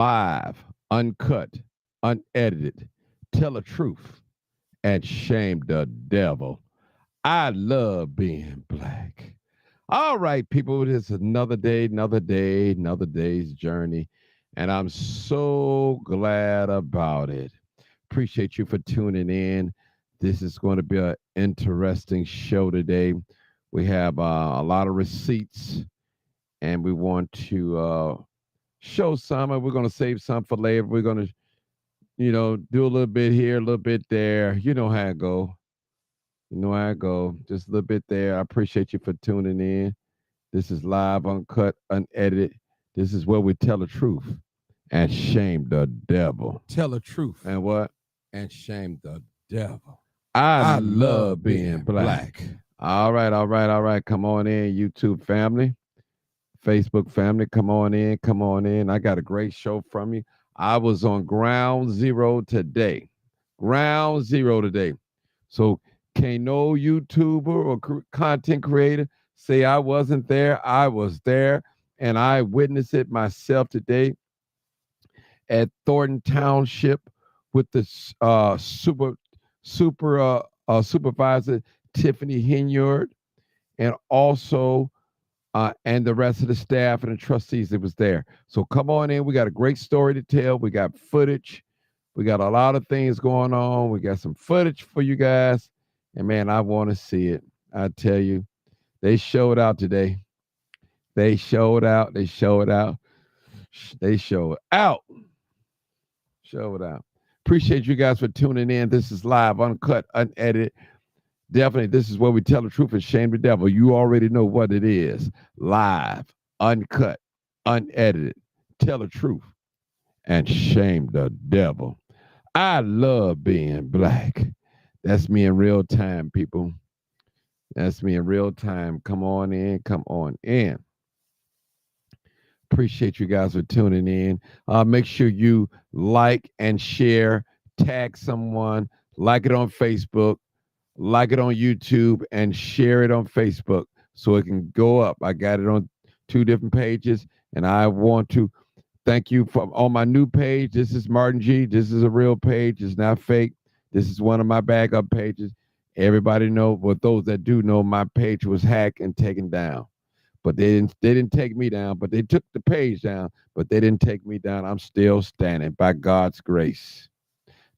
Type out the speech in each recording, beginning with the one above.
live, uncut, unedited, tell the truth, and shame the devil. I love being black. All right, people, it is another day's journey, and I'm so glad about it. Appreciate you for tuning in. This is going to be an interesting show today. We have a lot of receipts, and we want to show some, and we're going to save some for later. We're going to, do a little bit here, a little bit there. You know how it go. You know how I go. Just a little bit there. I appreciate you for tuning in. This is live, uncut, unedited. This is where we tell the truth and shame the devil. Tell the truth And what? and shame the devil. I I love love being being black. black. All right, all right, all right. Come on in, YouTube family, Facebook family. Come on in, come on in. I got a great show from you. I was on ground zero today. Ground zero today. So can no YouTuber or content creator say I wasn't there? I was there, and I witnessed it myself today at Thornton Township with the supervisor Tiffany Henyard, and also and the rest of the staff and the trustees that was there. So come on in. We got a great story to tell. We got footage. We got a lot of things going on. We got some footage for you guys. And man, I want to see it. I tell you, they showed out today. They showed out. They showed out. They showed out. Showed out. Appreciate you guys for tuning in. This is live, uncut, unedited. Definitely, this is where we tell the truth and shame the devil. You already know what it is. Live, uncut, unedited. Tell the truth and shame the devil. I love being black. That's me in real time, people. That's me in real time. Come on in. Come on in. Appreciate you guys for tuning in. Make sure you like and share, tag someone, like it on Facebook, like it on YouTube, and share it on Facebook so it can go up. I got it on two different pages, and I want to thank you for on my new page. This is Martin G. This is a real page. It's not fake. This is one of my backup pages. Everybody know, but those that do know, my page was hacked and taken down. But they didn't take me down, but they took the page down, but they didn't take me down. I'm still standing by God's grace.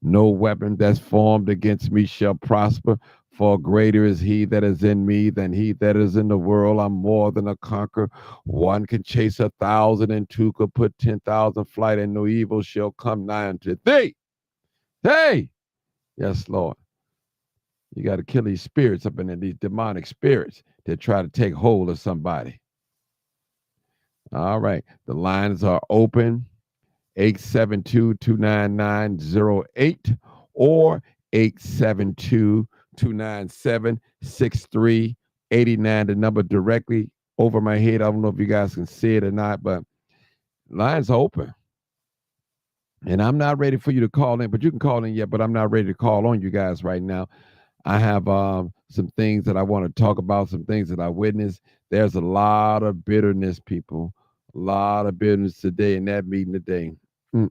No weapon that's formed against me shall prosper, for greater is he that is in me than he that is in the world. I'm more than a conqueror. One can chase 1,000, and two could put 10,000 flight, and no evil shall come nigh unto thee. Hey, yes, Lord. You got to kill these spirits up in there, these demonic spirits that try to take hold of somebody. All right. The lines are open. 872-299-08 or 872-297-6389. The number directly over my head. I don't know if you guys can see it or not, but lines are open. And I'm not ready for you to call in, but you can call in yet, but I'm not ready to call on you guys right now. I have some things that I want to talk about, some things that I witnessed. There's a lot of bitterness, people. A lot of bitterness today in that meeting today. I'm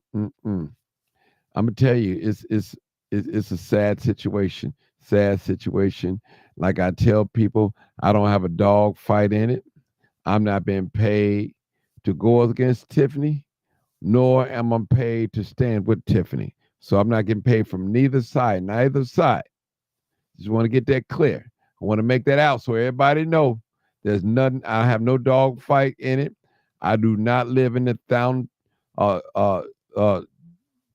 gonna tell you, it's a sad situation. Sad situation. Like I tell people, I don't have a dog fight in it. I'm not being paid to go against Tiffany, nor am I paid to stand with Tiffany. So I'm not getting paid from neither side, neither side. Just want to get that clear. I want to make that out so everybody know there's nothing. I have no dog fight in it. I do not live in the uh, uh, uh,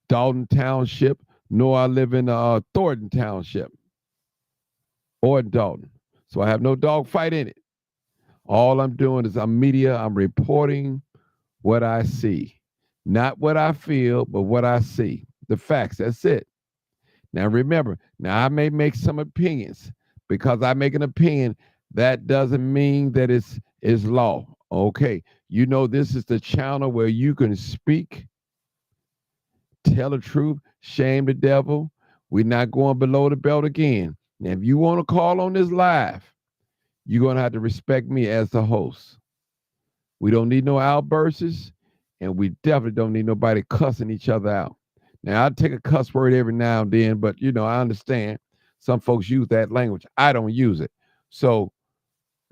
Dalton Township, nor I live in Thornton Township or Dalton. So I have no dog fight in it. All I'm doing is I'm media. I'm reporting what I see, not what I feel, but what I see. The facts. That's it. Now remember, now I may make some opinions because I make an opinion. That doesn't mean that it's law. Okay. You know, this is the channel where you can speak, tell the truth, shame the devil. We're not going below the belt again. Now, if you want to call on this live, you're going to have to respect me as the host. We don't need no outbursts. And we definitely don't need nobody cussing each other out. Now, I take a cuss word every now and then, but I understand some folks use that language. I don't use it. So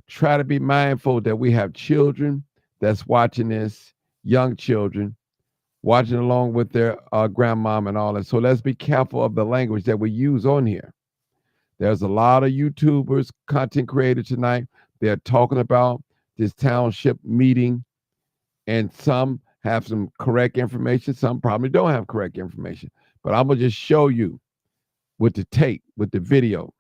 try to be mindful that we have children that's watching this, young children watching along with their grandmom and all that. So let's be careful of the language that we use on here. There's a lot of YouTubers, content creators tonight. They're talking about this township meeting, and some have some correct information. Some probably don't have correct information. But I'm going to just show you with the tape, with the video.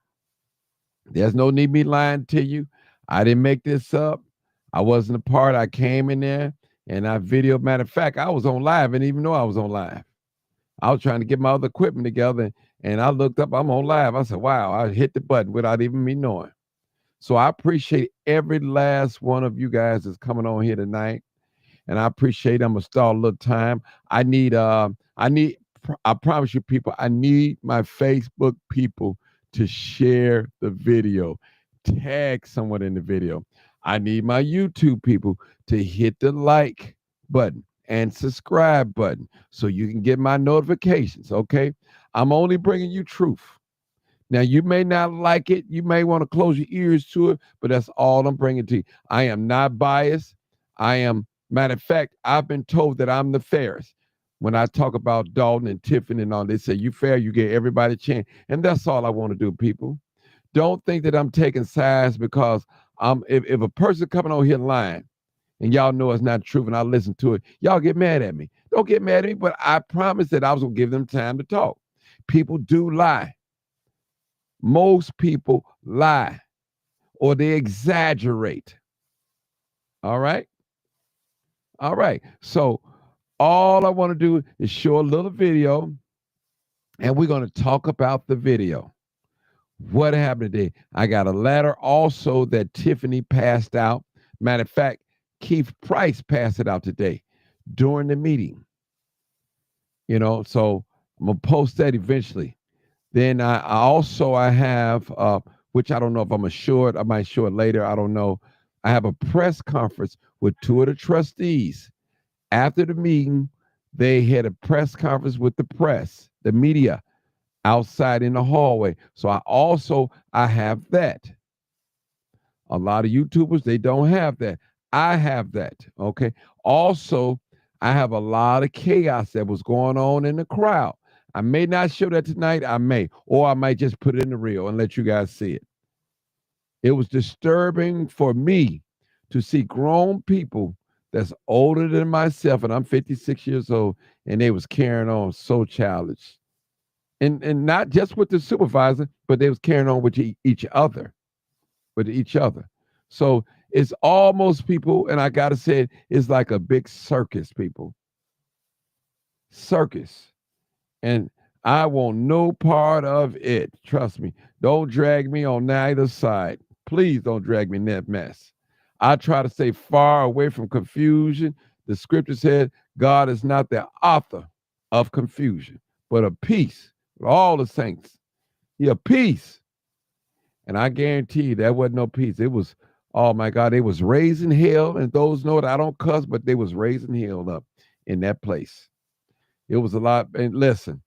There's no need me lying to you. I didn't make this up. I wasn't a part. I came in there and I videoed. Matter of fact, I was on live and didn't even know I was on live. I was trying to get my other equipment together, and I looked up, I'm on live. I said, wow, I hit the button without even me knowing. So I appreciate every last one of you guys that's coming on here tonight. And I appreciate I'm gonna start a little time. I promise you people, I need my Facebook people to share the video, tag someone in the video. I need my YouTube people to hit the like button and subscribe button so you can get my notifications, okay? I'm only bringing you truth. Now, you may not like it. You may want to close your ears to it, but that's all I'm bringing to you. I am not biased. Matter of fact, I've been told that I'm the fairest. When I talk about Dalton and Tiffany and all, they say, you fair, you get everybody a chance. And that's all I want to do, people. Don't think that I'm taking sides because if a person coming on here lying, and y'all know it's not true, and I listen to it, y'all get mad at me. Don't get mad at me, but I promised that I was going to give them time to talk. People do lie. Most people lie or they exaggerate. All right? All right. So all I want to do is show a little video, and we're going to talk about the video. What happened today? I got a letter also that Tiffany passed out. Matter of fact, Keith Price passed it out today during the meeting. So I'm going to post that eventually. Then I have, which I don't know if I'm going to show it. I might show it later. I don't know. I have a press conference with two of the trustees. After the meeting, they had a press conference with the press, the media, outside in the hallway. So I have that. A lot of YouTubers, they don't have that. I have that, okay? Also, I have a lot of chaos that was going on in the crowd. I may not show that tonight, I may, or I might just put it in the reel and let you guys see it. It was disturbing for me to see grown people that's older than myself, and I'm 56 years old, and they was carrying on so childish. And not just with the supervisor, but they was carrying on with each other. So it's almost people, and I gotta say it's like a big circus, people. Circus. And I want no part of it. Trust me. Don't drag me on neither side. Please don't drag me in that mess. I try to stay far away from confusion. The scripture said God is not the author of confusion, but of peace with all the saints. He a peace. And I guarantee you that wasn't no peace. It was, oh my God, they was raising hell. And those know that I don't cuss, but they was raising hell up in that place. It was a lot. And listen,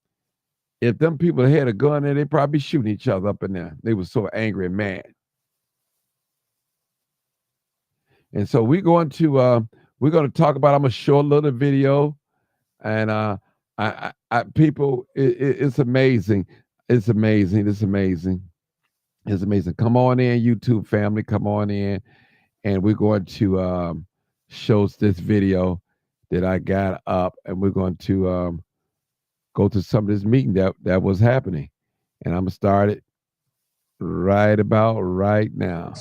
if them people had a gun there, they'd probably be shooting each other up in there. They were so angry and mad. And so we're going to talk about, I'm going to show a little video. And people, it's amazing. It's amazing. It's amazing. It's amazing. Come on in, YouTube family. Come on in. And we're going to show this video that I got up. And we're going to go to some of this meeting that was happening. And I'm going to start it right about right now.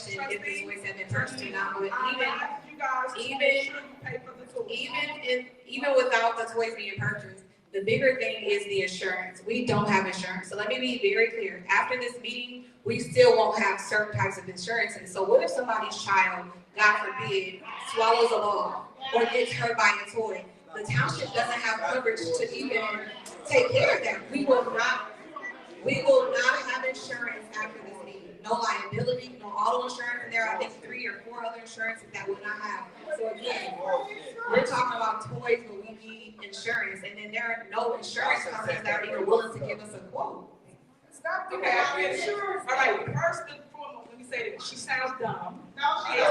Even without the toys being purchased, the bigger thing is the insurance. We don't have insurance. So let me be very clear. After this meeting, we still won't have certain types of insurances. So what if somebody's child, God forbid, swallows a ball or gets hurt by a toy? The township doesn't have coverage to even take care of that. We will not have insurance after this meeting. no liability, no auto insurance, and there are, I think, 3 or 4 other insurances that would not have. So again, we're talking about toys, but we need insurance, and then there are no insurance companies that are even willing to give us a quote. Stop the insurance. All right, first and foremost, let me say that she sounds dumb. No, she is.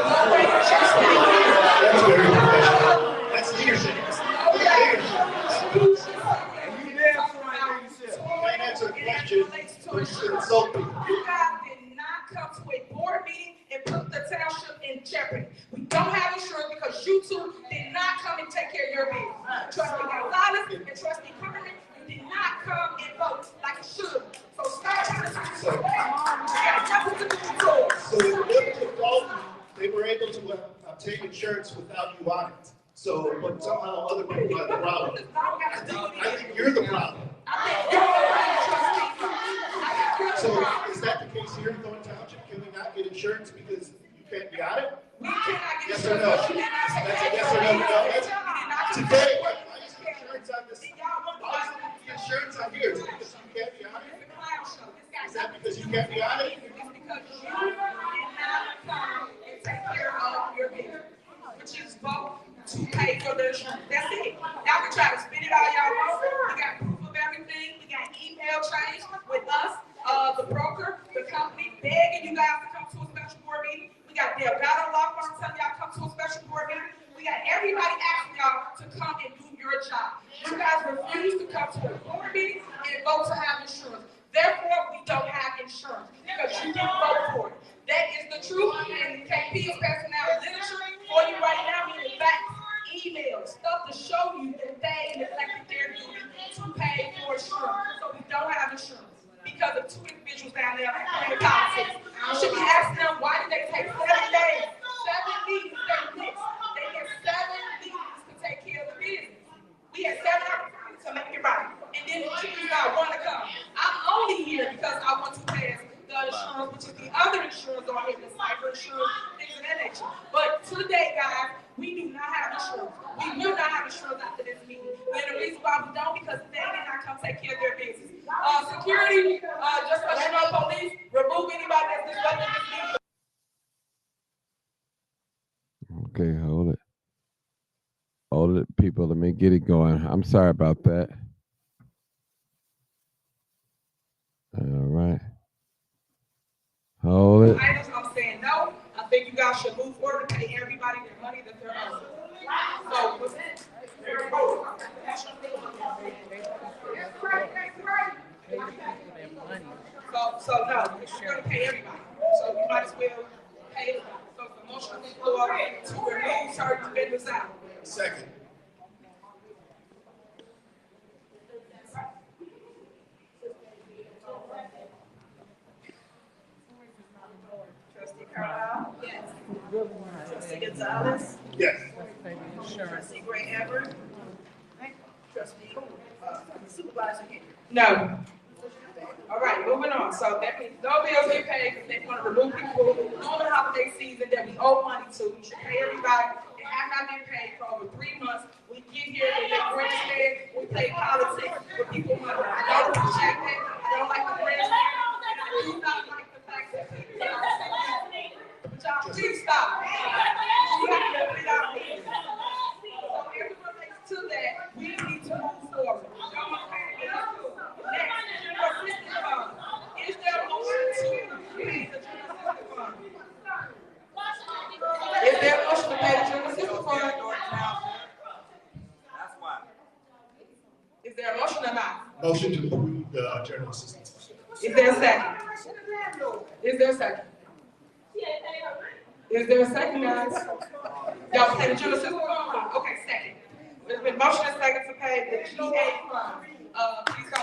That's leadership. Answer the question. You should insult me. You guys did not come to a board meeting and put the township in jeopardy. We don't have insurance because you two did not come and take care of your business. Trustee Gonzales and Trustee Carmen, you did not come and vote like you should. So start trying to So they were able to obtain insurance without you on it. So, but somehow other people are the problem. I think you're the problem. So is that the case here in Thorton Township? Can we not get insurance because you can't be on it? we cannot get Yes or no? That's a yes or no. Today, why is the insurance on this? Why is the insurance on here? Is it because you can't be on it? Is that because you can't be on it? It's because you did not come and take care of your business, which is vote to pay for the insurance. That's it. Y'all can try to spin it all y'all want. We got proof of everything. We got email chains with us, the broker, the company, begging you guys to come to a special board meeting. We got Delgado Law Firm telling y'all to come to a special board meeting. We got everybody asking y'all to come and do your job. You guys refuse to come to a board meeting and vote to have insurance. Therefore, we don't have insurance because you didn't vote for it. That is the truth, and KP is passing out literature for you right now. In fact, emails, stuff to show you that they neglected their duty to pay for insurance. So we don't have insurance because of 2 individuals down there in politics. You should be asking them, why did they take 7 days, 7 meetings, they get 7 meetings to take care of the business. We had 7 opportunities to make it right, and then you not want to come. I'm only here because I want to pass the insurance, which is the other insurance on here, the cyber insurance, things of that nature. But today, guys, we do not have insurance. We will not have insurance after this meeting. And the reason why we don't, because they did not come take care of their business. Security, just so you know, police, remove anybody that's disrupting this meeting. Okay, hold it. Hold it, people. Let me get it going. I'm sorry about that. All right. Hold it. Items, I'm saying no. I think you guys should move forward and pay everybody their money that they're owed. So no, you're gonna pay everybody. So you might as well pay everybody. So the motion on the floor to remove certain vendors out. Second. Trustee Carlile? Yes. Trustee Gonzales? Yes. Trustee Gray Everett? Trustee Supervisor here? No. All right, moving on. So that means no bills get paid because they want to remove people on the holiday season that we owe money to. We should pay everybody. They have not been paid for over 3 months. We get here and they grandstand. We play politics with people money. I don't appreciate that. I don't like the grandstand. And I do not like the fact that people but y'all, please stop. You have to get out of here. So as it relates to that, we need to move forward. Next, general assistance fund. Is there a motion to pay the general assistance fund? Is there a motion to pay the general assistance fund? Is there a motion or not? Motion to approve the general assistance. Is there a second? Is there a second? Is there a second, guys? Y'all pay the general assistance fund? Okay, second. There's been motion and second to pay the GA fund. Please go.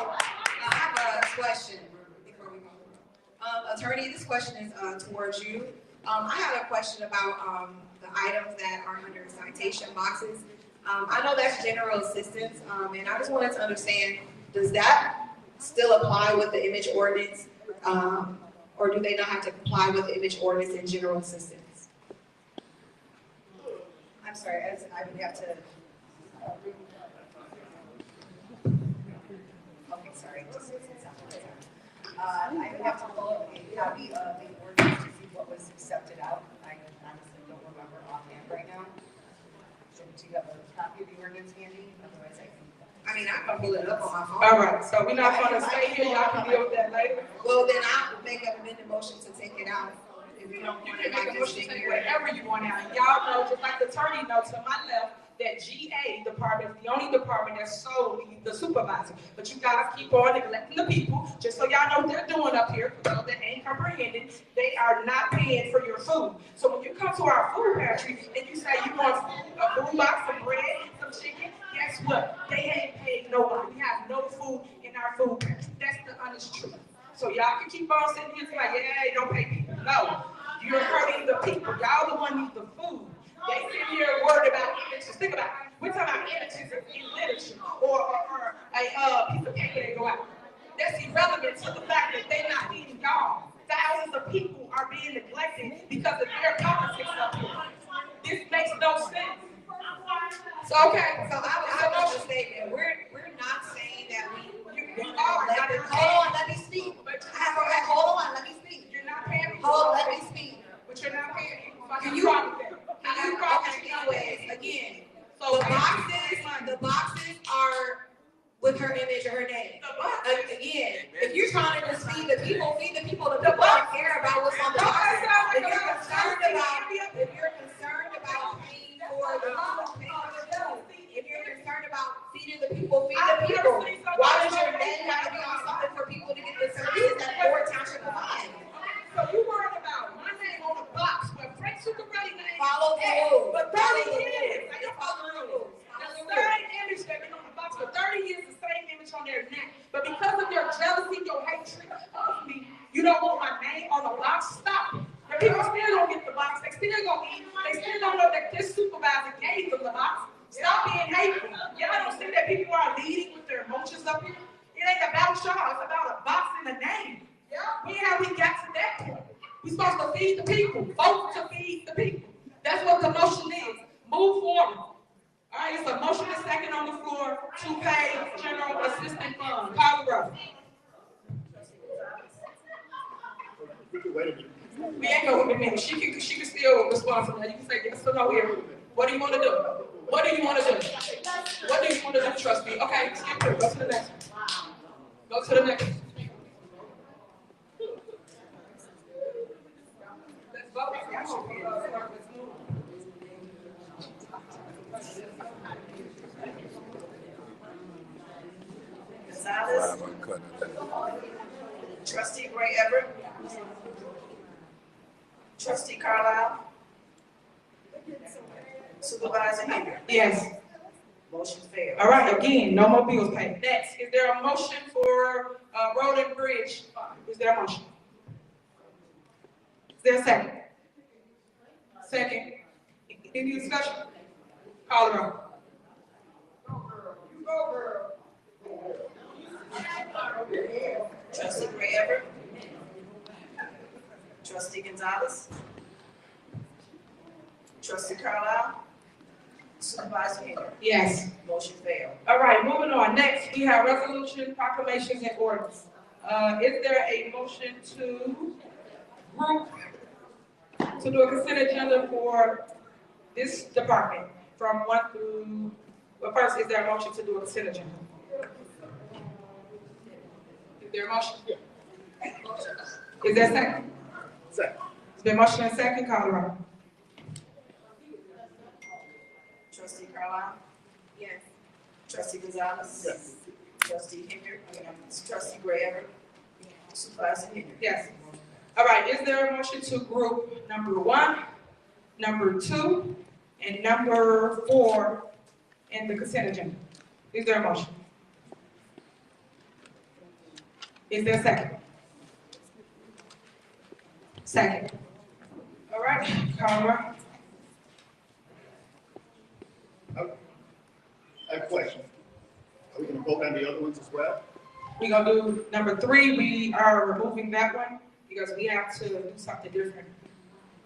I have a question before we go. Attorney, this question is towards you. I have a question about the items that are under citation boxes. I know that's general assistance, and I just wanted to understand, does that still apply with the image ordinance, or do they not have to comply with the image ordinance and general assistance? I'm sorry, I would have to. Okay, sorry. I would have to pull up a copy of the ordinance to see what was accepted out. I honestly don't remember offhand right now. So do you have a copy of the ordinance handy? Otherwise I I can pull it up on my phone. All right, so we're not gonna stay here, y'all can deal with that later. Well, then I'll make an amended motion to take it out. If you don't You want can it, make I a can motion stick to it take where. whatever you want out. Y'all know, just like the attorney knows to my left, that GA department is the only department that's solely the supervisor. But you guys keep on neglecting the people, just so y'all know what they're doing up here, for those that ain't comprehending, they are not paying for your food. So when you come to our food pantry and you say you want a food box, some bread, some chicken, guess what? They ain't paid nobody. We have no food in our food pantry. That's the honest truth. So y'all can keep on sitting here like, yeah, they don't pay people. No, you're hurting the people. Y'all the one need the food. They sit here worried about images. Think about it. We're talking about images in literature or a piece of paper they go out. That's irrelevant to the fact that they're not feeding y'all. Thousands of people are being neglected because of their politics up here. This makes no sense. So okay, So I want to say that we're not saying that you are not hold on, let me speak. Hold on, let me speak. You're not paying. Hold, let me speak. But you're not paying. Can you? Okay, anyways, again, so the boxes are with her image or her name. Again, if you're trying to just feed the people, the people don't care about what's on the boxes. If you're concerned about paying for the food, if you're concerned about feeding the people, feed the people. Why does your name have to be on something for people to get the services that Thorton Township provides? So you worried about my name on a box where Frank Zuccarelli name Follow the rules. for 30 years. Follow the rules. The same image that been on the box for 30 years, the same image on their neck. But because of your jealousy, your hatred of me, you don't want my name on the box. Stop it. The people still don't get the box. They still gonna eat. They still don't know that this supervisor gave them the box. Stop being hateful. Y'all don't see that people are leading with their emotions up here. It ain't about y'all. It's about a box and a name. We got to that point. We're supposed to feed the people. Vote to feed the people. That's what the motion is. Move forward. All right, it's a motion and second on the floor to pay general assistance fund. Call the roll. Wait a minute. We ain't going to minute. She can still respond to that. You can say yes or no here. What do you want to do? What do you want to do? What do you want to do, trustee? Okay, skip through. Go to the next one. Go to the next one. Let's vote. Let's move. Gonzales, Trustee Gray Everett, Trustee Carlisle, Supervisor Henyard. Yes. Motion failed. All right, again, no more bills paid. Next, is there a motion for road and bridge? Is there a motion? Is there a second? Second. Any discussion? Call the roll. Trustee Gray Everett, Trustee Gonzales, Trustee Carlisle, Supervisor Henyard. Yes. Motion failed. All right, moving on. Next, we have resolution, proclamations, and orders. Is there a motion to group, to do a consent agenda for this department from 1 through, well, first, is there a motion to do a consent agenda? Is there a motion? Is there a second? Second. Is there a motion and second? Call the roll. Trustee Carlisle, Yes. Trustee Gonzales. Yes. Trustee Henyard, Trustee Gray Everett, Supervisor Henyard. Yes. All right, is there a motion to group number 1, number 2, and number 4 in the consent agenda? Is there a motion? Is there a second? Second. All right, call the roll. I have a question. Are we gonna vote on the other ones as well? We're gonna do number 3. We are removing that one because we have to do something different.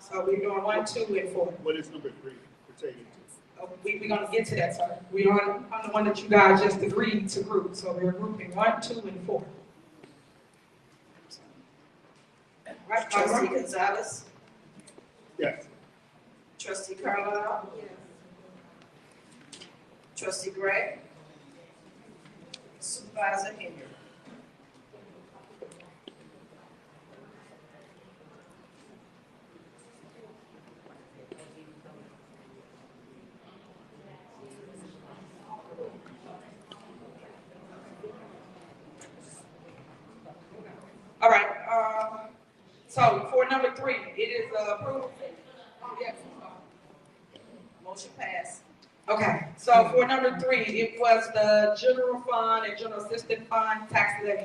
So we're doing 1, 2, and 4. What is number 3 pertaining to? We're gonna get to that, sir. We're on the one that you guys just agreed to group. So we're grouping 1, 2, and 4. Right, trustee Gonzales, Yes. trustee Carlile. Trustee Gray. Supervisor Henyard. All right, so for number 3, it is approved. Yes. Motion passed. Okay, so for number 3, it was the general fund and general assistance fund tax levy.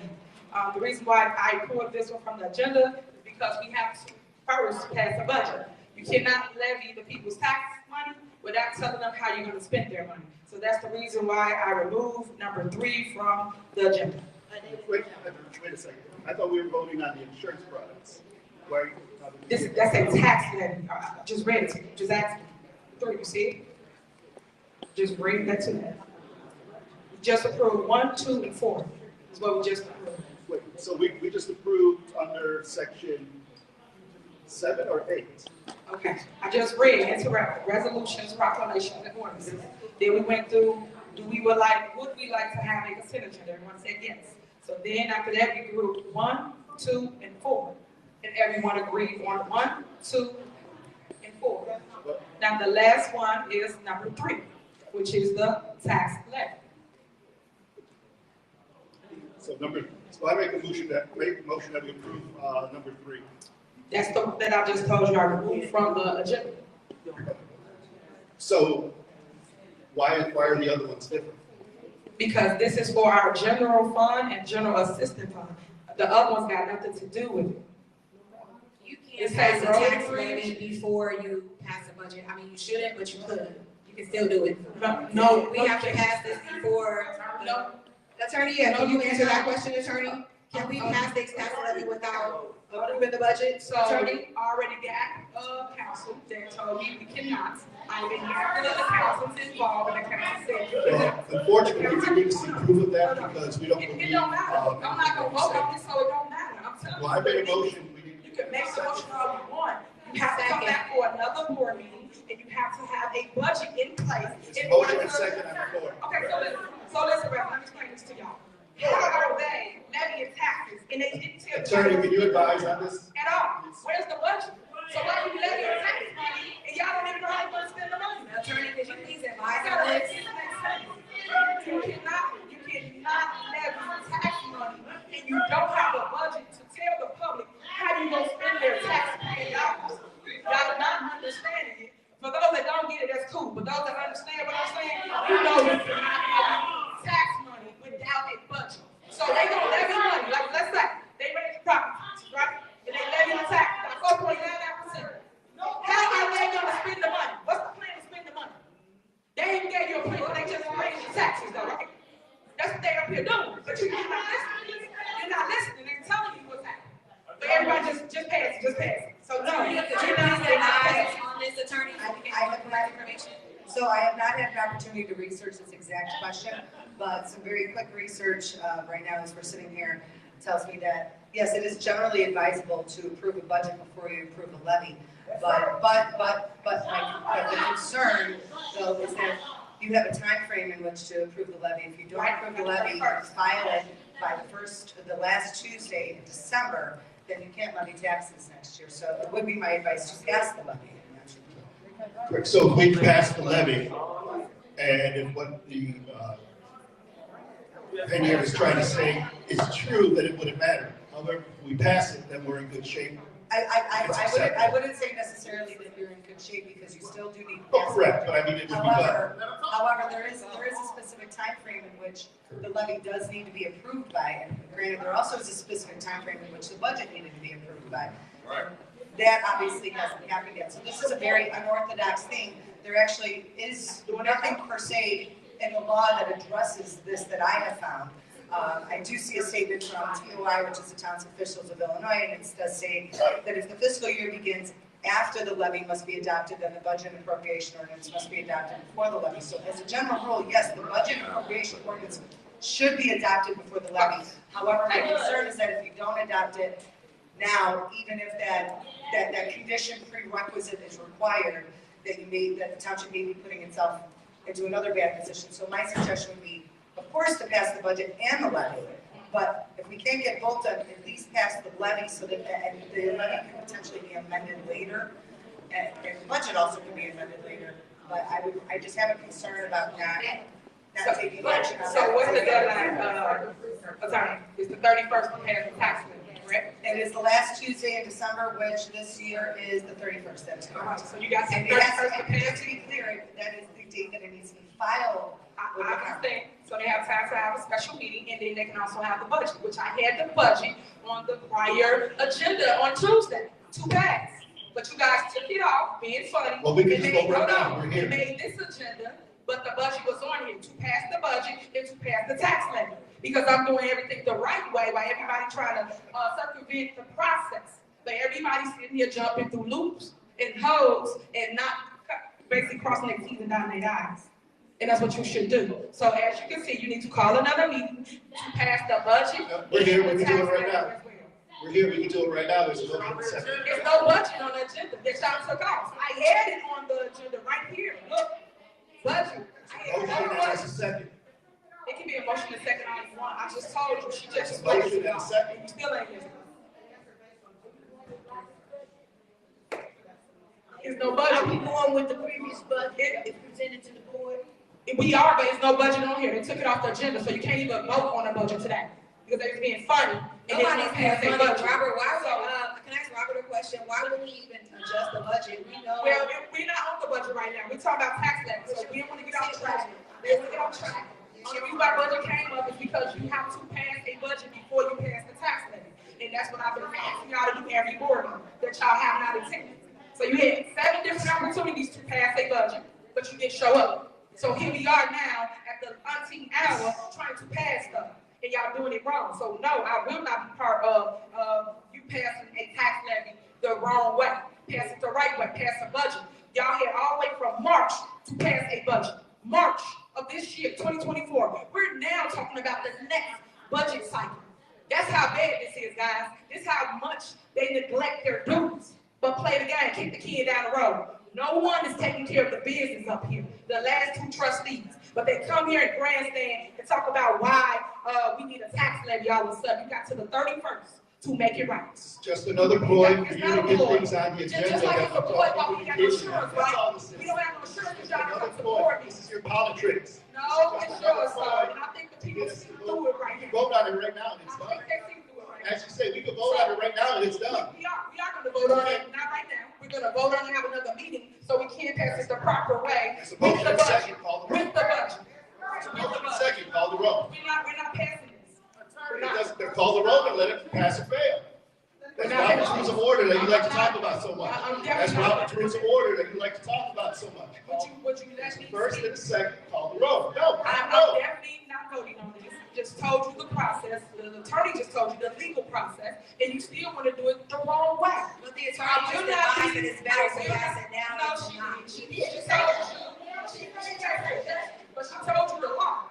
The reason why I pulled this one from the agenda is because we have to first pass a budget. You cannot levy the people's tax money without telling them how you're gonna spend their money. So that's the reason why I removed number 3 from the agenda. Wait a second. I thought we were voting on the insurance products. Why are you? That's a tax levy. I just read it to you. Just ask me. 3, you see it? Just bring that to me. Just approved 1, 2, and 4 is what we just approved. Wait, so we just approved under section 7 or 8? Okay, I just read interrupt resolutions, proclamations, and ordinances. Then we went through, would we like to have a consent agenda? Everyone said yes. So then after that, we grouped 1, 2, and 4. And everyone agreed on 1, 2, and 4. Now the last one is number 3, which is the tax levy. So I make a motion that we approve number 3. That's that I just told you I removed from the agenda. So why are the other ones different? Because this is for our general fund and general assistance fund. The other ones got nothing to do with it. You It can't says pass a road tax bridge. levy before you pass a budget. I mean, you shouldn't, but you could. You can still do it. No, We have to pass this before. No. Attorney, can you answer that question, attorney? Can we pass this tax levy without approving the budget, So attorney? already got counsel that told me we cannot. I've been hearing the council's involved and the council said you cannot. Unfortunately, we need to see proof of that because we don't It believe. don't matter. I'm not gonna vote on this, so it don't matter. I'm telling you. Well, I made a motion. We need. You can make the motion all you want. You have to come back for another board meeting and you have to have a budget in place. It's in motion order and to- second on the floor. Okay, so listen, let me explain this to y'all. How are they levying taxes and they didn't tell you? Attorney, can you advise on this? At all. Where's the budget? So why you levying tax money and y'all don't even know how you're gonna spend the money? Attorney, could you please I advise gotta on make this? this make sense. You cannot levy tax money and you don't have a budget to tell the public how you gonna spend their taxpayer dollars. Y'all are not understanding it. For those that don't get it, that's cool. But those that understand what I'm saying, you know you cannot levy tax money without a budget. So they gonna levy money, like let's say, they raise the property tax, right? And they levy the tax, like 4.99%. How are they gonna spend the money? What's the plan to spend the money? They ain't gave you a plan, they just raised your taxes though, right? That's what they up here doing, but you're not listening. You're not listening, they're telling you what's happening. But everybody just pass it. So no, Could you you're please not advise on this, attorney? I We can have have that information. So I have not had an opportunity to research this exact question, but some very quick research right now as we're sitting here tells me that, yes, it is generally advisable to approve a budget before you approve a levy. But the concern though is that you have a time frame in which to approve the levy. If you don't approve the levy, you file it by the last Tuesday in December, then you can't levy taxes next year. So it would be my advice to pass the levy. Correct. So if we pass the levy, and if what the Henyard is trying to say is true, then it wouldn't matter. However, if we pass it, then we're in good shape. I wouldn't say necessarily that you're in good shape because you still do need to Oh, pass. correct, but I mean, it would be done. However, there is a specific time frame in which the levy does need to be approved by, and granted, there also is a specific time frame in which the budget needed to be approved by. That obviously hasn't happened yet, so this is a very unorthodox thing. There actually is nothing per se in the law that addresses this that I have found. I do see a statement from TOI, which is the Towns Officials of Illinois, and it does say that if the fiscal year begins after the levy must be adopted, then the budget and appropriation ordinance must be adopted before the levy. So as a general rule, yes, the budget and appropriation ordinance should be adopted before the levy. However, my concern is that if you don't adopt it Now, even if that condition prerequisite is required, that the township may be putting itself into another bad position. So my suggestion would be, of course, to pass the budget and the levy. But if we can't get both done, at least pass the levy so that and the levy can potentially be amended later. And the budget also can be amended later. But I just have a concern about not taking action on that. So what's the deadline, attorney? It's the 31st to pass the tax levy, correct? It is the last Tuesday in December, which this year is the 31st. That's correct. So you got some And it has 31st to to, just pass. to be clear, that is the date that it needs to be filed with the I county. understand, so they have time to have a special meeting, and then they can also have the budget, which I had the budget on the prior agenda on Tuesday to pass. But you guys took it off, being funny. Well, we can and just made- go right hold now. on, We're here. and made this agenda, but the budget was on here to pass the budget and to pass the tax levy. Because I'm doing everything the right way, while everybody trying to circumvent the process. But everybody's sitting here jumping through loops and holes and not basically crossing their T's and dotting their I's. And that's what you should do. So as you can see, you need to call another meeting to pass the budget. We're here, we and the can do it tax right levy now. as well. We're here, we can do it right now, there's a motion in a second. There's no budget on the agenda that y'all took off. I had it on the agenda right here. Look, budget. I had Motion no and a budget. second. It can be a motion in a second all you want. I just told you, she just It's a motion explained it and a all. second. You still ain't listening. There's no Are we budget. going with the previous budget if presented to the board? We are, but there's no budget on here. They took it off the agenda, so you can't even vote on the budget today. Because they was being funny. And they Nobody's want to being pass their funny. budget. Robert, why So, would, can I ask Robert a question? Why would he even adjust the budget? We know. well, we're not on the budget right now. We're talking about tax levy, so we don't want to get off track. We don't want to get off track. The reason why budget came up is because you have to pass a budget before you pass the tax levy. And that's what I've been asking y'all to do every board meeting that y'all have not attended. So you had 7 different opportunities to pass a budget, but you didn't show up. So here we are now at the umpteenth hour trying to pass stuff, and y'all doing it wrong. So no, I will not be part of you passing a tax levy the wrong way. Pass it the right way, pass a budget. Y'all had all the way from March to pass a budget. March of this year, 2024. We're now talking about the next budget cycle. That's how bad this is, guys. This is how much they neglect their duties. But play the game, kick the kid down the road. No one is taking care of the business up here. The last 2 trustees. But they come here and grandstand and talk about why we need a tax levy all of a sudden. You got to the 31st to make it right. Just another ploy for It's you not to a get ploy. things on the agenda. Just like that it's a we ploy, talk but we got no communication. insurance, That's all right? this is. We don't have no insurance because y'all Another come to ploy. board This meetings. is your politics. No insurance, sir. And I think the people see through it right now. Vote on it right now and it's I done. think they see through it right now. As you say, we can vote on it right now and it's done. We are gonna vote on it, not right now. We're gonna vote on it, have another meeting, so we can pass it the proper way There's a with motion the and a budget. second, call the roll. With the budget. Motion and second, call the roll. We're not passing this. We're It not. doesn't, they're call the roll and let it pass or fail. That's Robert's rules of order that you like to talk about so much. That's Robert's rules of order that you like to talk about so much. Would you let me First speak? and second, call the roll. No, I'm no. definitely not voting on this. Just told you the process, the attorney just told you the legal process, and you still wanna do it the wrong way. But the attorney I just will not advised be- that it's better I to will pass not- it now No, than she not. did. She told you. But she told you the law.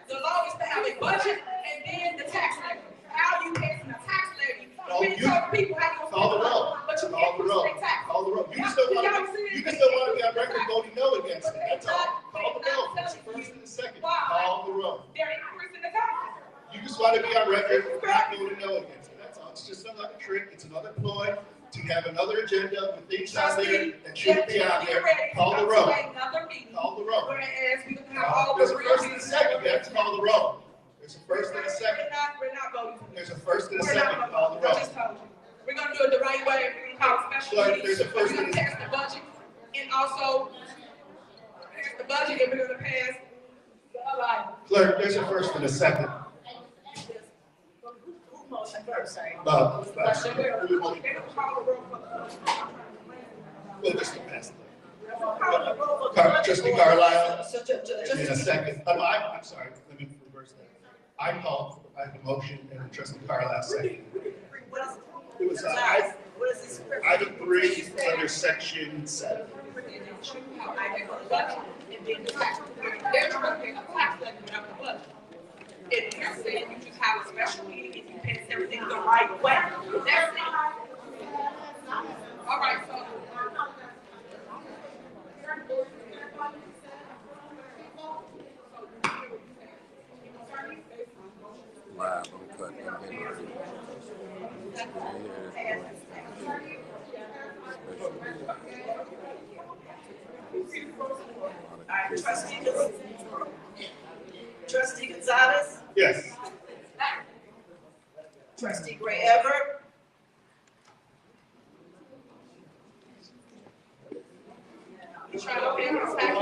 The law is to have a budget and then the tax levy. How you passing a tax levy? We told people how you. Call the roll. But you Call can't the push roll. their tax. Call the roll. You just don't want to be on record voting no against it. That's all. Call the roll. It's the first and the second. Call the roll. They're increasing the taxes. You just want to be on record not voting no against it. That's all. It's just another trick. It's another ploy to have another agenda with things on there that shouldn't be on there. Call the roll. Another meeting. Call the roll. Whereas we can have all the There's a real. first and a second. You have to call the roll. There's a first and a second. We're not voting for this. There's a first and a We're second. not Call the voting. I roll. just told you. We're gonna do it the right way. We're gonna call a special Clerk, meeting. there's a first We're gonna and a- pass the budget and also pass the budget and we're gonna pass the line. Clerk, there's a first and a second. Motion first, sorry. Well, They don't call the roll for the. just pass it. Trustee Carlisle, So in a second. I'm sorry, let me reverse that. I have a motion and Trustee Carlisle second. what is, It was, what is this? item 3 under section 7. I make a budget and then the tax. They're trying to make a tax levy without the budget. And you're saying you just have a special meeting and you pass everything the right way. That's it. Live, I'm cutting, I'm getting ready. All right, Trustee Gonzales, Yes. Trustee Gray Everett, You trying to open this back?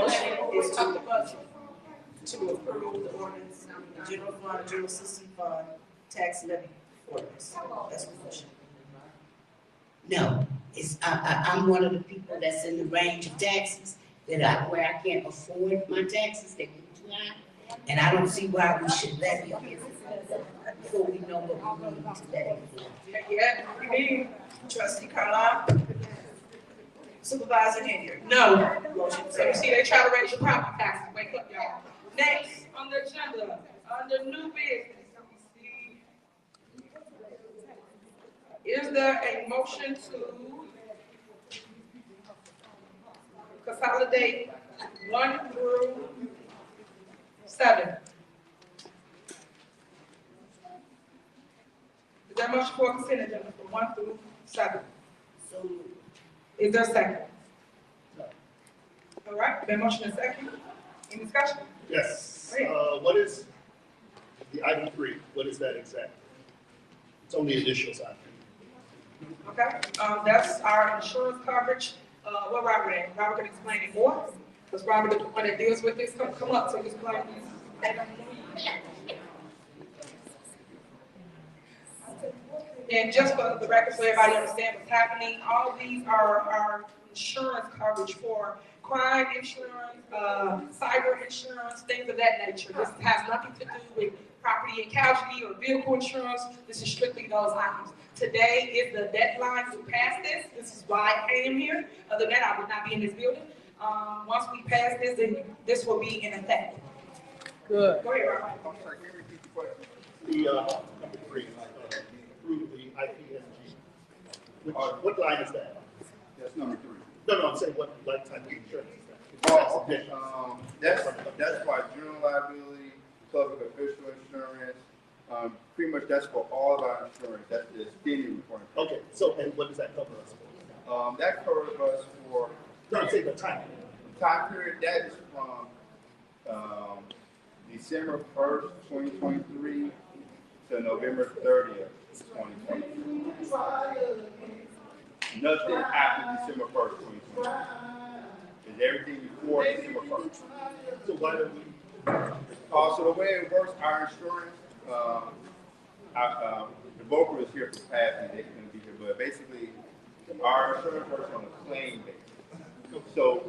it's up to us to approve the ordinance, general fund, general system fund, tax levy ordinance. That's the motion. No, I'm one of the people that's in the range of taxes where I can't afford my taxes, they get too high. And I don't see why we should levy on it before we know what we need to levy. Yeah, you mean, Trustee Carlise, Supervisor Henyard. no. Motion So you fails. see, they try to raise your property taxes, wake up, y'all. Next, on the agenda, under new business, let me see. Is there a motion to consolidate 1 through 7? Is there a motion for consent agenda from 1 through 7? So moved. Is there a second? All right, the motion is second. Any discussion? Yes. What is the item 3? What is that exactly? It's only initials on it. Okay, that's our insurance coverage. What Robert at? Robert can explain it more, because Robert is the one that deals with this, come up, so explain this. And just for the record, so everybody understands what's happening, all these are our insurance coverage for crime insurance, cyber insurance, things of that nature. This has nothing to do with property and casualty or vehicle insurance. This is strictly those items. Today is the deadline to pass this. This is why I am here. Other than that, I would not be in this building. Once we pass this, then this will be in effect. Good. Go ahead, Robert. I'm sorry, can you repeat the question? The number 3, approve the IPNG. What line is that? That's number 3. No, I'm saying what type of insurance is that? Oh, that's for general liability, public official insurance. Pretty much that's for all of our insurance. That's the spending requirement. Okay, so, and what does that cover us for? That covers us for No, I'm saying the time. time period. That is from December 1st, 2023 to November 30th, 2023. Nothing after December 1st, 2023. Is everything before December 1st. So why don't we? So the way it works, our insurance, the broker is here for passing, they couldn't be here, but basically, our insurance works on a claim basis. So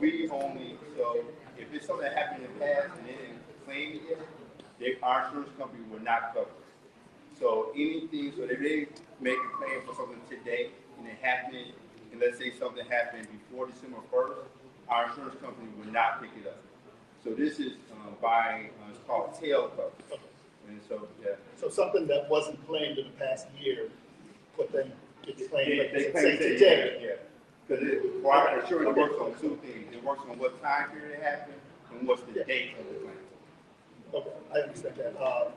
if it's something that happened in the past and they didn't claim it yet, our insurance company will not cover it. So anything, so if they make a claim for something today and it happened, and let's say something happened before December 1st, our insurance company will not pick it up. So this is it's called tail coverage. And so, yeah. So something that wasn't claimed in the past year, but then it's claimed, like They you claim say today. yeah. Because our insurance works on 2 things. It works on what time period it happened and what's the date of the claim. Okay, I understand that.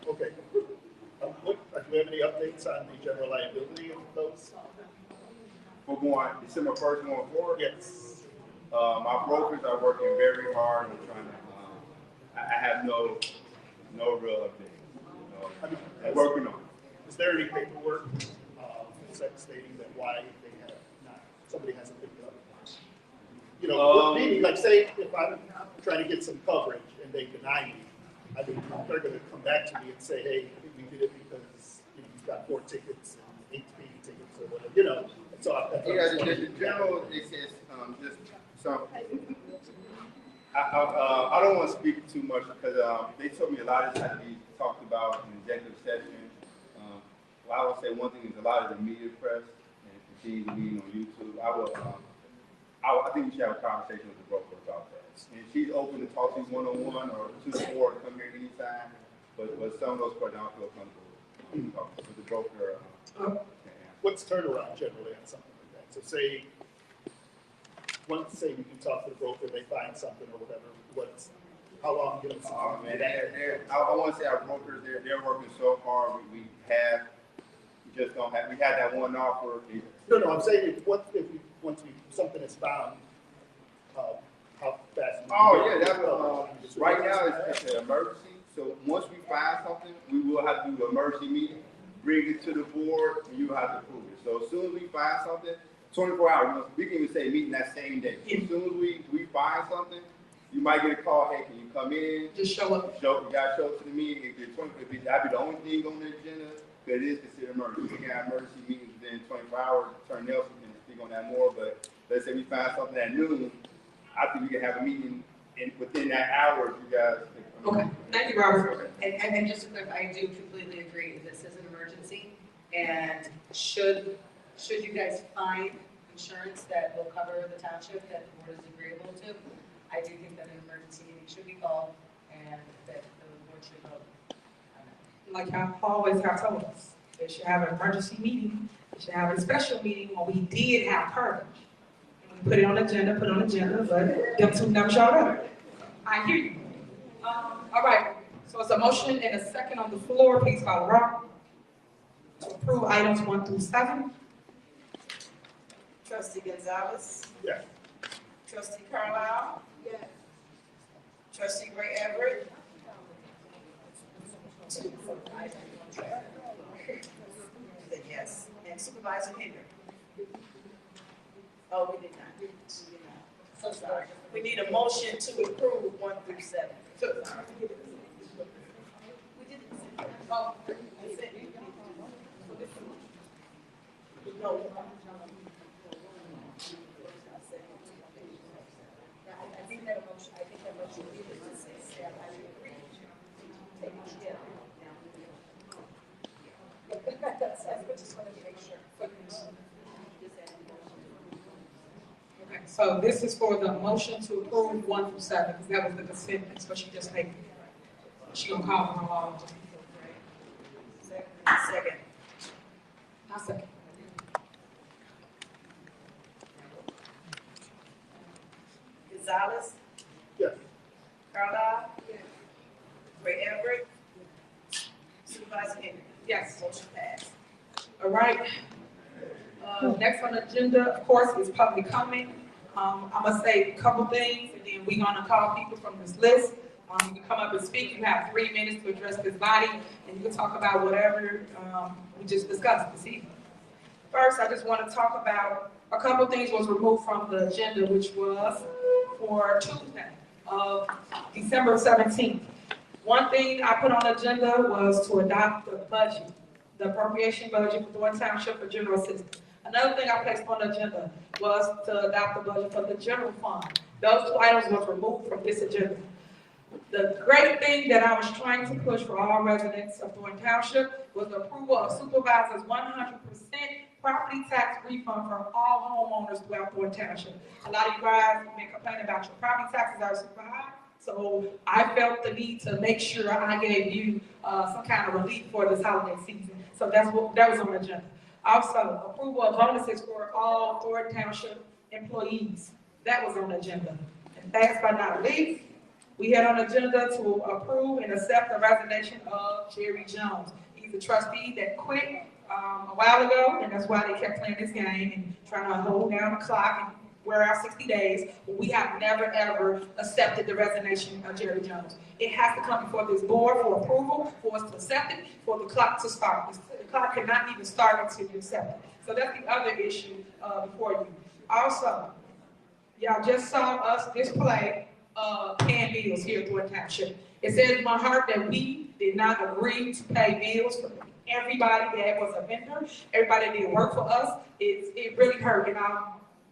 Okay. Do we have any updates on the general liability of those? We're going December 1st going forward. Yes. My brokers are working very hard on trying to. I have no real update. I mean, I'm working on it. Is there any paperwork stating that why they have not, somebody hasn't picked it up? You know, meaning, like say if I'm trying to get some coverage and they deny me, I mean, they're gonna come back to me and say, hey, we did it because you've got 4 tickets and 8 speeding tickets or whatever, you know. So the general, it says just some. I don't want to speak too much because they told me a lot of this had to be talked about in executive session. I would say one thing is a lot of the media press and continue to be on YouTube. I think we should have a conversation with the broker about that. And she's open to talk to you one-on-one or to the board to come here anytime. But some of those questions I don't feel comfortable talking with the broker. What's turnaround generally on something like that? So say you can talk to the broker, they find something or whatever, How long you get them? Oh man, I want to say our brokers, they're working so hard. We just don't have. We had that one offer. No, I'm saying once something is found, how fast? Oh yeah, that was right now it's an emergency. So once we find something, we will have to do an emergency meeting, bring it to the board, and you have to approve it. So as soon as we find something, 24 hours, we can even say meeting that same day. So as soon as we find something, you might get a call, hey, can you come in? Just show up. You gotta show up to the meeting. If that'd be the only thing on the agenda, because it is considered emergency. We can have emergency meetings within 24 hours. Attorney Nelson can speak on that more, but let's say we find something at noon, I think we can have a meeting within that hour if you guys. Okay, thank you, Robert. And just to clarify, I do completely agree, this is an emergency, and should you guys find insurance that will cover the township that the board is agreeable to, I do think that an emergency meeting should be called, and that the board should vote on it. Like I always have told us, they should have an emergency meeting, they should have a special meeting when we did have coverage. And we put it on agenda, but them two never showed up. I hear you. All right, so it's a motion and a second on the floor, please call the roll. To approve items 1 through 7. Trustee Gonzales. Yes. Trustee Carlisle. Yes. Trustee Gray Everett. Yes. And Supervisor Henyard. Oh, we did not. So sorry. We need a motion to approve 1 through 7. So sorry. Oh, I said you. No. I think that motion needed to say, staff, I agree. Take it together. I just wanted to make sure. Okay, so this is for the motion to approve 1 through 7, because that was the consent, so she just made. She gonna call them all. Second. I'll second. Gonzales. Yes. Carlisle. Gray Everett. Supervisor Henry. Yes. Motion passed. All right. Next on the agenda, of course, is public comment. I'm gonna say a couple things, and then we're gonna call people from this list. You can come up and speak. You have 3 minutes to address this body, and you can talk about whatever we just discussed this evening. First, I just want to talk about a couple things was removed from the agenda, which was for Tuesday of December 17th. One thing I put on the agenda was to adopt the budget, the appropriation budget for Thorton Township for general assistance. Another thing I placed on the agenda was to adopt the budget for the general fund. Those 2 items were removed from this agenda. The great thing that I was trying to push for all residents of Thornton Township was the approval of Supervisor's 100% property tax refund for all homeowners throughout Thornton Township. A lot of you guys have been complaining about your property taxes are super high, so I felt the need to make sure I gave you some kind of relief for this holiday season. So that was on the agenda. Also, approval of bonuses for all Thornton Township employees. That was on the agenda. And last but not least, we had on the agenda to approve and accept the resignation of Jerry Jones. He's a trustee that quit a while ago, and that's why they kept playing this game and trying to hold down the clock and wear out 60 days. But we have never, ever accepted the resignation of Jerry Jones. It has to come before this board for approval, for us to accept it, for the clock to start. The clock cannot even start until you accept it. So that's the other issue before you. Also, y'all just saw us display paying bills here at Thornton Township. It says in my heart that we did not agree to pay bills for everybody that was a vendor, everybody that did work for us. It really hurt, and I'm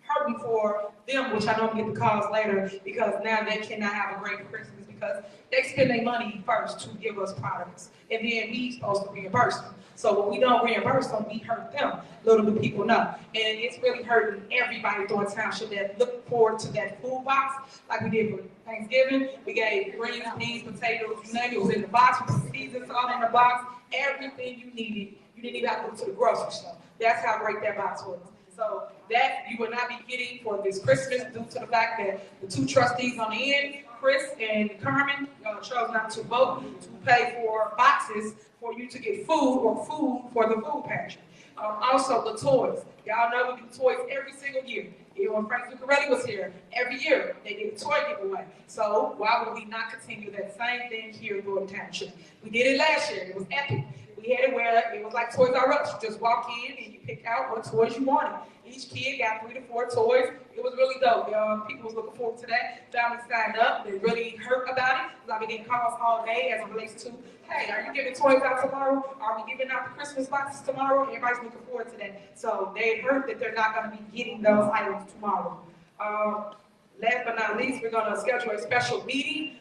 hurting for them, which I know I'm getting the calls later, because now they cannot have a great Christmas because they spend their money first to give us products, and then we supposed to reimburse them. So when we don't reimburse them, we hurt them. Little do people know. And it's really hurting everybody in Thornton Township that look forward to that food box like we did for Thanksgiving. We gave greens, beans, potatoes, you name it was in the box, seasons all in the box, everything you needed. You didn't even have to go to the grocery store. That's how great that box was. So that you will not be getting for this Christmas due to the fact that the 2 trustees on the end Chris and Carmen chose not to vote to pay for boxes for you to get food or food for the food pantry. Also, the toys. Y'all know we do toys every single year. Even when Frank Zuccarelli was here, every year they did a toy giveaway. So why would we not continue that same thing here in Thorton Township? We did it last year. It was epic. We had it where it was like Toys R Us. You just walk in and you pick out what toys you wanted. Each kid got 3 to 4 toys. It was really dope. People was looking forward to that. Families signed up. They really hurt about it. Because I've been getting calls all day as it relates to, hey, are you giving toys out tomorrow? Are we giving out the Christmas boxes tomorrow? Everybody's looking forward to that. So they heard that they're not going to be getting those items tomorrow. Last but not least, we're going to schedule a special meeting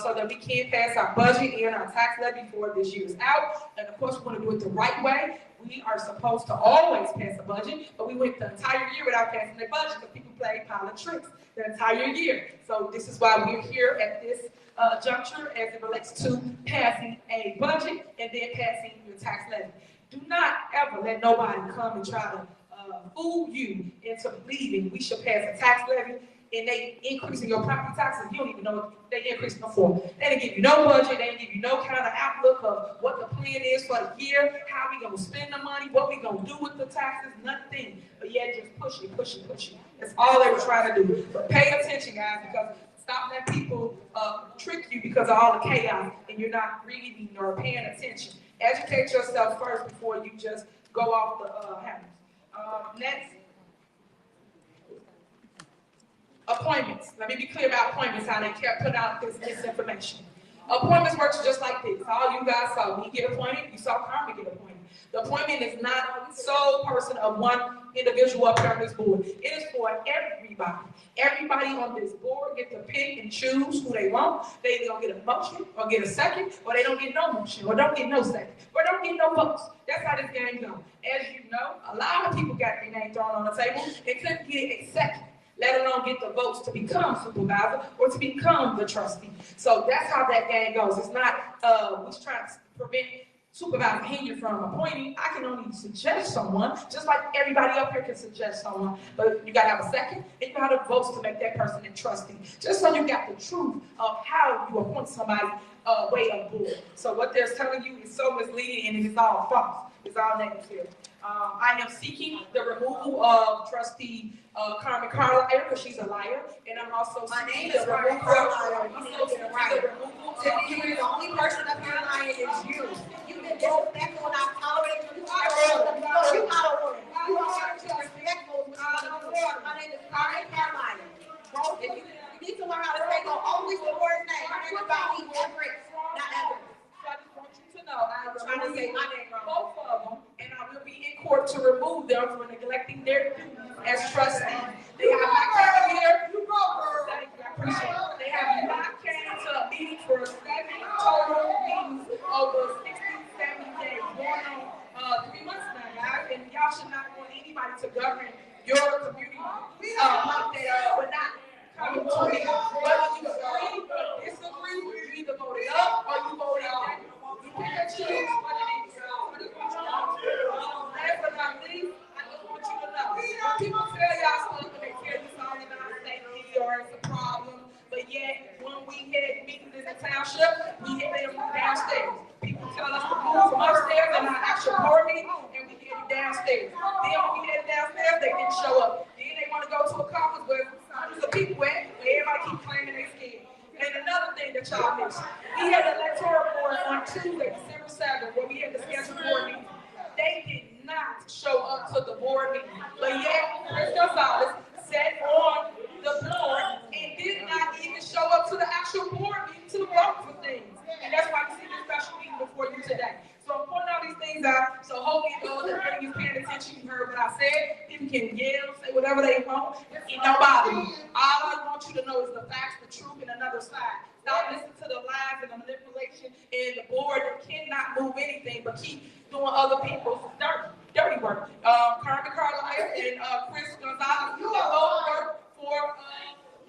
so that we can pass our budget and our tax levy before this year is out. And of course, we want to do it the right way. We are supposed to always pass a budget, but we went the entire year without passing the budget because people play pile of tricks the entire year. So this is why we're here at this juncture as it relates to passing a budget and then passing your tax levy. Do not ever let nobody come and try to fool you into believing we should pass a tax levy and they increasing your property taxes. You don't even know what they increasing them for. They didn't give you no budget. They didn't give you no kind of outlook of what the plan is for the year, how we gonna spend the money, what we gonna do with the taxes, nothing. But yet just pushing. That's all they were trying to do. But pay attention, guys, because stop letting people trick you because of all the chaos and you're not reading or paying attention. Educate yourself first before you just go off the handles. Next. Appointments. Let me be clear about appointments, how they kept putting out this misinformation. Appointments works just like this. All you guys saw me get appointed, you saw Carmen get appointed. The appointment is not the sole person of one individual up here on this board. It is for everybody. Everybody on this board get to pick and choose who they want. They either gonna get a motion or get a second, or they don't get no motion, or don't get no second, or don't get no votes. That's how this game goes. As you know, a lot of people got their name thrown on the table and couldn't get a second, let alone get the votes to become supervisor or to become the trustee. So that's how that game goes. It's not, we're trying to prevent Supervisor Henyard from appointing. I can only suggest someone, just like everybody up here can suggest someone, but you gotta have a second and you gotta have votes to make that person a trustee. Just so you got the truth of how you appoint somebody way up board. So what they're telling you is so misleading and it is all false. It's all negative. I am seeking the removal of Trustee Carmen Carlise because she's a liar, and I'm also seeking the removal of Tiffany, the only person up here lying is you. You've been disrespectful and I've tolerated you. You out of order. You are disrespectful. My name is Carmen Carlise. If you need to learn how to say, go always the word's name. My name is Bobby Everett, not Everett. I just want you to know I am trying to say my name wrong. Both of them, and I will be in court to remove them for neglecting their duties as trustees. They have not come here. Thank you, I appreciate it. They have not came to a meeting for 7 total meetings over 60, 70 days, going on 3 months now, guys. And y'all should not want anybody to govern your community that would not come to me. Whether you agree or disagree, you either voted up or you voted down. You pick and choose what it is. Last but not least, I just want you to know, when people tell y'all stuff and they tell you something about safety or it's a problem, but yet when we had meetings in the township, we had them downstairs. People tell us to move from upstairs in our actual board meeting, and we get it downstairs. Then when we had it downstairs, they didn't show up. Then they want to go to a conference where hundreds of people at, where everybody keep claiming they're scared. And another thing that y'all missed, we had an electoral board on Tuesday, December 7th, where we had the scheduled board meeting. They did not show up to the board meeting, but yet Chris Gonzales sat on the board and did not even show up to the actual board meeting to vote for things. And that's why you see this special meeting before you today. So I'm pointing all these things out, so hopefully those that are paying attention, you heard what I said. People can yell, say whatever they want, it don't bother me. All I want you to know is the facts, the truth, and another side. Stop listening to the lies and the manipulation and the board that cannot move anything but keep doing other people's dirty work. Carmen Carlise and Chris Gonzales, you both work for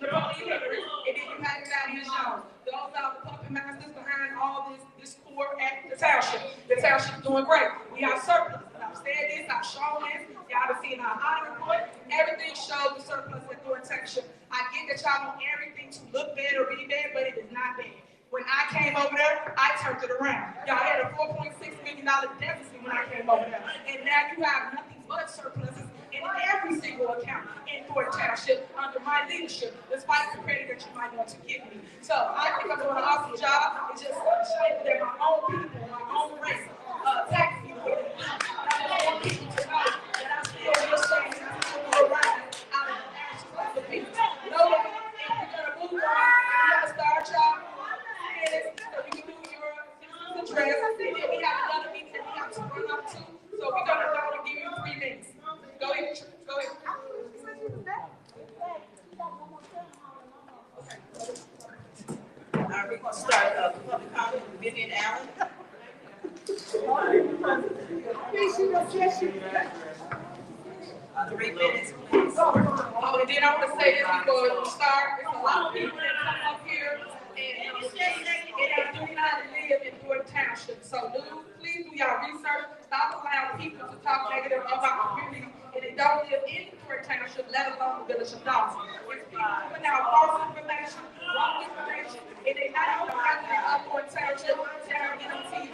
Napoleon Hillary, and then you have Thaddeus Jones. Those are the puppet masters behind all this court at the township. The township's doing great. We have surplus. I've said this, I've shown this. Y'all have seen our audit report. Everything shows the surplus at Thorton Township. I I get that y'all want everything to look bad or be bad, but it is not bad. When I came over there, I turned it around. Y'all had a $4.6 million deficit when I came over there. And now you have nothing but surpluses in every single account in Thorton Township under my leadership, despite the credit that you might want to give me. So I think I'm doing an awesome job. It's just showing that my own people, my own race, tax people, I want people to know that I'm still your change. I'm still going to rise out of the ashes of the people. Know that if we're going to move on, we're going to start y'all. So you can do your address, and then we have another meeting that we have to run up to. So we're gonna go and give you 3 minutes. Go ahead, go ahead. All right, we're gonna start public comment with Vivian Allen. 3 minutes, please. Oh, and then I want to say this before we start. There's a lot of people that come up here and do not live in Thornton Township. So please do y'all research. Stop allowing people to talk negative about the community and they don't live in Thornton Township, let alone the village of Dawson. It's people putting out false information, wrong information, and they not even resident of Thornton Township, telling it on TV.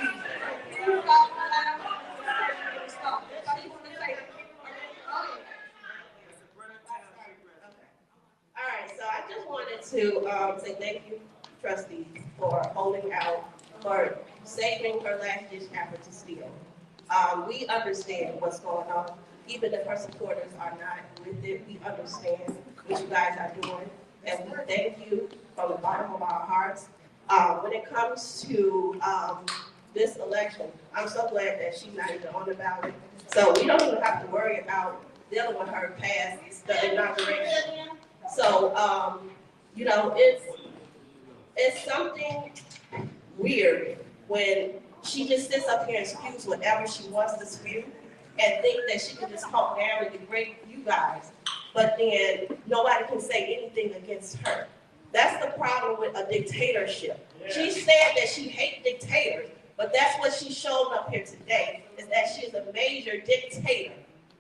Please stop allowing people to stop. So you want to say that? All right, so I just wanted to say thank you, trustees, for holding out, for saving her last ditch effort to steal. We understand what's going on. Even if her supporters are not with it, we understand what you guys are doing. And we thank you from the bottom of our hearts. When it comes to this election, I'm so glad that she's not even on the ballot. So we don't even have to worry about dealing with her past the inauguration. So, you know, it's something weird when she just sits up here and spews whatever she wants to spew and think that she can just talk down and degrade you guys, but then nobody can say anything against her. That's the problem with a dictatorship. She said that she hates dictators, but that's what she showed up here today, is that she's a major dictator.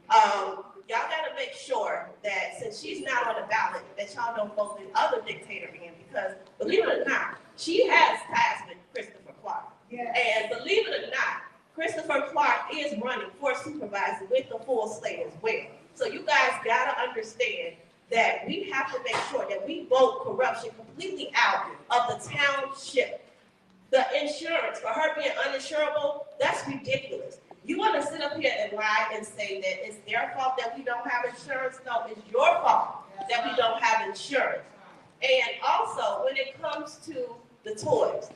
Y'all gotta make sure that since she's not on the ballot, that y'all don't vote the other dictator in, because believe it or not, she has ties with Christopher Clark. Yeah. And believe it or not, Christopher Clark is running for supervisor with the full slate as well. So you guys gotta understand that we have to make sure that we vote corruption completely out of the township. The insurance, for her being uninsurable, that's ridiculous. You want to sit up here and lie and say that it's their fault that we don't have insurance? No, it's your fault that we don't have insurance. And also, when it comes to the toys,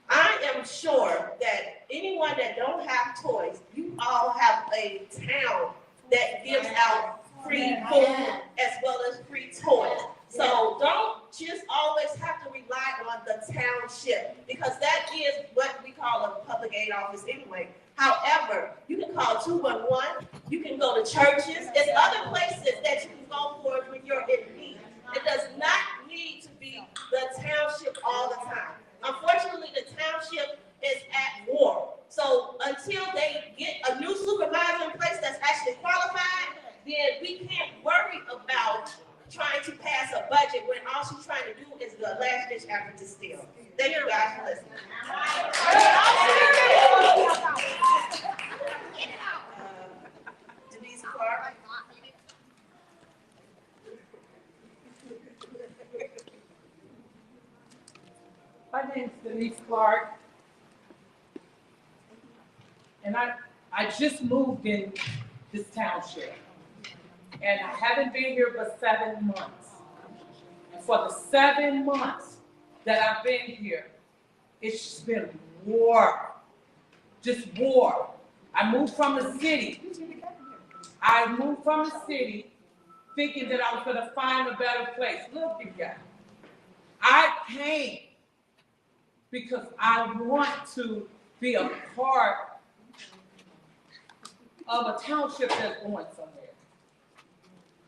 I am sure that anyone that don't have toys, you all have a town that gives out free food as well as free toys. So don't just always have to rely on the township, because that is what we call a public aid office anyway. However, you can call 211, you can go to churches, there's other places that you can go for when you're in need. It does not need to be the township all the time. Unfortunately, the township is at war. So until they get a new supervisor in place that's actually qualified, then we can't worry about trying to pass a budget when all she's trying to do is the last ditch effort to steal. Thank you guys for listening. Denise Clark. My name's Denise Clark, and I just moved in this township, and I haven't been here but 7 months. And for the 7 months that I've been here, it's just been war, just war. I moved from the city. Thinking that I was gonna find a better place. Look at that. I came because I want to be a part of a township that's going somewhere.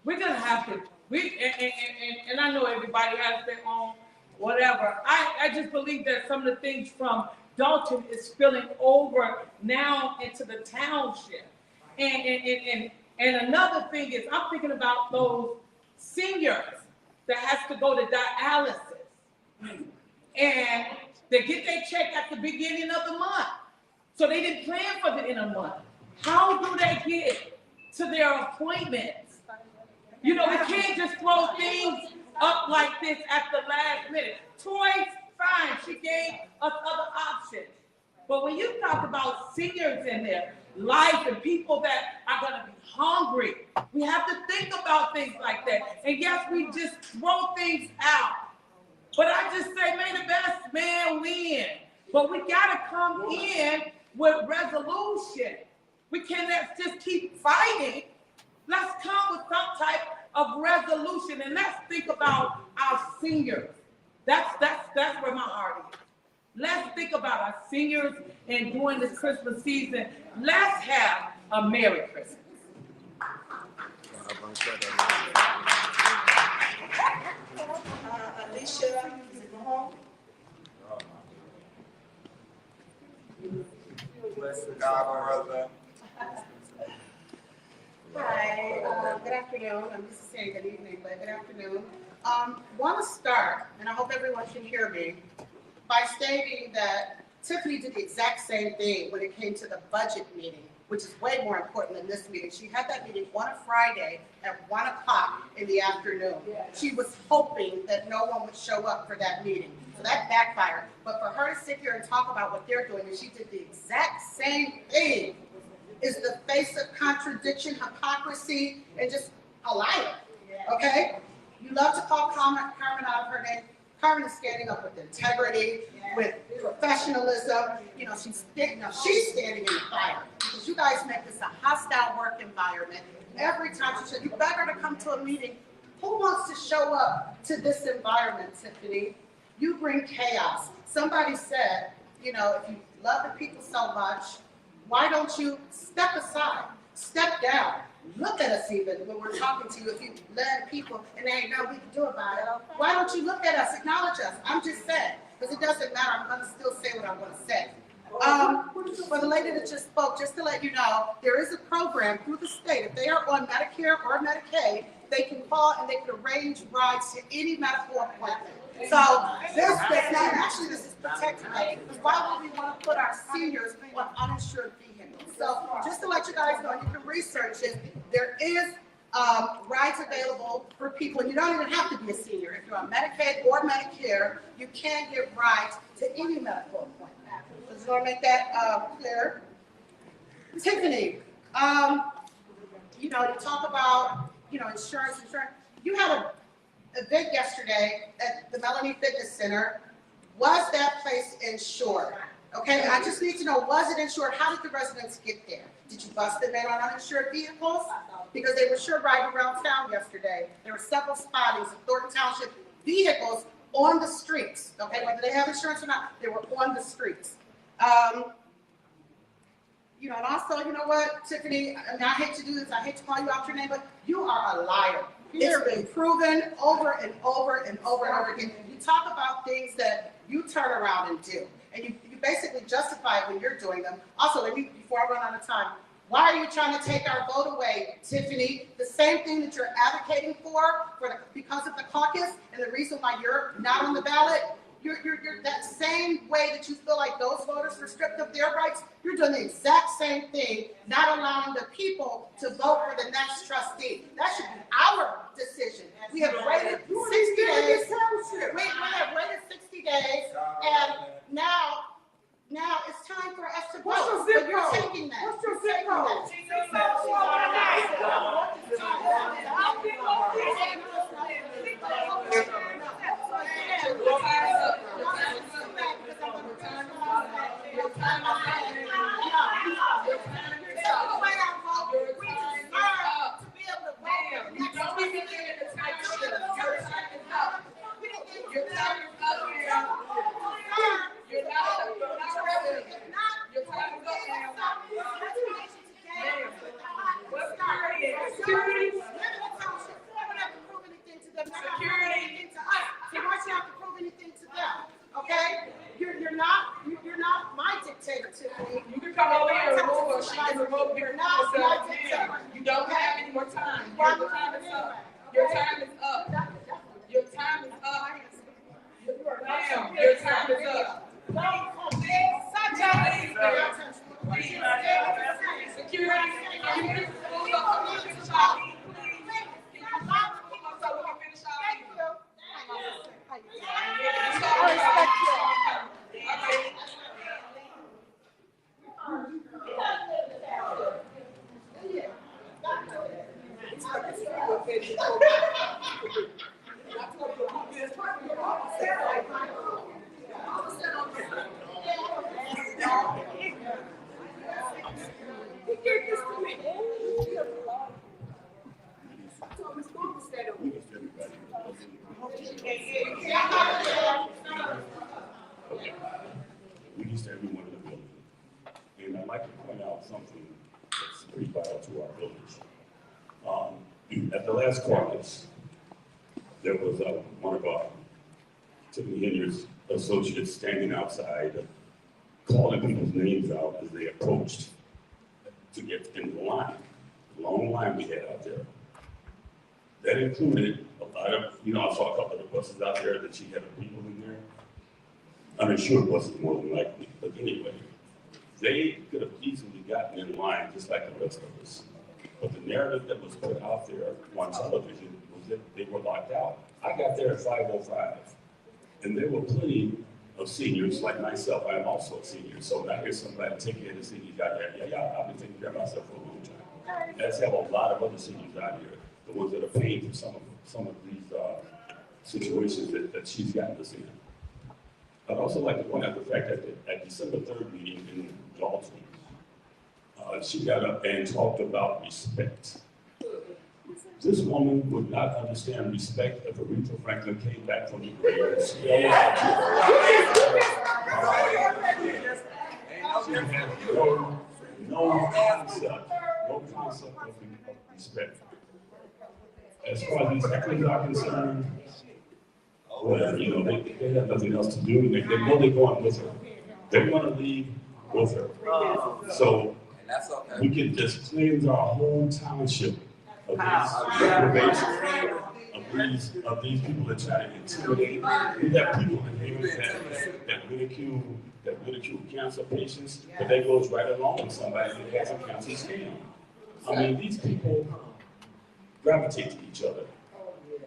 We're gonna have to, and I know everybody has their own whatever. I just believe that some of the things from Dalton is spilling over now into the township. And another thing is, I'm thinking about those seniors that has to go to dialysis. And they get their check at the beginning of the month. So they didn't plan for the end of the month. How do they get to their appointments? You know, we can't just throw things up like this at the last minute. Toys, fine, she gave us other options. But when you talk about seniors in their life and people that are gonna be hungry, we have to think about things like that. And yes, we just throw things out. But I just say, may the best man win. But we gotta come in with resolution. We cannot just keep fighting. Let's come with some type of resolution, and let's think about our seniors. That's where my heart is. Let's think about our seniors, and during this Christmas season, let's have a Merry Christmas. Alicia, is it home? Hi, good afternoon. I'm just saying good evening, but good afternoon. Want to start, and I hope everyone can hear me, by stating that Tiffany did the exact same thing when it came to the budget meeting, which is way more important than this meeting. She had that meeting on a Friday at 1 o'clock in the afternoon. She was hoping that no one would show up for that meeting. So that backfired. But for her to sit here and talk about what they're doing, and she did the exact same thing, is the face of contradiction, hypocrisy, and just a liar, okay? You love to call Carmen out of her name. Carmen is standing up with integrity, with professionalism. You know, she's standing in the fire because you guys make this a hostile work environment. Every time she said, you beg her to come to a meeting. Who wants to show up to this environment, Tiffany? You bring chaos. Somebody said, you know, if you love the people so much, why don't you step aside, step down, look at us even when we're talking to you. If you led people and there ain't nothing we can do about it, why don't you look at us, acknowledge us? I'm just saying, because it doesn't matter. I'm going to still say what I'm going to say. For the lady that just spoke, just to let you know, there is a program through the state. If they are on Medicare or Medicaid, they can call and they can arrange rides to any medical appointment. So this does not, actually this is protected. Because why would we want to put our seniors on uninsured vehicles? So just to let you guys know, you can research it. There is rides available for people, and you don't even have to be a senior. If you're on Medicaid or Medicare, you can get rides to any medical appointment. So just want to make that clear. Tiffany, you know, you talk about, you know, insurance. You had an event yesterday at the Melanie Fitness Center. Was that place insured? Okay, I just need to know, was it insured? How did the residents get there? Did you bust them in on uninsured vehicles? Because they were sure riding around town yesterday. There were several spottings of Thornton Township vehicles on the streets. Okay, whether they have insurance or not, they were on the streets. You know, and also, you know what, Tiffany, I mean, I hate to do this, I hate to call you out your name, but you are a liar. It's been proven over and over and over and over again. You talk about things that you turn around and do, and you basically justify it when you're doing them. Also, before I run out of time, why are you trying to take our vote away, Tiffany? The same thing that you're advocating because of the caucus and the reason why you're not on the ballot. You're that same way that you feel like those voters were stripped of their rights, you're doing the exact same thing, not allowing the people to vote for the next trustee. That should be our decision. We have waited 60 days. We have waited 60 days, and now it's time for us to vote. But you're taking that. What's your zip code? You're not my dictator, Tiffany. You can come over here and remove her. She can remove your not my dictator. You don't have any more time. Your time is up. Your time is up. Your We used to everyone in the building. And I'd like to point out something that's pretty vital to our village. At the last caucus, there was one of our Tiffany Henyard's associates standing outside, calling people's names out as they approached to get in the line, the long line we had out there. That included a lot of, I saw a couple of the buses out there that she had people in there. Uninsured buses more than likely, but anyway, they could have easily gotten in line just like the rest of us. But the narrative that was put out there on television was that they were locked out. I got there at 5:05, and there were plenty of seniors like myself. I am also a senior, so now here's somebody taking care of the seniors out there. Yeah, I've been taking care of myself for a long time. Let's have a lot of other seniors out here, the ones that are paying for some of these situations that she's gotten us in. I'd also like to point out the fact that at December 3rd meeting in Dalton, she got up and talked about respect. This woman would not understand respect if Aretha Franklin came back from the grave. She has no concept of respect. As far as these veterans are concerned, well, they have nothing else to do. They know they're going with her. They're going to leave with her. So we can just cleanse our whole township of these people that try to intimidate. We have people in here that ridicule cancer patients, but that goes right along with somebody that has a cancer scan. I mean, these people gravitate to each other.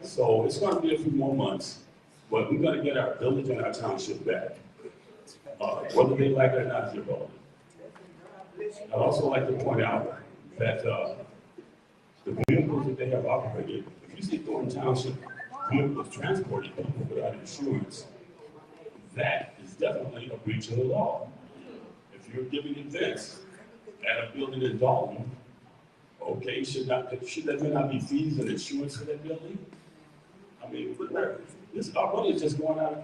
So it's going to be a few more months. But we're going to get our village and our township back. Whether they like it or not is irrelevant. I'd also like to point out that the vehicles that they have operated, if you see Thorton Township vehicles transporting people without insurance, that is definitely a breach of the law. If you're giving events at a building in Dalton, okay, should there not be fees and insurance for that building? I mean, our money is just going out,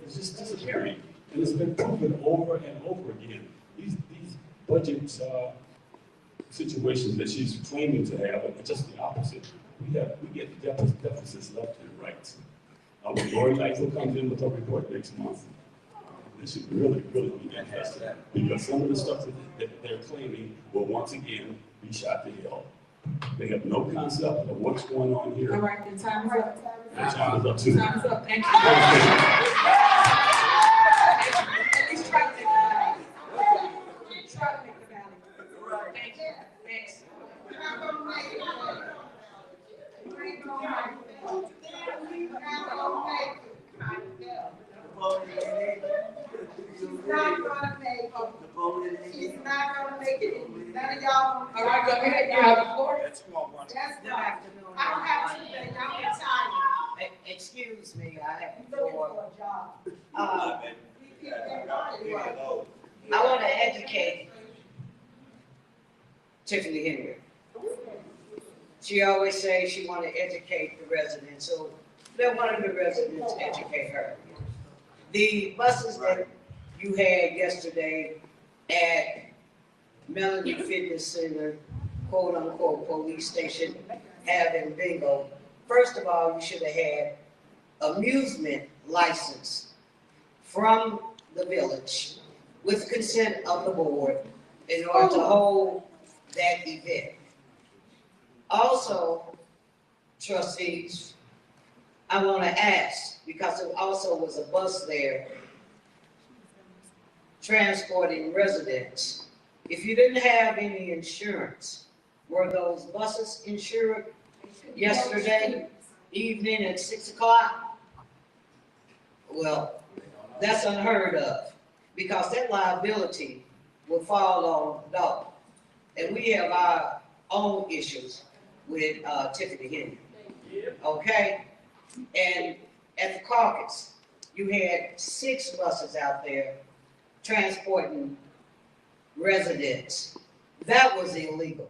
it's just disappearing. And it's been proven over and over again. These budget situations that she's claiming to have are just the opposite. We get deficits left and right. When Lori Lightfoot comes in with her report next month, they should really, really be interested. Because some of the stuff that they're claiming will once again be shot to hell. They have no concept of what's going on here. All right, the time is up. The time is up too. Time is up, thank you. At least try to make the valley. Try to make the valley. Thank you. Thanks. She's not gonna make it. She's not gonna make it. None of y'all. All right, go ahead, you have the floor. That's good afternoon. I don't have to, y'all can time. Excuse me, I have for, I want to educate Tiffany Henyard. She always says she want to educate the residents, so let one of the residents educate her. The buses that you had yesterday at Melody Fitness Center, quote unquote, police station, having bingo. First of all, you should have had amusement license from the village with consent of the board in order to hold that event. Also, trustees, I want to ask, because there also was a bus there transporting residents. If you didn't have any insurance, Were those buses insured yesterday evening at 6 o'clock? Well, that's unheard of, because that liability will fall on the dog. And we have our own issues with Tiffany Henyard. Okay? And at the caucus, you had 6 buses out there transporting residents. That was illegal.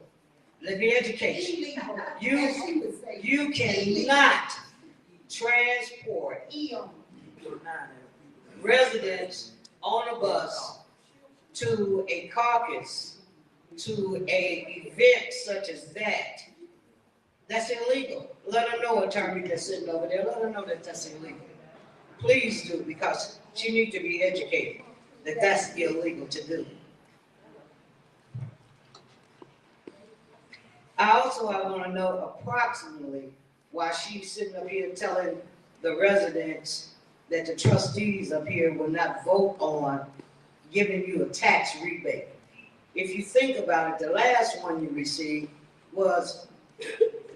Let me educate you. You cannot transport residents on a bus to a caucus, to a event such as that. That's illegal. Let her know, attorney that's sitting over there, let her know that that's illegal. Please do, because she needs to be educated that that's illegal to do. I want to know approximately why she's sitting up here telling the residents that the trustees up here will not vote on giving you a tax rebate. If you think about it, the last one you received was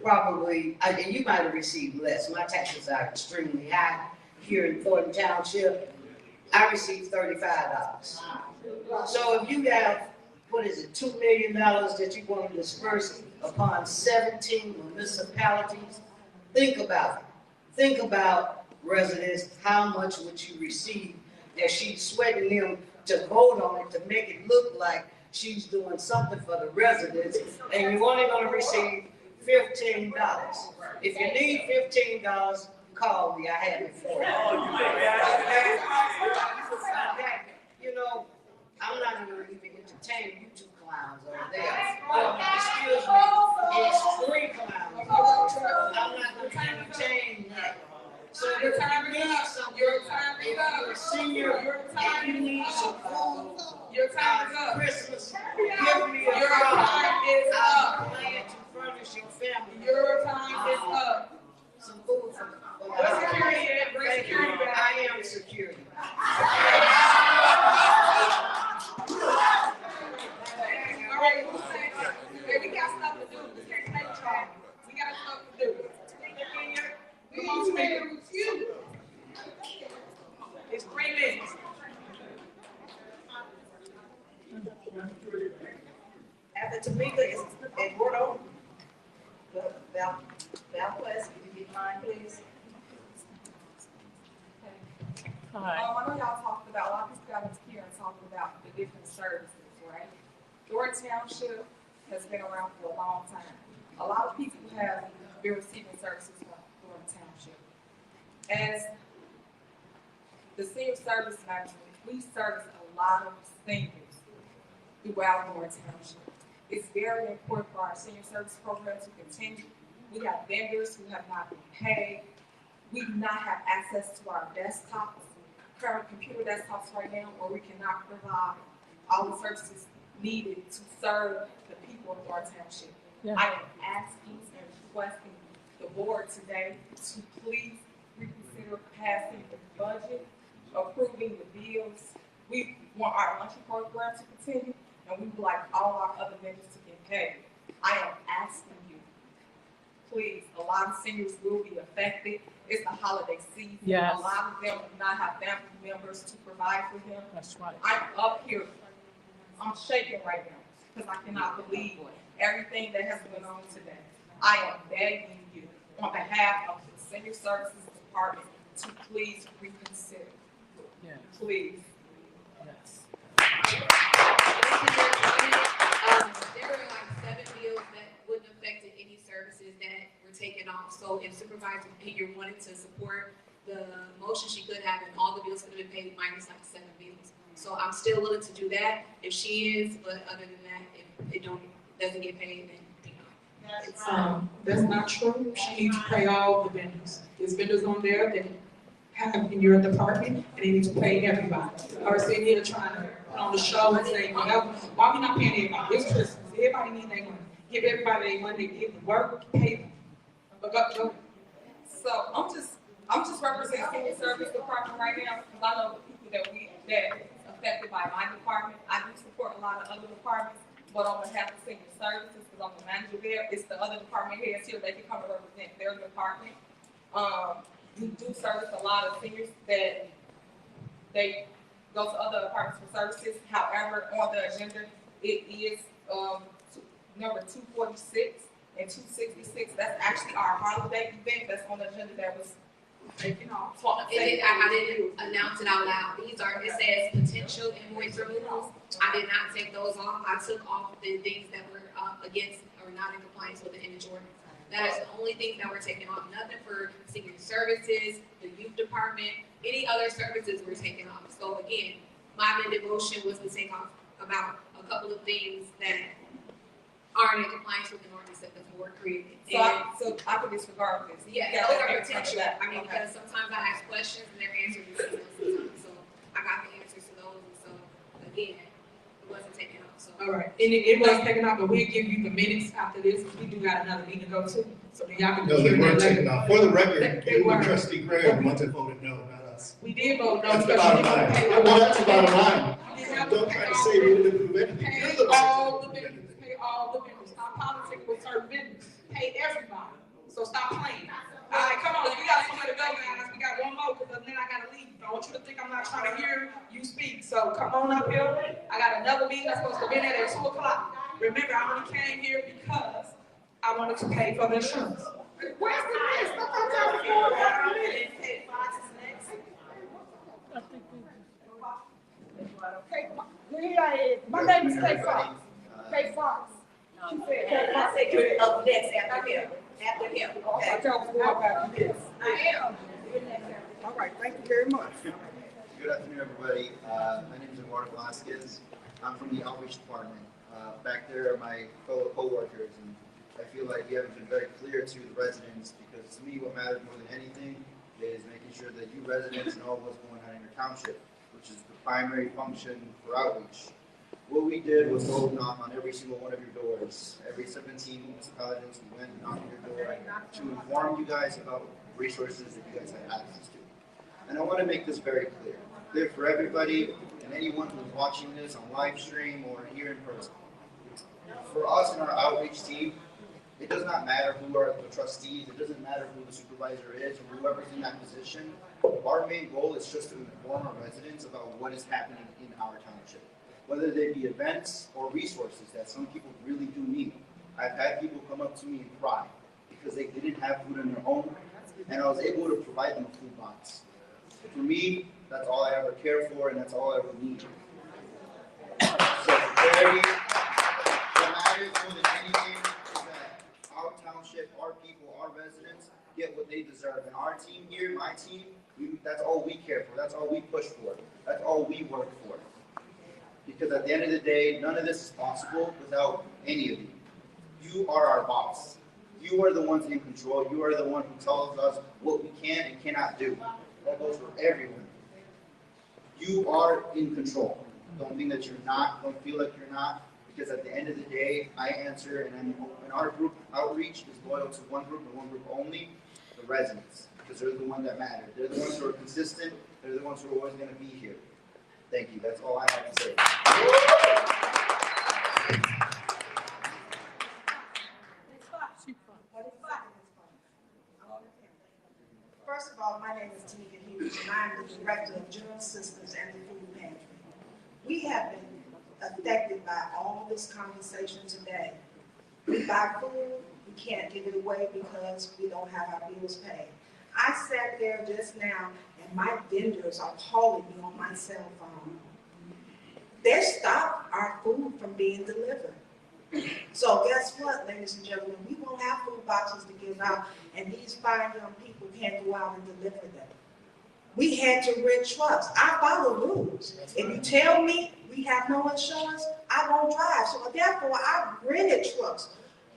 probably, and you might have received less. My taxes are extremely high here in Thorton Township. I received $35. So if you got, what is it, $2 million that you want to disperse upon 17 municipalities, think about it. Think about, residents, how much would you receive that she's sweating them to vote on it to make it look like she's doing something for the residents, and you're only going to receive $15. If you need $15, call me. I have it for you. Okay. You know, I'm not going to even entertain you two clowns over there. Excuse me, it's 3 clowns. I'm not going to entertain that. So if you need some, if you're a senior, if you need some food, Your time is up. Christmas, give me a Your time is up. I'm glad to furnish your family. Your time is up. Some food for Where's security at? Bring security back. I am security. All right, we got stuff to do. We can't make trouble. We got stuff to do. Come on, man. It's 3 minutes. After Tamika is Eduardo, Valquez, can you get mine, please? I know y'all talked about, a lot of people got into here and talked about the different services, right? Thornton Township has been around for a long time. A lot of people have been receiving services from Thornton Township. As the senior service manager, we service a lot of seniors throughout Thornton Township. It's very important for our senior service program to continue. We have vendors who have not been paid. We do not have access to our desktops, current computer desktops right now, or we cannot provide all the services needed to serve the people of Thornton Township. Yeah. I am asking and requesting the board today to please reconsider passing the budget, approving the bills. We want our luncheon program to continue, and we would like all our other vendors to get paid. I am asking you, please, a lot of seniors will be affected. It's the holiday season. Yes. A lot of them do not have family members to provide for them. That's right. I'm up here, I'm shaking right now because I cannot believe everything that has been on today. I am begging you on behalf of the Senior Services Department to please reconsider. Yes. Please. Yes. There were like 7 bills that wouldn't affect any services that were taken off. So if Supervisor Henyard wanted to support the motion, she could have, and all the bills could have been paid minus like 7 bills. So I'm still willing to do that if she is, but other than that, if it doesn't get paid, then that's not true. She needs to pay all the vendors. There's vendors on there that have in your department, and they need to pay everybody. Or sitting here trying to put on the show and say, whatever. Why are we not paying everybody? It's Christmas. Everybody needs their money. Give everybody their money. They get to work, pay them. But go. So I'm just representing Senior Service Department right now because I know the people that affected by my department. I do support a lot of other departments, but on behalf of senior services, because I'm the manager there, it's the other department heads here, they can come and represent their department. We do service a lot of seniors that they go to other departments for services. However, on the agenda, it is number 246 and 266. That's actually our holiday event that's on the agenda that was taken off. I didn't announce it out loud. These are, it says potential invoice removals. I did not take those off. I took off the things that were against or not in compliance with the image ordinance. That is the only thing that we're taking off. Nothing for senior services, the youth department, any other services we're taking off. So again, my amended motion was to take off about a couple of things that aren't in compliance with the ordinance that the board created. So I could disregard this. Yeah, those are potential. I mean, because sometimes I ask questions and they're answered the same sometimes. So I got the answers to those. And so again, it wasn't taken off. So All right, and it was taken off, but we'll give you the minutes after this. We do got another meeting to go to, so then y'all can. No, they weren't taken off. For the record, They it were. was trustee Craig, the ones that voted no, not us. We did vote no. That's the because we bottom line. didn't pay Well, that's the bottom all- line. Don't try to say we didn't approve anything. You're Pay the all the one. vendors, pay all the vendors. Stop politicking with certain vendors. Pay everybody. So stop playing. All right, come on, we got somewhere to go, guys. We got one more, because then I gotta leave. I want you to think I'm not trying to hear you speak. So come on up here. I got another meeting that's supposed to be there at 2 o'clock. Remember, I only came here because I wanted to pay for the insurance. Where's the list? I thought y'all was going down the list. My name is Kay Fox. Kay Fox. She said Kay Fox. I said you're up next after him. After him. I tell you what about this. I am. All right, thank you very much. Good afternoon, everybody. My name is Eduardo Velasquez. I'm from the outreach department. Back there are my fellow co-workers, and I feel like we haven't been very clear to the residents, because to me, what matters more than anything is making sure that you residents know what's going on in your township, which is the primary function for outreach. What we did was go knock on every single one of your doors. Every 17 municipalities, we went and knocked on your door to inform you guys about resources that you guys have access to. And I want to make this very clear for everybody and anyone who's watching this on live stream or here in person. For us and our outreach team, it does not matter who are the trustees, it doesn't matter who the supervisor is or whoever's in that position. Our main goal is just to inform our residents about what is happening in our township, whether they be events or resources that some people really do need. I've had people come up to me and cry because they didn't have food on their own, and I was able to provide them a food box. For me, that's all I ever care for, and that's all I ever need. So for clarity, what matters more than anything is that our township, our people, our residents get what they deserve. And our team here, my team, that's all we care for. That's all we push for. That's all we work for. Because at the end of the day, none of this is possible without any of you. You are our boss. You are the ones in control. You are the one who tells us what we can and cannot do. That goes for everyone. You are in control. Don't think that you're not. Don't feel like you're not. Because at the end of the day, I answer, and our group outreach is loyal to one group and one group only, the residents. Because they're the ones that matter. They're the ones who are consistent. They're the ones who are always going to be here. Thank you. That's all I have to say. First of all, my name is Tiffany Henyard, and I'm the Director of General Systems and the Food Pantry. We have been affected by all this conversation today. We buy food, we can't give it away because we don't have our bills paid. I sat there just now, and my vendors are calling me on my cell phone. They stopped our food from being delivered. So guess what, ladies and gentlemen, we won't have food boxes to give out, and these fine young people can't go out and deliver them. We had to rent trucks. I follow rules. If you tell me we have no insurance, I won't drive. So therefore, I rented trucks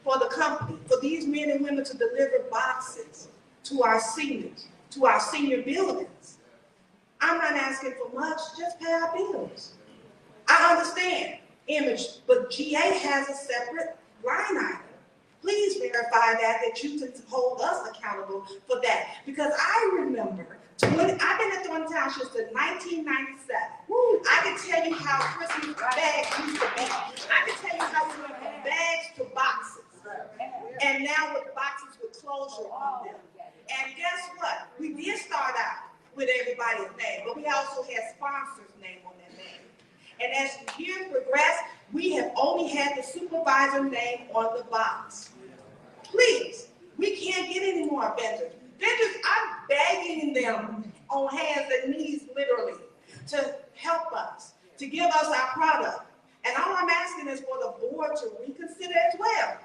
for the company, for these men and women to deliver boxes to our seniors, to our senior buildings. I'm not asking for much, just pay our bills. I understand image, but GA has a separate line item. Please verify that you can hold us accountable for that. Because I remember I've been at Thorton Township since 1997. I can tell you how Christmas bags used to be. I can tell you how we went from bags to boxes. And now with boxes with closure on them. And guess what? We did start out with everybody's name, but we also had sponsors' name on their name. And as the years progressed, we have only had the supervisor name on the box. Please, we can't get any more vendors. Vendors, I'm begging them on hands and knees, literally, to help us, to give us our product. And all I'm asking is for the board to reconsider as well,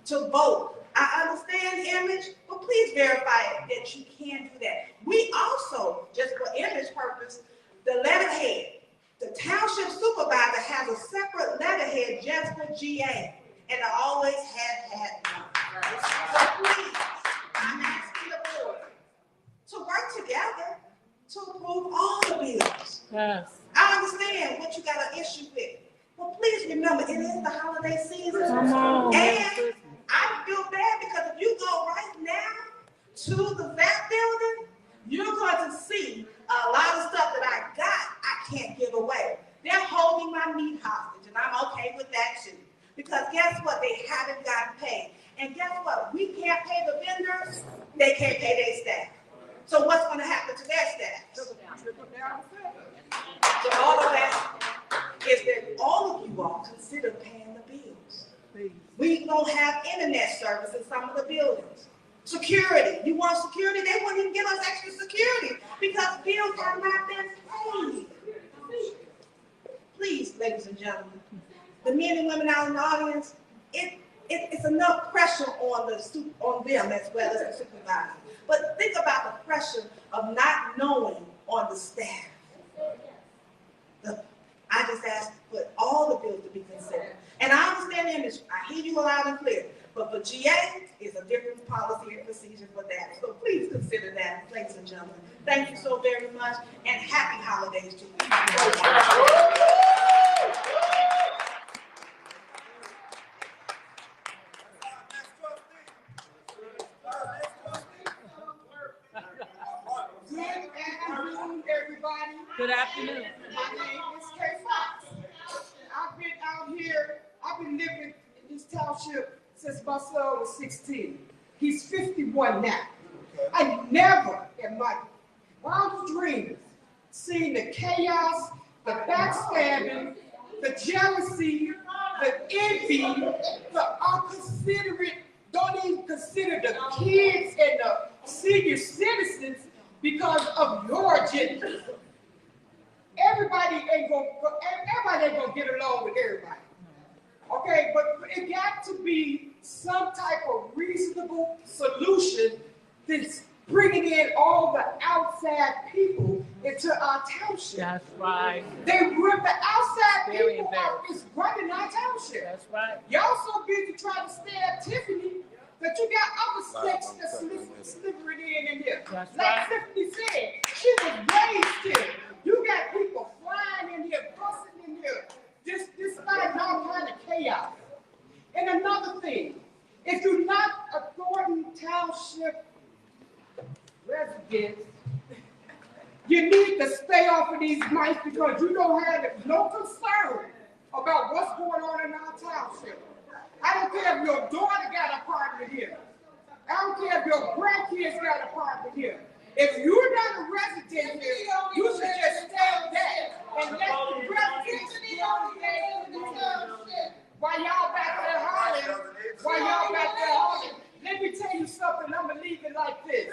to vote. I understand image, but please verify that you can do that. We also, just for image purpose, the letterhead, the township supervisor has a separate letterhead just for GA, and I always have had one. So please, I'm asking the board to work together to approve all the bills. Yes. I understand what you got an issue with, but please remember, it is the holiday season. Come on. And I feel bad because if you go right now to the VAP building, you're going to see a lot of stuff that I got I can't give away. They're holding my meat hostage, and I'm okay with that too. Because guess what? They haven't gotten paid. And guess what? We can't pay the vendors, they can't pay their staff. So what's going to happen to their staff? So all of that is that all of you all consider paying the bills. We don't have internet service in some of the buildings. Security, you want security? They wouldn't even give us extra security because bills have not been paid. Please, ladies and gentlemen, the men and women out in the audience, it's enough pressure on them as well as the supervisor. But think about the pressure of not knowing on the staff. I just asked for all the bills to be considered. And I understand the image. I hear you loud and clear. But for GA, it's a different policy and procedure for that. So please consider that, ladies and gentlemen. Thank you so very much, and happy holidays to you. Everybody. Good afternoon. My name is Kay Fox. I've been out here, I've been living in this township since my son was 16. He's 51 now. I never in my wildest dreams seen the chaos, the backstabbing, the jealousy, the envy, the unconsiderate, don't even consider the kids and the senior citizens because of your agenda. Everybody ain't gonna get along with everybody. Okay, but it got to be some type of reasonable solution that's bringing in all the outside people into our township. That's right. The outside Very people is running our township. That's right. Y'all so busy trying to stab Tiffany that you got other snakes that's slithering in here. That's like right. Tiffany said, she was raised here. You got people flying in here, busting in here, just starting all kind of chaos. And another thing, if you're not a Thornton Township resident, you need to stay off of these mics because you don't have no concern about what's going on in our township. I don't care if your daughter got an apartment here. I don't care if your grandkids got an apartment here. If you're not a resident here, you should just stay back and let the residents while y'all back there hollering, let me tell you something, I'm gonna leave it like this.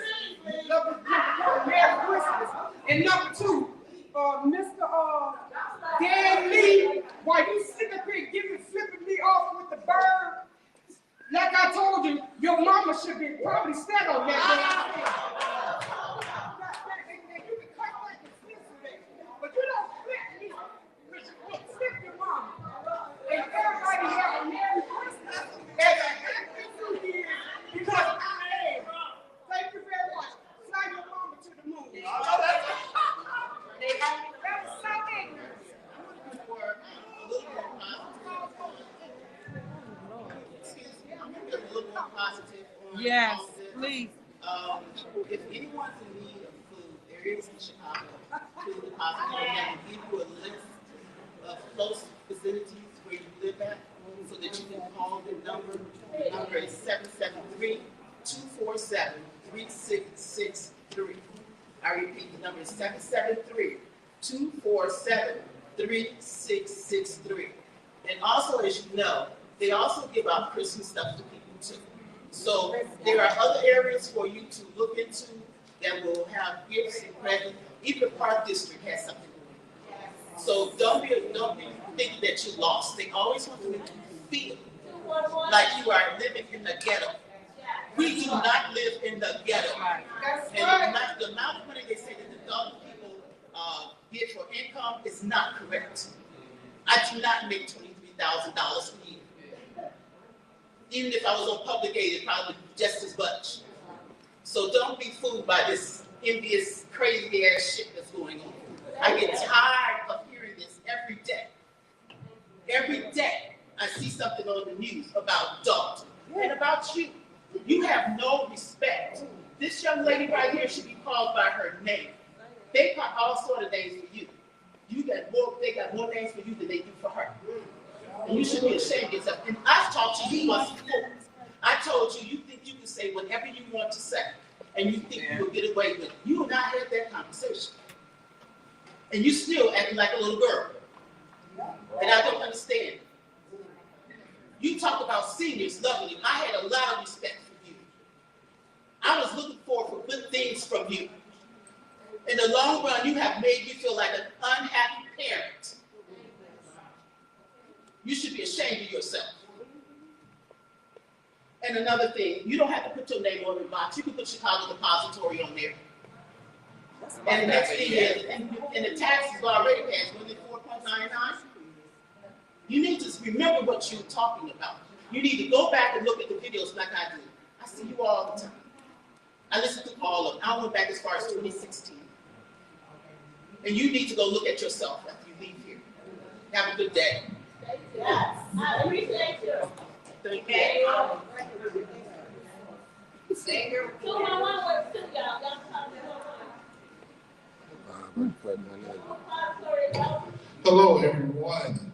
Number one, Merry Christmas. And number two, Mr. Dan Lee, while you sitting up here flipping me off with the bird, like I told you, your mama should be probably set on that. You can cut that and censor it, but you don't flip me, because you flip your mama. And everybody have a Merry Christmas and a Happy New Year, because I am. Thank you very much. Fly your mama to the moon. That was so ignorant. A little more positive on Yes, all of this. please. If anyone's in need of food, areas in Chicago to the depository that will give you a list of close vicinities where you live at, so that you can call the number. The number is 773-247-3663. I repeat, the number is 773-247-3663. And also, as you know, they also give out Christmas stuff to people too. So there are other areas for you to look into that will have gifts and presents. Even the Park District has something going on. So don't be thinking that you're lost. They always want to make you feel like you are living in the ghetto. We do not live in the ghetto. And the amount of money they say that the adult people get for income is not correct. I do not make $23,000 a year. Even if I was on public aid, it probably just as much. So don't be fooled by this envious, crazy ass shit that's going on. I get tired of hearing this every day. Every day I see something on the news about Dalton and about you. You have no respect. This young lady right here should be called by her name. They got all sort of names for you. They got more names for you than they do for her. And you should be ashamed of yourself. And I've taught you once before. I told you, you think you can say whatever you want to say, and you think you will get away with it. You and I had that conversation. And you still acting like a little girl. And I don't understand. You talk about seniors loving you. I had a lot of respect for you. I was looking forward for good things from you. In the long run, you have made me feel like an unhappy parent. You should be ashamed of yourself. And another thing, you don't have to put your name on the box. You can put Chicago Depository on there. And the next thing is, and the taxes are already passed, wasn't it 4.99? You need to remember what you're talking about. You need to go back and look at the videos like I do. I see you all the time. I listen to all of them. I went back as far as 2016. And you need to go look at yourself after you leave here. Have a good day. Yes, I appreciate you. Thank you. Stay here. 211 works too, y'all. Hello, everyone.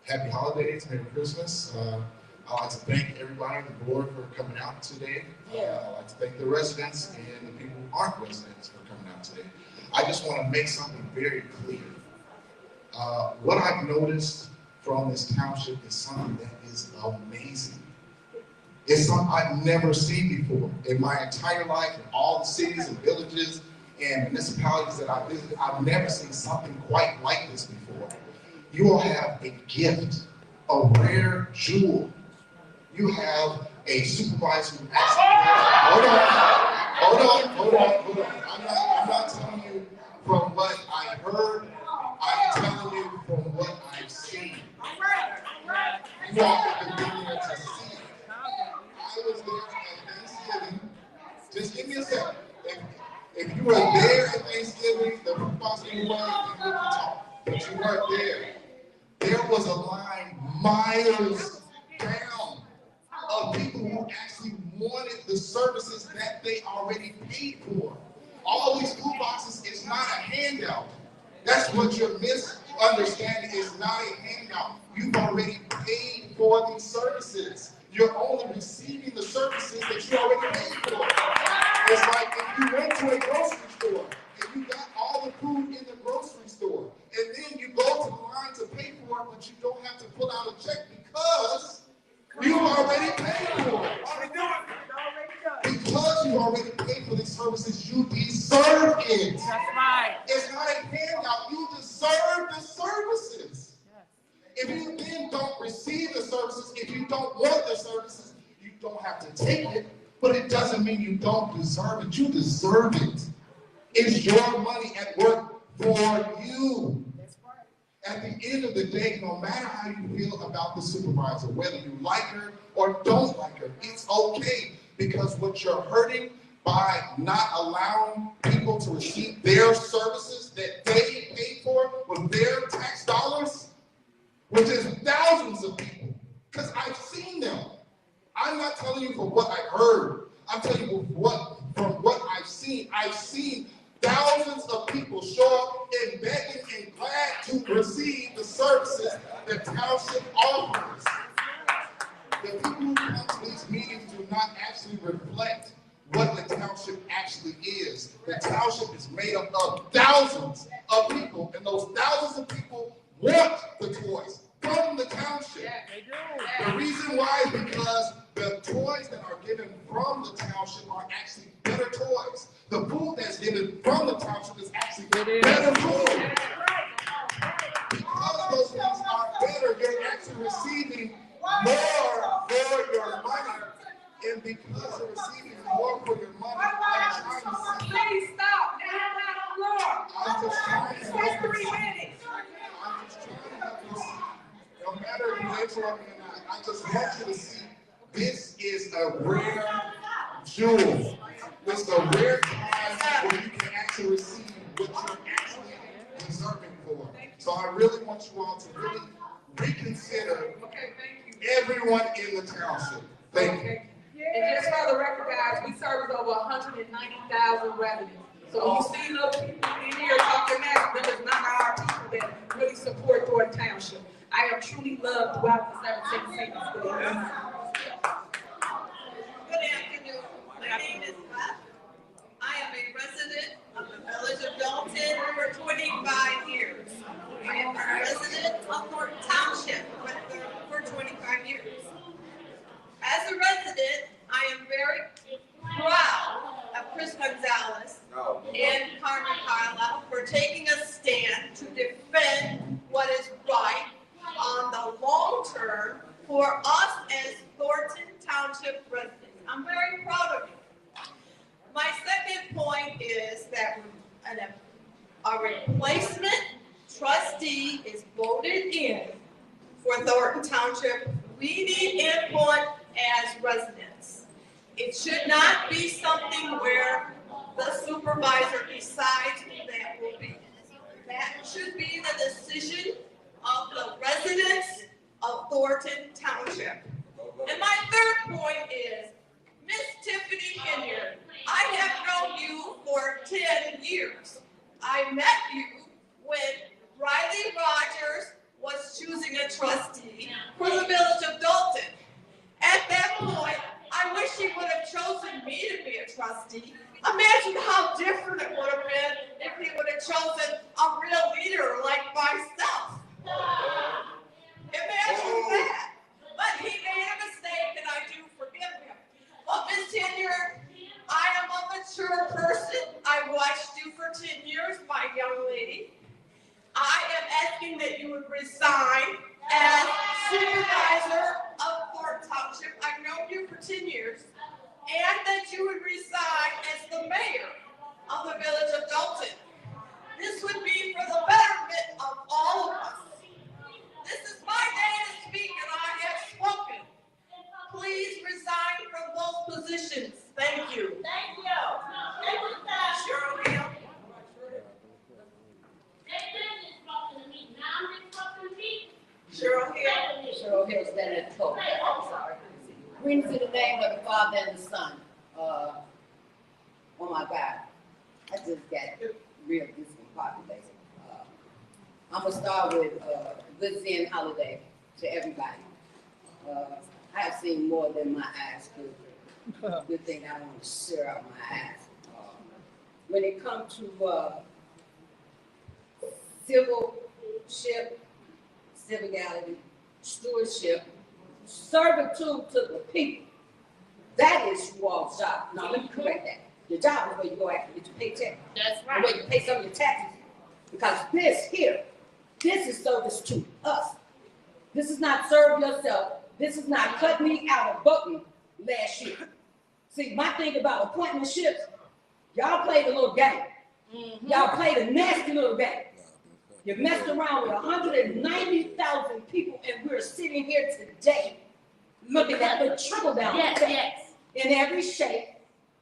Happy holidays, Merry Christmas. I'd like to thank everybody on the board for coming out today. I'd like to thank the residents and the people who aren't residents for coming out today. I just want to make something very clear. What I've noticed from this township is something that is amazing. It's something I've never seen before. In my entire life, in all the cities and villages and municipalities that I've visited, I've never seen something quite like this before. You all have a gift, a rare jewel. You have a supervisor who actually hold on. I'm not telling you from what I heard. I'm telling you from what I've seen. You all have been there to see it. I was there at Thanksgiving. Just give me a second. If you were there at Thanksgiving, the possible way you would talk, but you weren't there. There was a line miles down of people who actually wanted the services that they already paid for. All these food boxes is not a handout. That's what you're misunderstanding. It's not a handout. You've already paid for these services. You're only receiving the services that you already paid for. It's like if you went to a grocery store and you got all the food in the grocery store, and then you go to the line to pay for it, but you don't have to pull out a check because you already paid for it. Because you already paid for these services, you deserve it. That's right. It's not a handout. You deserve the services. If you then don't receive the services, if you don't want the services, you don't have to take it, but it doesn't mean you don't deserve it. You deserve it. It's your money at work for you. At the end of the day, no matter how you feel about the supervisor, whether you like her or don't like her, it's okay, because what you're hurting by not allowing people to receive their services that they paid for with their tax dollars, which is thousands of people, because I've seen them. I'm not telling you from what I heard. I'm telling you from what I've seen. I've seen Thousands of people show up and begging and glad to receive the services the township offers. The people who come to these meetings do not actually reflect what the township actually is. The township is made up of thousands of people, and those thousands of people want the toys from the township. The reason why is because the toys that are given from the township are actually better toys. The food that's given from the township is actually better food. Because those things are better, you're actually receiving more for your money. And because you're receiving more for your money, I'm trying to see. Please stop. I'm just trying to help you. 3 minutes. I'm just trying to help you see. No matter if you interrupt me or not, I just want you to see this is a rare jewel. It's a rare time where you can actually receive what you're actually deserving for. So I really want you all to really reconsider everyone in the township. Thank you. And just for the record, guys, we service over 190,000 residents. So you see those people in here talking that, but it's not our people that really support Thornton Township. I am truly loved throughout the 17 cities. Good afternoon. My name is Beth. I am a resident of the village of Dalton for 25 years. I am a resident of Thornton Township for 25 years. As a resident, I am very proud of Chris Gonzales and Carlise for taking a stand to defend what is right on the long term for us as Thornton Township residents. I'm very proud of you. My second point is that a replacement trustee is voted in for Thornton Township. We need input as residents. It should not be something where the supervisor decides who that will be. That should be the decision of the residents of Thornton Township. And my third point is, Miss Tiffany Henyard, I have known you for 10 years. I met you when Riley Rogers was choosing a trustee for the village of Dalton. At that point, I wish he would have chosen me to be a trustee. Imagine how different it would have been if he would have chosen a real leader like myself. Imagine that. But he made a mistake, and I do forgive him. But Ms. Henyard, I am a mature person. I watched you for 10 years, my young lady. I am asking that you would resign as supervisor of Thornton Township. I've known you for 10 years. And that you would resign as the mayor of the village of Dalton. This would be for the betterment of all of us. This is my day to speak, and I have spoken. Please resign from those positions. Thank you. Thank you. Cheryl Hill. Cheryl Hill. Cheryl Hill, standing at the podium. I'm sorry. Greetings in the name of the Father and the Son. Oh my God. I just got real discombobulated. I'm going to start with good Zen holiday to everybody. I have seen more than my eyes could. Good thing I don't want to stare out my eyes. When it comes to civility, stewardship, servitude to the people, that is you all's job. Now let me correct that. Your job is where you go after get your paycheck. That's right. Where you pay some of your taxes. Because this here, this is service to us. This is not serve yourself. This is not cut me out of button last year. See, my thing about appointmentships, y'all played a little game. Y'all played a nasty little game. You messed around with 190,000 people, and we're sitting here today looking at the trickle-down effect in every shape,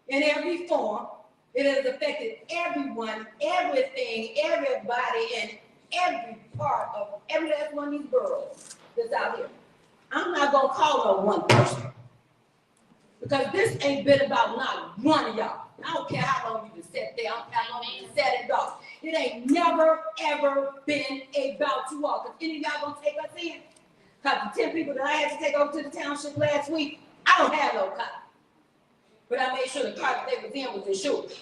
in every form. It has affected everyone, everything, everybody, and every part of every last one of these boroughs that's out here. I'm not going to call on one person, because this ain't been about not one of y'all. I don't care how long you can sit there, I don't care how long you can set it off. It ain't never, ever been about you all, because any of y'all gonna take us in? Because the 10 people that I had to take over to the township last week, I don't have no car. But I made sure the car that they was in was insured.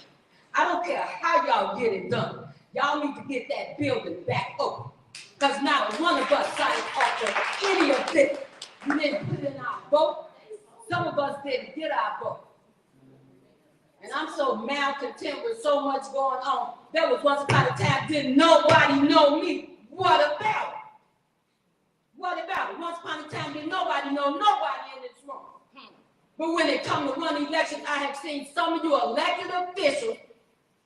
I don't care how y'all get it done. Y'all need to get that building back open. Because not one of us signed off for any of this. You didn't put it in our vote. Some of us didn't get our vote. And I'm so malcontent with so much going on. There was once upon a time, didn't nobody know me. What about it? What about it? Once upon a time, didn't nobody know nobody in this room. But when it comes to run elections, I have seen some of you elected officials.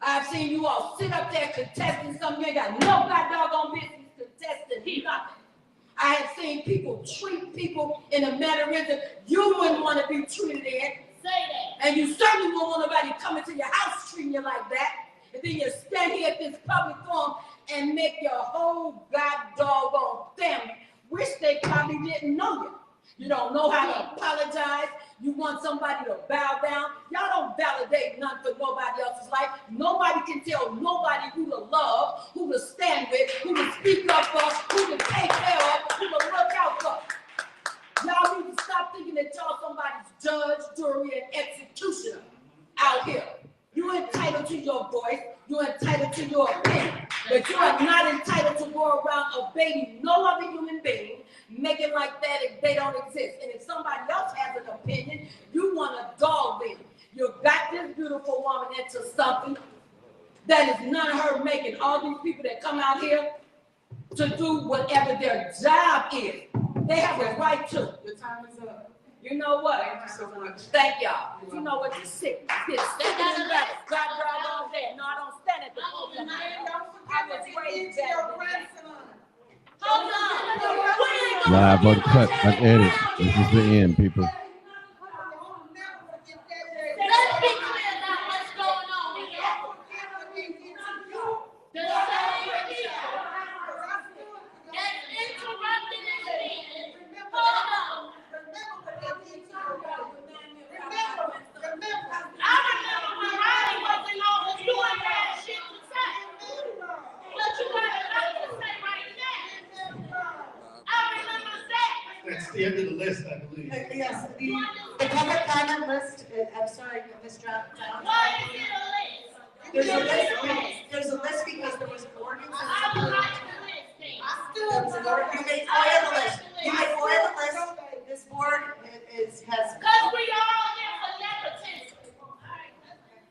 I've seen you all sit up there contesting something. You ain't got no god doggone business contesting nothing. I have seen people treat people in a mannerism you wouldn't want to be treated in. Say that. And you certainly won't want nobody coming to your house treating you like that. And then you stand here at this public forum and make your whole god doggone family wish they probably didn't know you. You don't know how to apologize. You want somebody to bow down. Y'all don't validate nothing for nobody else's life. Nobody can tell nobody who to love, who to stand with, who to speak up for, who to take care of, who to look out for. Y'all need to stop thinking that y'all somebody's judge, jury, and executioner out here. You're entitled to your voice. You're entitled to your opinion. But you are not entitled to go around evading no other human being, making like that if they don't exist. And if somebody else has an opinion, you want to dog them. You got this beautiful woman into something that is none of her making. All these people that come out here to do whatever their job is, they have a right to. Your time is up. You know what? Thank you so much. Thank y'all. You know what? You're sick. You're sick in the back. God drive on there. No, I don't stand at the podium. I was raised that. Hold on. Live, uncut, unedited. This is the end, people. Let's be clear about what's going on here. The same people that interrupted this meeting. Hold on. I remember when Ronnie wasn't on, you ain't had shit to say. But you got a lot to say right now. I remember that. That's the end of the list, I believe. Yes, the public comment list, I'm sorry, Ms. John. Why is it a list? There's a list because there was an ordinance. I would like to list things. You may FOIA the list. You may FOIA the list. This board has. Because we all here for nepotism.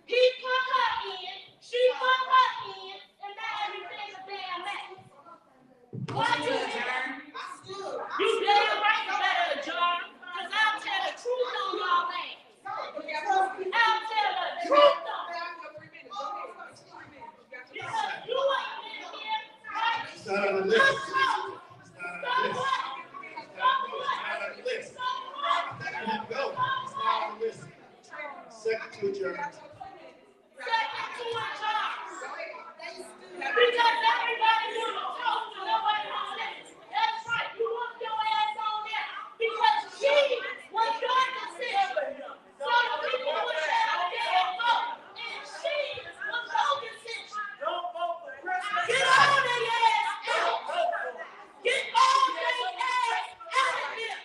He put her in, she put her in, and now everything's a damn mess. Why you adjourn? You damn right you better adjourn, because I'll tell the truth on y'all ass. I'll tell the truth on because you ain't been here, right? It's not on the list. It's not on the list. Second to adjourn. Second to adjourn. Because everybody wants to talk to nobody wants to listen. That's right, you want your ass on there. Because she was your decision. So the people would have their vote. And she was your decision. Don't vote for President. Get all their ass out. Get all their ass out of here.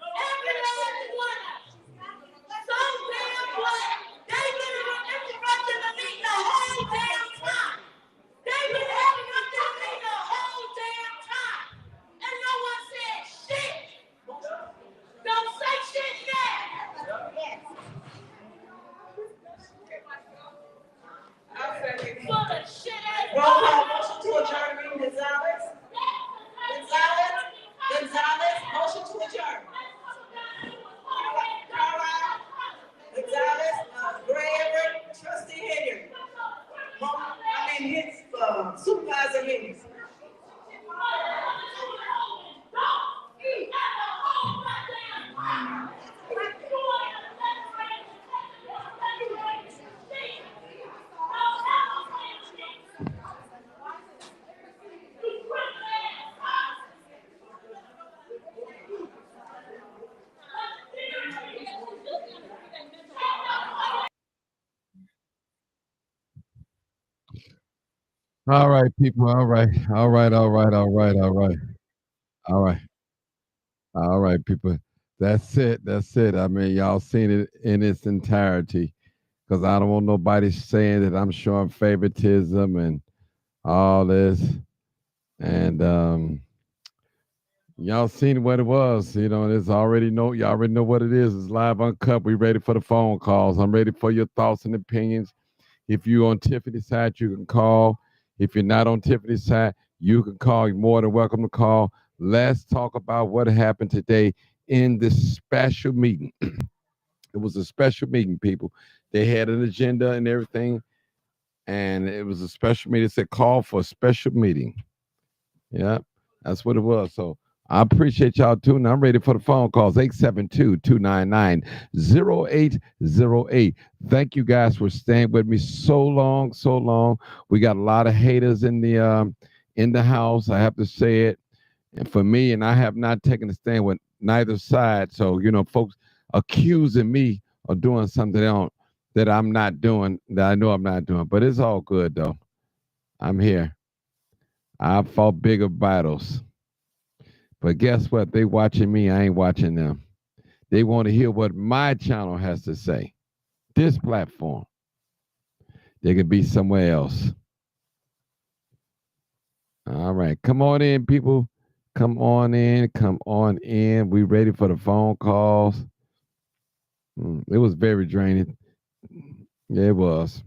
Every last one of them. So damn what? All right, people. All right. All right. All right. All right. All right. All right. All right, people. That's it. That's it. I mean, y'all seen it in its entirety. Because I don't want nobody saying that I'm showing favoritism and all this. And y'all seen what it was. You know, it's already know y'all already know what it is. It's live uncut. We ready for the phone calls. I'm ready for your thoughts and opinions. If you're on Tiffany's side, you can call. If you're not on Tiffany's side, you can call. You're more than welcome to call. Let's talk about what happened today in this special meeting. It was a special meeting, people. They had an agenda and everything, and it was a special meeting. It said call for a special meeting. Yeah, that's what it was. So I appreciate y'all tuning. I'm ready for the phone calls. 872-299-0808. Thank you guys for staying with me so long, so long. We got a lot of haters in the house. I have to say it. And for me, and I have not taken a stand with neither side. So, you know, folks accusing me of doing something that I'm not doing, that I know I'm not doing. But it's all good though. I'm here. I fought bigger battles. But guess what? They watching me. I ain't watching them. They want to hear what my channel has to say. This platform. They could be somewhere else. All right. Come on in, people. Come on in. Come on in. We ready for the phone calls. It was very draining. Yeah, it was.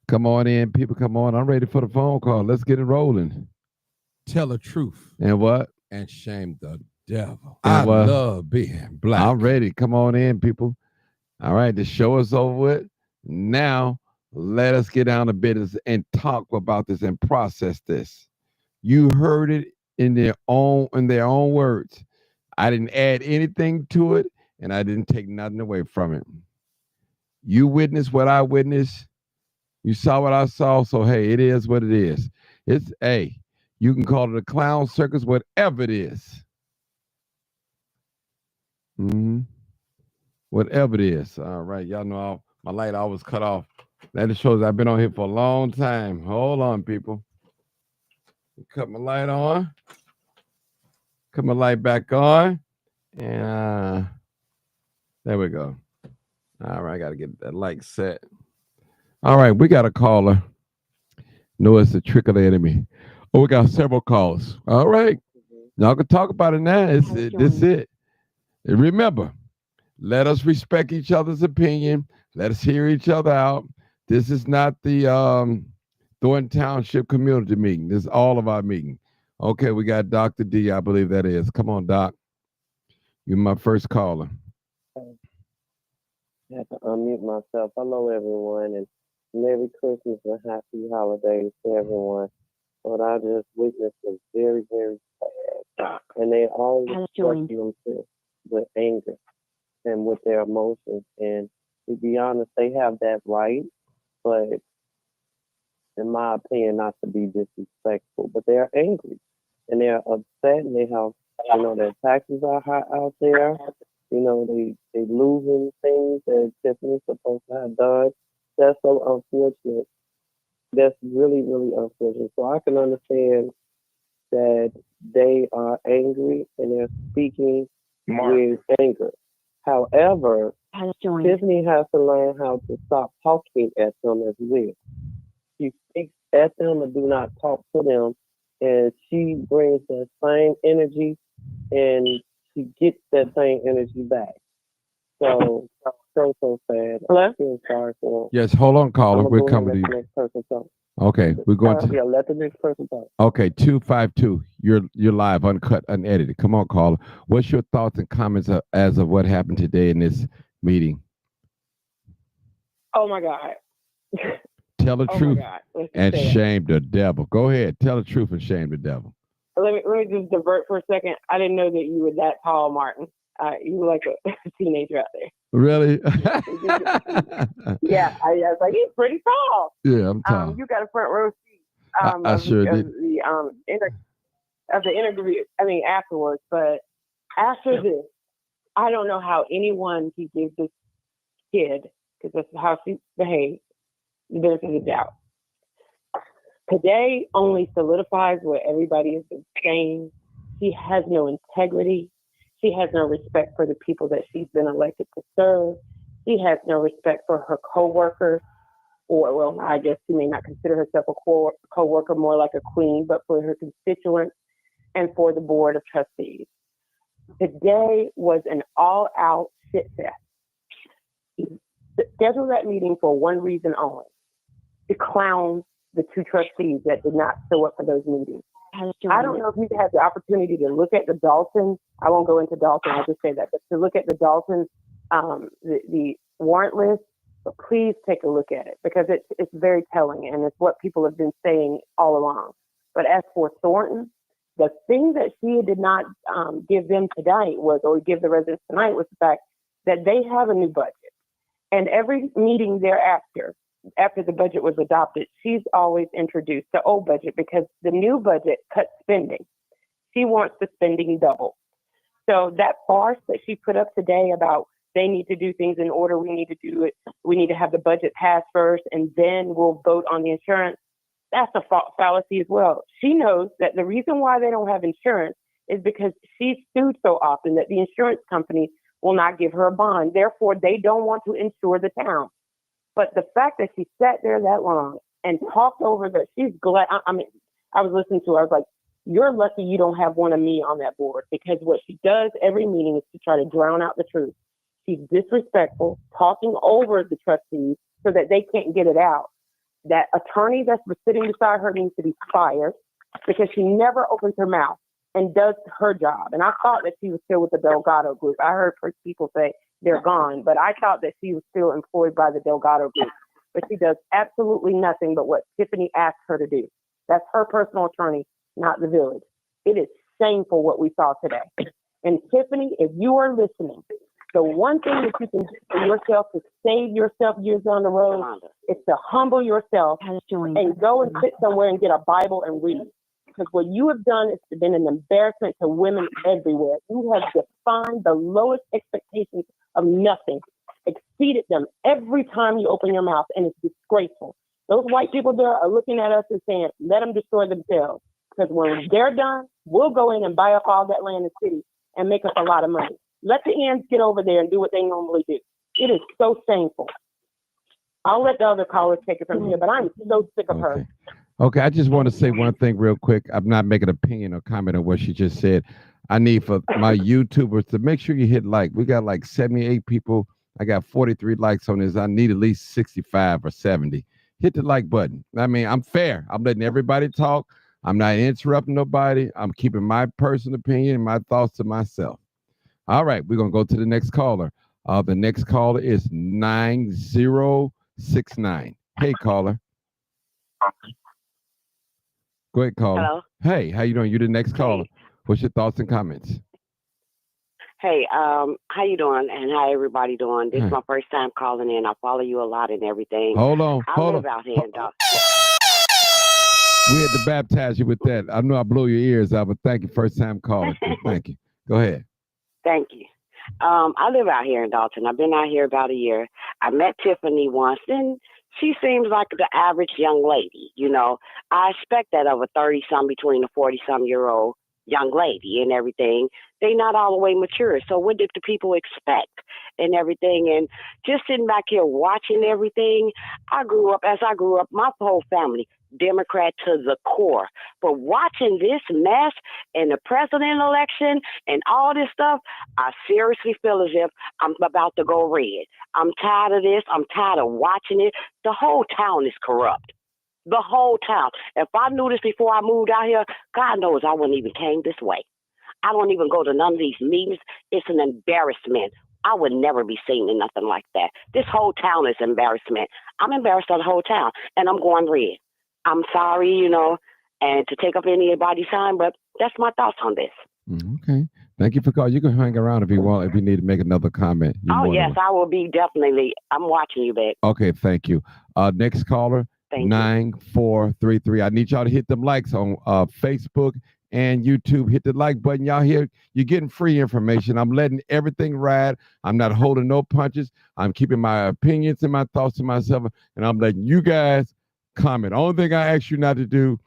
Come on in, people. Come on. I'm ready for the phone call. Let's get it rolling. Tell the truth. And what? And shame the devil. And I what? love being black. I'm ready. Come on in, people. All right, the show is over with. Now, let us get down to business and talk about this and process this. You heard it in their own words. I didn't add anything to it, and I didn't take nothing away from it. You witnessed what I witnessed. You saw what I saw. So hey, it is what it is. It's you can call it a clown circus, whatever it is. Whatever it is. All right, y'all know my light always cut off. That shows I've been on here for a long time. Hold on, people. Cut my light on. Cut my light back on. And there we go. All right, I got to get that light set. All right, we got a caller. No, it's the trick of the enemy. Oh, we got several calls. All right. Y'all can talk about it now. This is it. And remember, let us respect each other's opinion. Let us hear each other out. This is not the Thornton Township community meeting. This is all of our meeting. Okay, we got Dr. D, I believe that is. Come on, Doc. You're my first caller. I had to unmute myself. Hello, everyone, and Merry Christmas and Happy Holidays to everyone. What I just witnessed was very, very sad. And they all express themselves with anger and with their emotions. And to be honest, they have that right, but in my opinion, not to be disrespectful, but they're angry and they're upset and they have, their taxes are high out there. They losing things that Tiffany's supposed to have done. That's so unfortunate. That's really, really unfortunate. So I can understand that they are angry and they're speaking with anger. However, Tiffany has to learn how to stop talking at them as well. She speaks at them and do not talk to them. And she brings that same energy and she gets that same energy back. So sad. Hello? I feel sorry for Yes, hold on, caller. We're coming to you. Next person talk. Okay, we're going to. Yeah, let the next person talk. Okay, 252. You're live, uncut, unedited. Come on, caller. What's your thoughts and comments as of what happened today in this meeting? Oh my God. Tell the truth and shame the devil. Go ahead. Tell the truth and shame the devil. Let me just divert for a second. I didn't know that you were that tall, Martin. You were like a teenager out there. Really? Yeah, I was like, he's pretty tall. Yeah, I'm tall. You got a front row seat. I sure did. Of the interview, afterwards. But after this, I don't know how anyone can give this kid, because that's how she behaves, the benefit of the doubt. Today only solidifies what everybody has been saying. She has no integrity. She has no respect for the people that she's been elected to serve. She has no respect for her coworkers, or, well, I guess she may not consider herself a co-worker, more like a queen, but for her constituents and for the board of trustees. Today was an all-out shit fest. Schedule that meeting for one reason only: to clown the two trustees that did not show up for those meetings. I don't know if you had the opportunity to look at the Dalton. I won't go into Dalton. I'll just say that, but to look at the Dalton, the warrant list. But please take a look at it, because it's very telling, and it's what people have been saying all along. But as for Thornton, the thing that she did not give them tonight was, or give the residents tonight, was the fact that they have a new budget. And every meeting thereafter, after the budget was adopted, she's always introduced the old budget, because the new budget cuts spending. She wants the spending double. So that farce that she put up today about they need to do things in order, we need to do it, we need to have the budget passed first, and then we'll vote on the insurance, that's a fallacy as well. She knows that the reason why they don't have insurance is because she's sued so often that the insurance company will not give her a bond. Therefore, they don't want to insure the town. But the fact that she sat there that long and talked over that, she's glad. I mean, I was listening to her. I was like, you're lucky you don't have one of me on that board, because what she does every meeting is to try to drown out the truth. She's disrespectful, talking over the trustees so that they can't get it out. That attorney that's sitting beside her needs to be fired, because she never opens her mouth and does her job. And I thought that she was still with the Delgado group. I heard people say they're gone, but I thought that she was still employed by the Delgado group. But she does absolutely nothing but what Tiffany asked her to do. That's her personal attorney, not the village. It is shameful what we saw today. And Tiffany, if you are listening, the one thing that you can do for yourself to save yourself years down the road is to humble yourself and go and sit somewhere and get a Bible and read. Because what you have done has been an embarrassment to women everywhere. You have defined the lowest expectations of nothing, exceeded them every time you open your mouth, and it's disgraceful. Those white people there are looking at us and saying, let them destroy themselves. Because when they're done, we'll go in and buy up all that land and city and make us a lot of money. Let the ends get over there and do what they normally do. It is so shameful. I'll let the other callers take it from here, but I'm so sick of her. Okay, I just want to say one thing real quick. I'm not making an opinion or comment on what she just said. I need for my YouTubers to make sure you hit like. We got like 78 people. I got 43 likes on this. I need at least 65 or 70. Hit the like button. I mean, I'm fair. I'm letting everybody talk. I'm not interrupting nobody. I'm keeping my personal opinion and my thoughts to myself. All right, we're going to go to the next caller. The next caller is 9069. Hey, caller. Go ahead, caller. Hello. Hey, how you doing? You're the next caller. What's your thoughts and comments? Hey, how you doing? And how everybody doing? This is my first time calling in. I follow you a lot and everything. Hold on. I live out here in Dalton. We had to baptize you with that. I know I blew your ears out, but thank you. First time calling. Thank you. Go ahead. Thank you. I live out here in Dalton. I've been out here about a year. I met Tiffany once, and she seems like the average young lady. You know, I expect that of a 30-some between a 40-some-year-old young lady and everything. They not all the way mature. So what did the people expect and everything? And just sitting back here watching everything, as I grew up, my whole family, Democrat to the core. But watching this mess and the president election and all this stuff, I seriously feel as if I'm about to go red. I'm tired of this. I'm tired of watching it. The whole town is corrupt. The whole town. If I knew this before I moved out here, God knows I wouldn't even came this way. I don't even go to none of these meetings. It's an embarrassment. I would never be seen in nothing like that. This whole town is embarrassment. I'm embarrassed of the whole town, and I'm going red. I'm sorry, you know, and to take up anybody's time, but that's my thoughts on this. Okay. Thank you for calling. You can hang around if you want, if you need to make another comment. Oh, yes, I will be definitely. I'm watching you, babe. Okay, thank you. Next caller, 9433. I need y'all to hit them likes on Facebook and YouTube. Hit the like button. Y'all here, you're getting free information. I'm letting everything ride. I'm not holding no punches. I'm keeping my opinions and my thoughts to myself, and I'm letting you guys comment. Only thing I ask you not to do,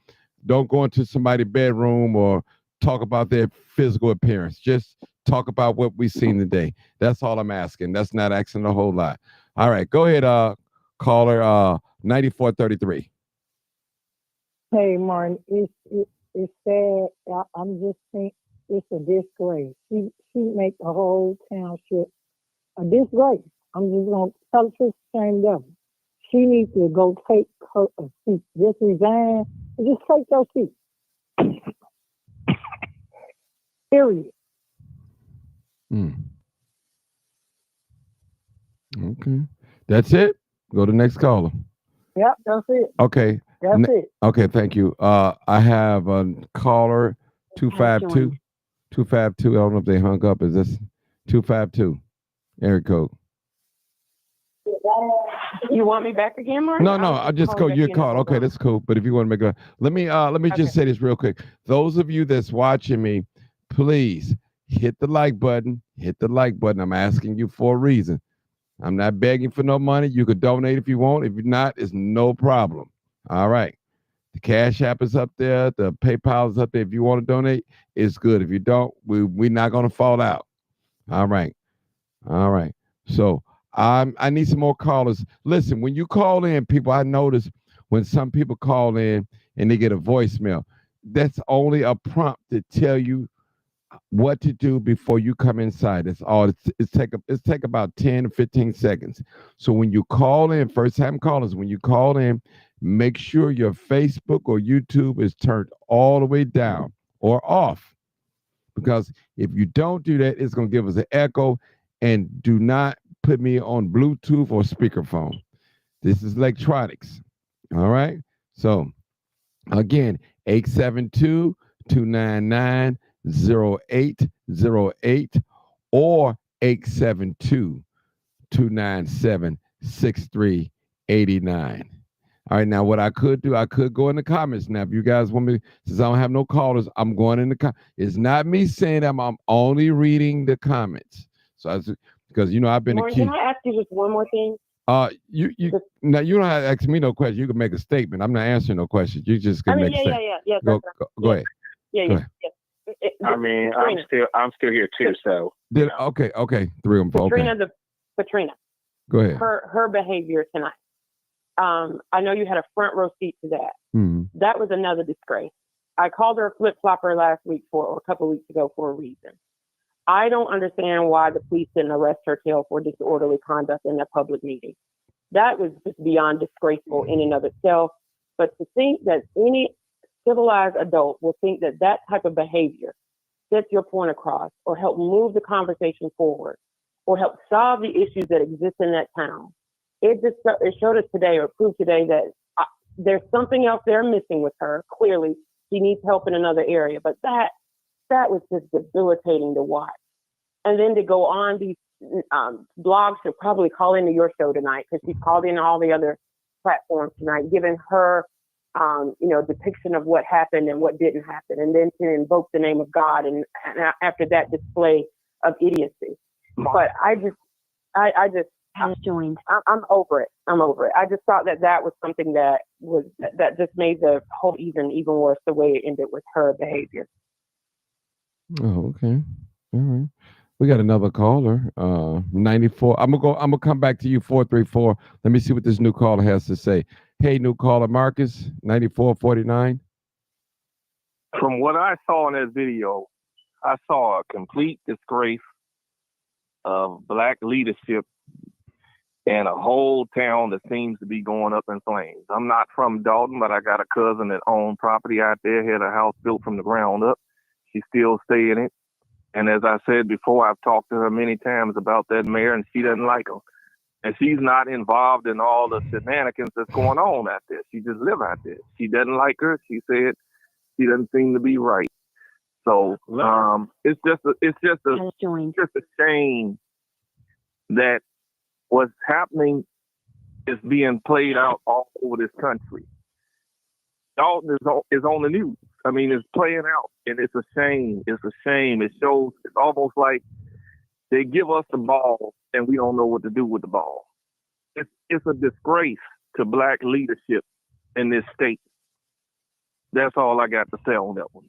don't go into somebody's bedroom or talk about their physical appearance. Just talk about what we've seen today. That's all I'm asking. That's not asking a whole lot. All right, go ahead, caller 9433. Hey, Martin, it's sad. I'm just saying it's a disgrace. She make the whole township a disgrace. I'm just gonna tell the truth, shame them. She needs to go take her a seat. Just resign and just take your seat. Period. Okay, that's it. Go to the next caller. Yep, that's it. Okay. That's it. Okay, thank you. I have a caller 252. 252. I don't know if they hung up. Is this 252? Area code. You want me back again, Mark? No, I just go. You called. Okay, that's cool. But if you want to make a, let me just say this real quick. Those of you that's watching me, please hit the like button. Hit the like button. I'm asking you for a reason. I'm not begging for no money. You could donate if you want. If you're not, it's no problem. All right. The Cash App is up there. The PayPal is up there. If you want to donate, it's good. If you don't, we're not going to fall out. All right. All right. So I need some more callers. Listen, when you call in, people, I notice when some people call in and they get a voicemail, that's only a prompt to tell you what to do before you come inside. That's all. It's take about 10 to 15 seconds. So when you call in, first time callers, when you call in, make sure your Facebook or YouTube is turned all the way down or off. Because if you don't do that, it's going to give us an echo. And do not put me on Bluetooth or speakerphone. This is electronics. All right. So again, 872-299-0808 or 872-297-6389. All right, now what I could do, I could go in the comments. Now, if you guys want me, since I don't have no callers, I'm going in the comments. It's not me saying that I'm only reading the comments. So because I've been Martin, can I ask you just one more thing? You now you don't have to ask me no questions. You can make a statement. I'm not answering no questions. You just can make a statement. Yeah. Go ahead. Yeah. I mean, I'm still here too. So okay, 3 of them. Patrina. Go ahead. Her behavior tonight. I know you had a front row seat to that. Mm-hmm. That was another disgrace. I called her a flip flopper last week or a couple of weeks ago for a reason. I don't understand why the police didn't arrest her tail for disorderly conduct in a public meeting. That was just beyond disgraceful in and of itself. But to think that any civilized adult will think that that type of behavior gets your point across or help move the conversation forward or help solve the issues that exist in that town. It showed us today, or proved today, that there's something else they're missing with her. Clearly, she needs help in another area. But that was just debilitating to watch. And then to go on these blogs, she'll probably call into your show tonight because she's called in all the other platforms tonight, giving her, depiction of what happened and what didn't happen. And then to invoke the name of God and after that display of idiocy. But I'm over it. I just thought that was something that just made the whole even worse the way it ended with her behavior. Oh, okay. All right. We got another caller. 94. I'm gonna come back to you, 434. Let me see what this new caller has to say. Hey, new caller, Marcus, 9449. From what I saw in that video, I saw a complete disgrace of black leadership and a whole town that seems to be going up in flames. I'm not from Dalton, but I got a cousin that owned property out there, had a house built from the ground up. She still stay in it. And as I said before, I've talked to her many times about that mayor, and she doesn't like him. And she's not involved in all the shenanigans that's going on out there. She just live out there. She doesn't like her. She said she doesn't seem to be right. So it's just a shame that what's happening is being played out all over this country. Dalton is on the news. I mean, it's playing out, and it's a shame. It's a shame. It shows, it's almost like they give us the ball, and we don't know what to do with the ball. It's a disgrace to black leadership in this state. That's all I got to say on that one.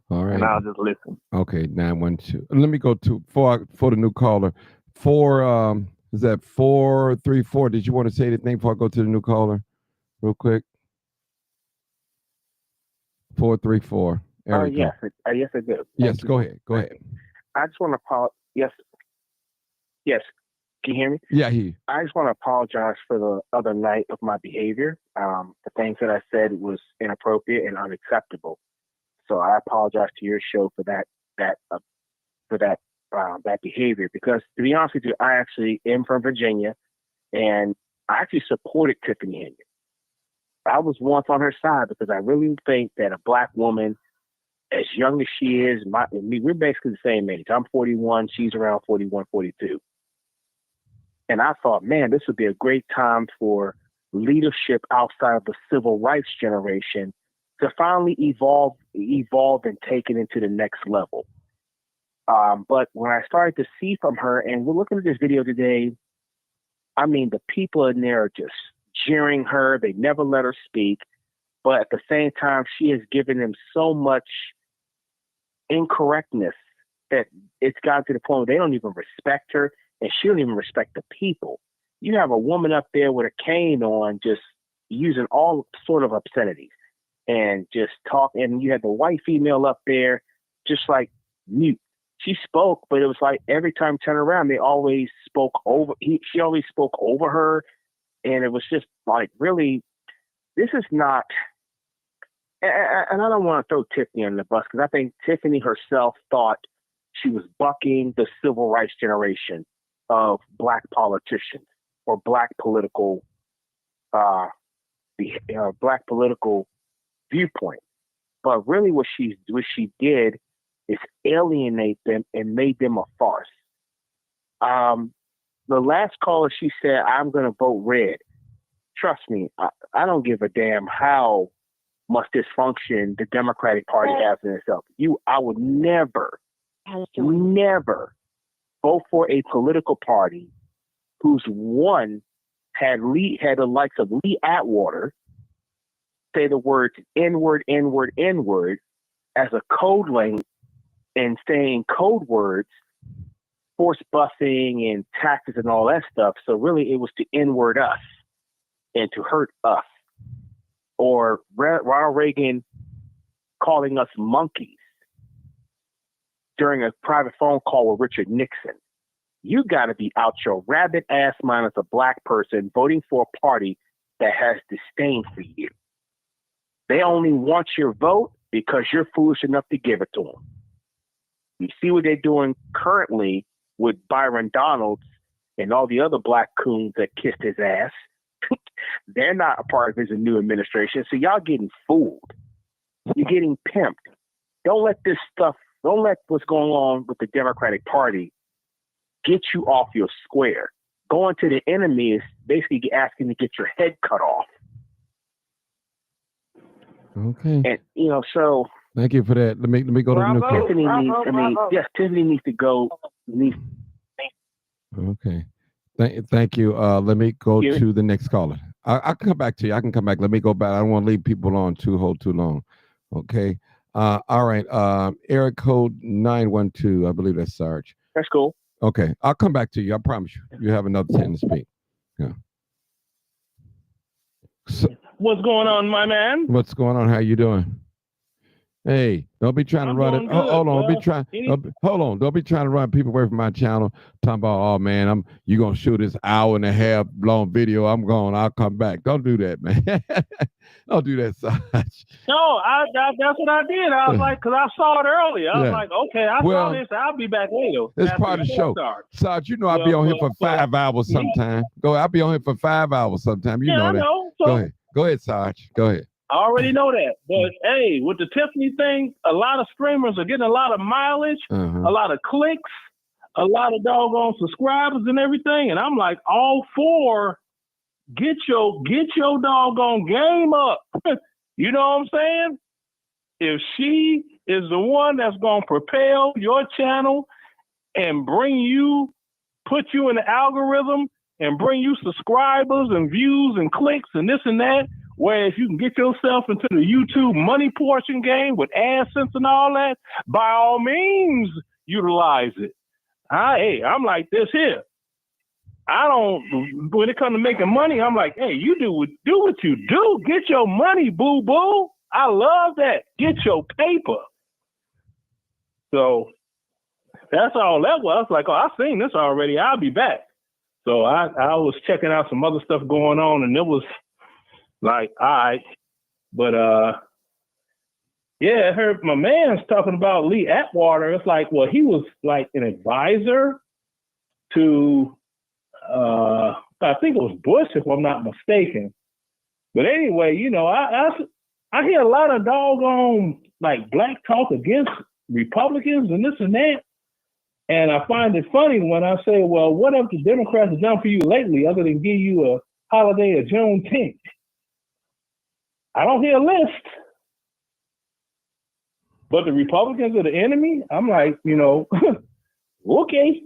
All right. And I'll just listen. Okay, 912. Let me go to for the new caller. Is that 434? Did you want to say anything before I go to the new caller? Real quick. 434. Yes, yes, I do. Yes, go ahead. Go ahead. I just want to apologize. Yes. Can you hear me? Yeah, I hear you. I just want to apologize for the other night of my behavior. The things that I said was inappropriate and unacceptable. So I apologize to your show for that behavior. Because to be honest with you, I actually am from Virginia, and I actually supported Tiffany Henyard. I was once on her side because I really think that a black woman, as young as she is, we're basically the same age. I'm 41, she's around 41, 42. And I thought, man, this would be a great time for leadership outside of the civil rights generation to finally evolve and take it into the next level. But when I started to see from her, and we're looking at this video today, I mean, the people in there are just jeering her. They never let her speak. But at the same time, she has given them so much incorrectness that it's gotten to the point where they don't even respect her, and she don't even respect the people. You have a woman up there with a cane on, just using all sort of obscenities and just talk. And you had the white female up there, just like mute. She spoke, but it was like every time turn around, they always spoke over. She always spoke over her, and it was just like, really, this is not. And I don't want to throw Tiffany on the bus because I think Tiffany herself thought she was bucking the civil rights generation of black politicians or black political viewpoint. But really what she did is alienate them and made them a farce. The last caller, she said, I'm going to vote red. Trust me, I don't give a damn how much dysfunction the Democratic Party has in itself. I would never vote for a political party whose one had the likes of Lee Atwater say the words N-word, N-word, N-word as a code link and saying code words, force busing and taxes and all that stuff. So really it was to N-word us and to hurt us. Or Ronald Reagan calling us monkeys during a private phone call with Richard Nixon. You got to be out your rabbit ass mind as a black person voting for a party that has disdain for you. They only want your vote because you're foolish enough to give it to them. You see what they're doing currently with Byron Donalds and all the other black coons that kissed his ass. They're not a part of his new administration, so y'all getting fooled. You're getting pimped. Don't let what's going on with the Democratic Party get you off your square. Going to the enemy is basically asking to get your head cut off. Okay. And so thank you for that. Let me go to the new caller. Tiffany needs to go. Okay. Thank you. Let me go to the next caller. I can come back to you. I can come back. Let me go back. I don't want to leave people on too long. Okay. All right. Area code 912. I believe that's Sarge. That's cool. Okay. I'll come back to you. I promise you. You have another 10 to speak. Yeah. So, what's going on, my man? What's going on? How you doing? Hey, don't be trying to run it. Hold on, don't be trying to run people away from my channel. Talking about, oh man, you gonna shoot this hour and a half long video. I'm going. I'll come back. Don't do that, man. Don't do that, Sarge. No, that's what I did. I was like, because I saw it earlier. I was like, okay, I saw this. I'll be back later. It's part of the show. Sarge, you know I'll be on here for 5 hours sometime. I'll be on here for 5 hours sometime. You know that. So, go ahead, Sarge. Go ahead. I already know that. But hey, with the Tiffany thing, a lot of streamers are getting a lot of mileage, a lot of clicks, a lot of doggone subscribers and everything. And I'm like, all for get your doggone game up. You know what I'm saying? If she is the one that's gonna propel your channel and put you in the algorithm and bring you subscribers and views and clicks and this and that, Whereas you can get yourself into the YouTube money portion game with AdSense and all that, by all means, utilize it. I'm like this here. I don't, when it comes to making money, I'm like, hey, you do what you do. Get your money, boo-boo. I love that. Get your paper. So that's all that was. Like, oh, I've seen this already. I'll be back. So I was checking out some other stuff going on, and it was like, all right. But, yeah, I heard my man's talking about Lee Atwater. It's like, well, he was like an advisor to, I think it was Bush, if I'm not mistaken. But anyway, you know, I hear a lot of doggone like black talk against Republicans and this and that. And I find it funny when I say, well, what have the Democrats done for you lately other than give you a holiday of Juneteenth? I don't hear a list. But the Republicans are the enemy? I'm like, you know, okay.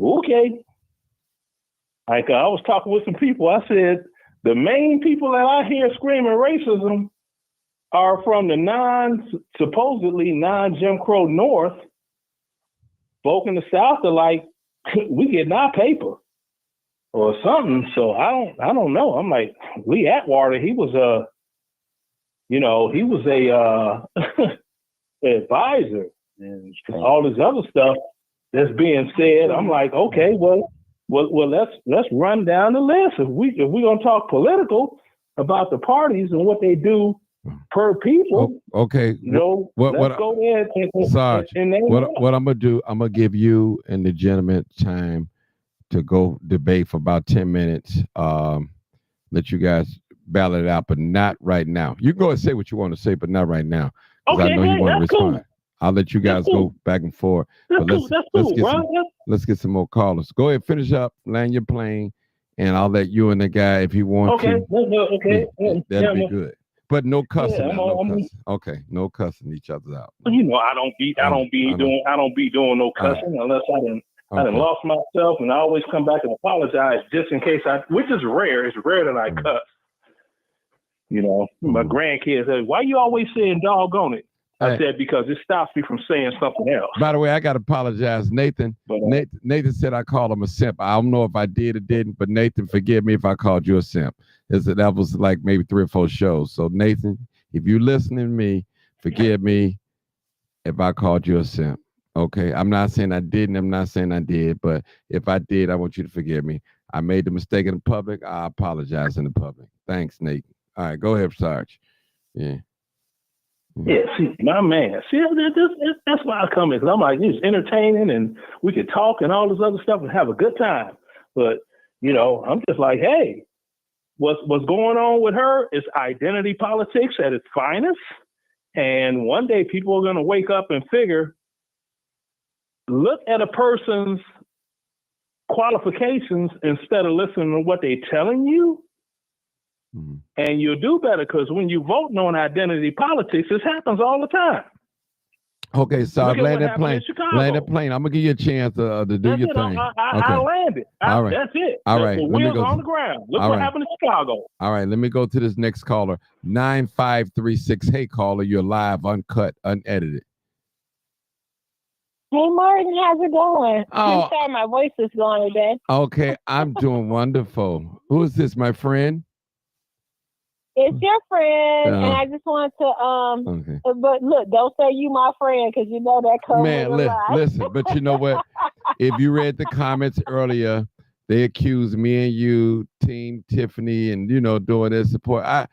Okay. Like I was talking with some people, I said, the main people that I hear screaming racism are from the supposedly non-Jim Crow North. Folk in the South are like, we getting our paper or something. So I don't know. I'm like, Lee Atwater, he was a advisor and all this other stuff that's being said. I'm like, okay, well, let's run down the list. If we're gonna talk political about the parties and what they do per people, okay. You know, let's go ahead and Sarge, what I'm gonna do, I'm gonna give you and the gentleman time to go debate for about 10 minutes. Let you guys ballot it out, but not right now. You can go and say what you want to say, but not right now. Because I know you want to respond. Cool. I'll let you guys go back and forth. Let's get some more callers. Go ahead, finish up, land your plane, and I'll let you and the guy, if he wants to. Okay. That'd be good. But no cussing. No cussing. Okay, no cussing each other out. You know, I don't be doing no cussing unless I done lost myself, and I always come back and apologize just in case which is rare. It's rare that I cuss. You know, my grandkids say, why you always saying doggone it? I said, because it stops me from saying something else. By the way, I got to apologize. Nathan Nathan said I called him a simp. I don't know if I did or didn't, but Nathan, forgive me if I called you a simp. That was like maybe 3 or 4 shows. So Nathan, if you're listening to me, forgive me if I called you a simp. Okay, I'm not saying I didn't. I'm not saying I did. But if I did, I want you to forgive me. I made the mistake in the public. I apologize in the public. Thanks, Nathan. All right, go ahead, Sarge. Yeah. Yeah, see, my man. See, that's why I come in, because I'm like, it's entertaining and we could talk and all this other stuff and have a good time. But, you know, I'm just like, hey, what's going on with her is identity politics at its finest. And one day people are going to wake up and figure, look at a person's qualifications instead of listening to what they're telling you. Mm-hmm. And you'll do better, because when you vote on identity politics, this happens all the time. Okay, so land that plane. Land that plane. I'm gonna give you a chance to do your thing. I landed. All right. That's it. All right. The wheels on the ground. Look what happened in Chicago. All right. Let me go to this next caller. 9536. Hey, caller, you're live, uncut, unedited. Hey, Martin, how's it going? Oh. I'm sorry my voice is going today. Okay, I'm doing wonderful. Who is this, my friend? It's your friend, and I just want to, but look, don't say you my friend, because you know that comes with a lie. Listen, but you know what? If you read the comments earlier, they accused me and you, Team Tiffany, and, you know, doing this support. I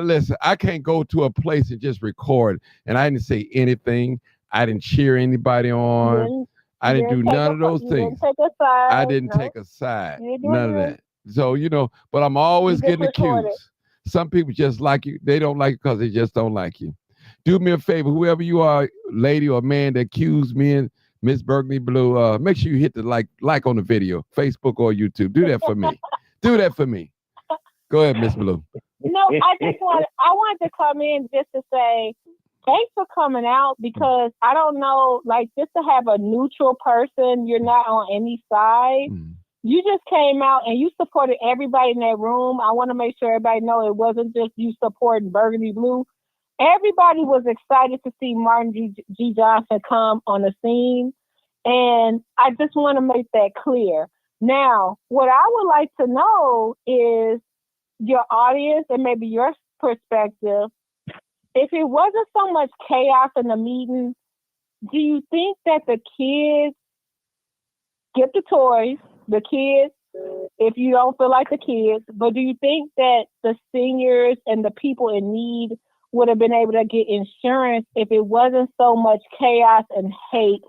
listen, I can't go to a place and just record, and I didn't say anything. I didn't cheer anybody on. I didn't do none of those things. I didn't take a side. None of that. So, you know, but I'm always getting accused. Some people just like you. They don't like you because they just don't like you. Do me a favor, whoever you are, lady or man that accused me and Miss Berkeley Blue, make sure you hit the like on the video, Facebook or YouTube. Do that for me. Do that for me. Go ahead, Miss Blue. No, I wanted to come in just to say thanks for coming out, because I don't know, like, just to have a neutral person, you're not on any side. you just came out and you supported everybody in that room. I want to make sure everybody know it wasn't just you supporting Burgundy Blue. Everybody was excited to see Martin G. Johnson come on the scene. And I just want to make that clear. Now, what I would like to know is your audience and maybe your perspective. If it wasn't so much chaos in the meeting, do you think that the kids, get the toys, the kids, if you don't feel like the kids, but do you think that the seniors and the people in need would have been able to get insurance if it wasn't so much chaos and hate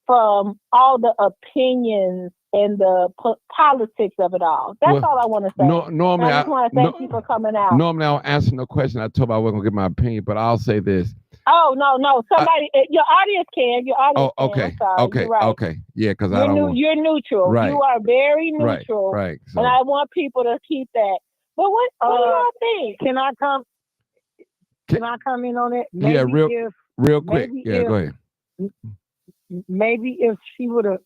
from all the opinions and the politics of it all? That's all I want to say. Normally, I just want to thank you for coming out. Normally, I'll answer no question. I told you I wasn't going to give my opinion, but I'll say this. Oh, no. Somebody, your audience can. Your audience can. Okay. I'm sorry. Okay. You're right. Okay. Yeah, because I don't want... You're neutral. Right. You are very neutral. Right. So... And I want people to keep that. But what do y'all think? Can I come in on it? Maybe real quick. Yeah, go ahead. Maybe if she would have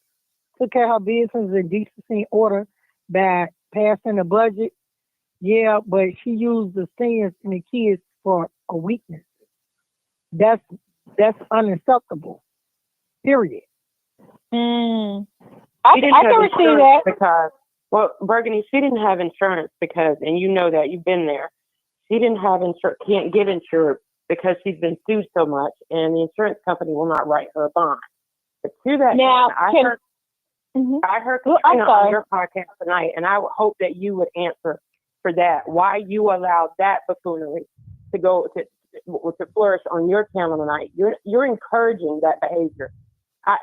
took care of her business in decency and order by passing the budget, yeah, but she used the seniors and the kids for a weakness. That's unacceptable. Period. I can see that. Because, well, Burgundy, she didn't have insurance because, and you know that, you've been there. She didn't have insurance, can't get insured because she's been sued so much, and the insurance company will not write her a bond. But to that, now, I heard Katrina on your podcast tonight, and I would hope that you would answer for that. Why you allowed that buffoonery to flourish on your channel tonight? You're encouraging that behavior. I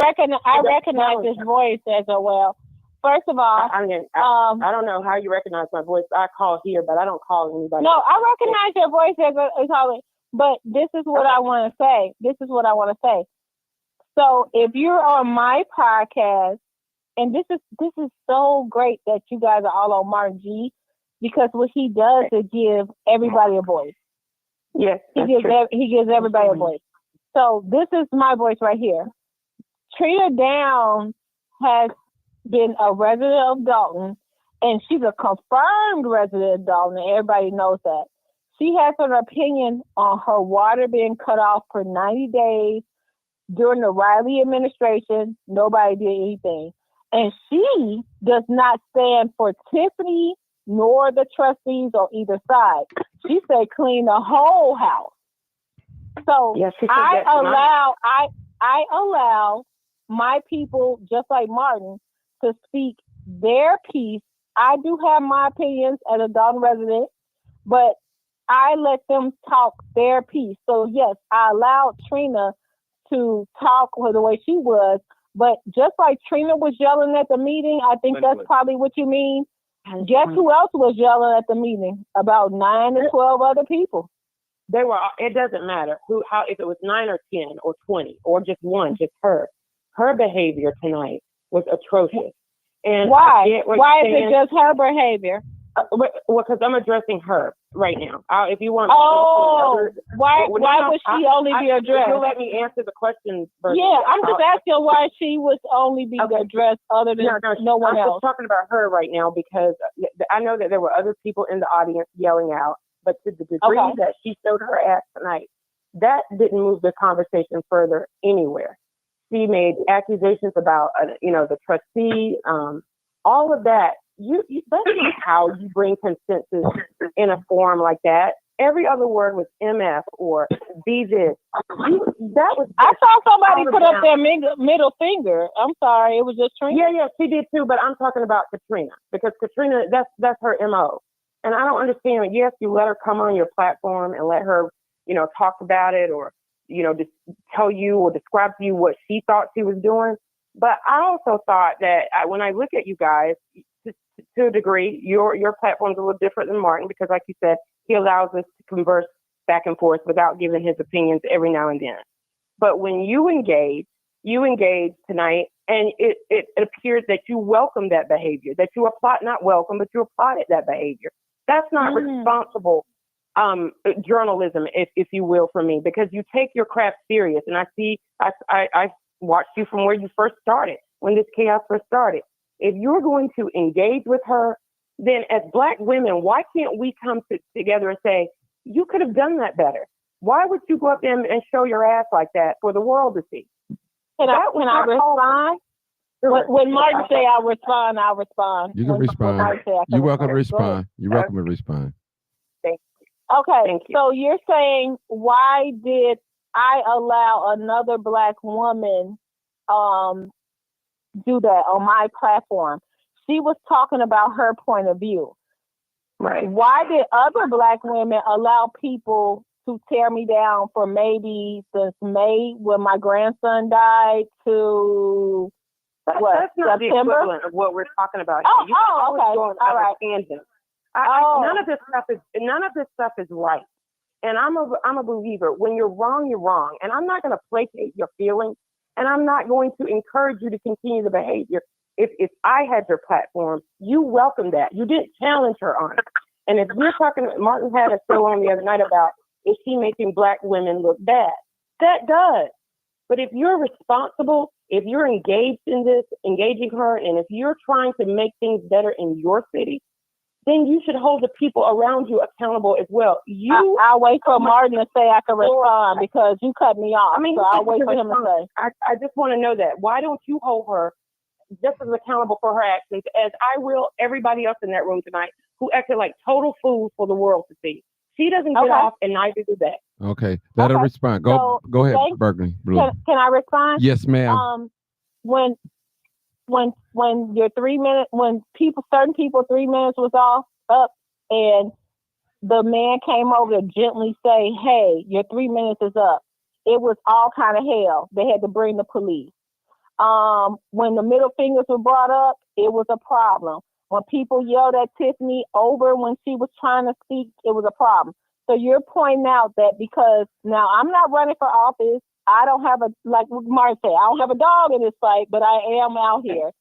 recognize his voice as well. First of all, I don't know how you recognize my voice. I call here, but I don't call anybody. No, I recognize your voice as but this is what I want to say. So if you're on my podcast, and this is so great that you guys are all on Martin G, because what he does is give everybody a voice. Yes, he gives everybody a voice. So this is my voice right here. Trina Downs has been a resident of Dalton, and she's a confirmed resident of Dalton, and everybody knows that. She has an opinion on her water being cut off for 90 days during the Riley administration. Nobody did anything. And she does not stand for Tiffany nor the trustees on either side. She said clean the whole house. So yes, I allow my people, just like Martin, to speak their piece. I do have my opinions as a Dalton resident, but I let them talk their piece. So yes, I allowed Trina to talk the way she was, but just like Trina was yelling at the meeting, I think that's probably what you mean. Guess who else was yelling at the meeting? About 9 to 12 other people. They were. It doesn't matter if it was 9 or 10 or 20 or just one, just her. Her behavior tonight was atrocious. And why? Why is it just her behavior? Well, because I'm addressing her right now. If you want. Why would she only be addressed? You'll let me answer the question first. Yeah, I'm just asking why she was only being addressed other than no one else. I'm just talking about her right now because I know that there were other people in the audience yelling out, but to the degree that she showed her ass tonight, that didn't move the conversation further anywhere. She made accusations about, the trustee, all of that. That's not how you bring consensus in a forum like that. Every other word was MF or be this. That was. I saw somebody put up their middle finger. I'm sorry, it was just Trina. Yeah, she did too. But I'm talking about Katrina because Katrina, that's her MO, and I don't understand. Yes, you let her come on your platform and let her, talk about it or, just tell you or describe to you what she thought she was doing. But I also thought that when I look at you guys, to a degree, your platform is a little different than Martin because, like you said, he allows us to converse back and forth without giving his opinions every now and then. But when you engage tonight, and it appears that you welcome that behavior, that you applaud, not welcome, but you applauded that behavior. That's not responsible journalism, if you will, for me, because you take your craft serious. And I watched you from where you first started, when this chaos first started. If you're going to engage with her, then as Black women, why can't we come together and say, you could have done that better? Why would you go up there and show your ass like that for the world to see? Can I respond? When Martin say I'll respond, I'll respond. You can respond. You're welcome to respond. You're welcome to respond. Thank you. Okay, Thank you. so you're saying, why did I allow another Black woman do that on my platform? She was talking about her point of view. Right. Why did other Black women allow people to tear me down for maybe since May when my grandson died to That's not the September? equivalent of what we're talking about. Oh, You can always okay. go on All other right. tangents. Oh. None of this stuff is right. And I'm a believer. When you're wrong, you're wrong. And I'm not going to placate your feelings. And I'm not going to encourage you to continue the behavior. If I had your platform, you welcome that. You didn't challenge her on it. And if you're talking, Martin had a show on the other night about, is she making Black women look bad? That does. But if you're responsible, if you're engaged in this, engaging her, and if you're trying to make things better in your city, then you should hold the people around you accountable as well. I'll wait for Martin to say I can respond because you cut me off. I mean, so I'll wait for him to say. I just want to know that. Why don't you hold her just as accountable for her actions as I will everybody else in that room tonight who acted like total fools for the world to see? She doesn't get off, and neither do they. Okay, let her respond. Go ahead, Berkeley Blue. Can I respond? Yes, ma'am. When your 3 minutes, when certain people 3 minutes was up, and the man came over to gently say, "Hey, your 3 minutes is up," it was all kind of hell. They had to bring the police. When the middle fingers were brought up, it was a problem. When people yelled at Tiffany over when she was trying to speak, it was a problem. So you're pointing out that because now I'm not running for office, I don't have like Martin said, I don't have a dog in this fight, but I am out here.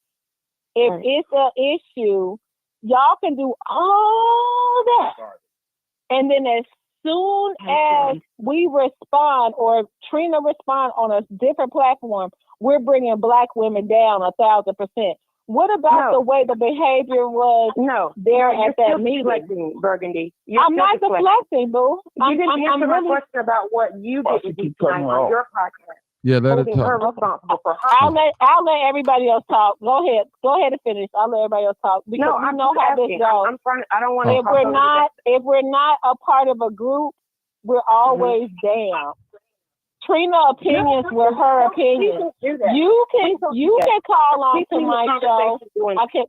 If it's an issue, y'all can do all that. And then as soon as we respond or Trina respond on a different platform, we're bringing Black women down 1,000%. What about the way the behavior was there at that meeting? Deflecting, Burgundy. I'm not deflecting, boo. You didn't answer my question about what you did tonight on your podcast. Yeah, let her Holding her talk. responsible for her. I'll let everybody else talk. Go ahead and finish. I'll let everybody else talk because No, you I'm know just how this asking. goes. I'm trying. I don't want to. If we're not a part of a group, we're always down. Trina opinions were her opinions. You can call on to my show.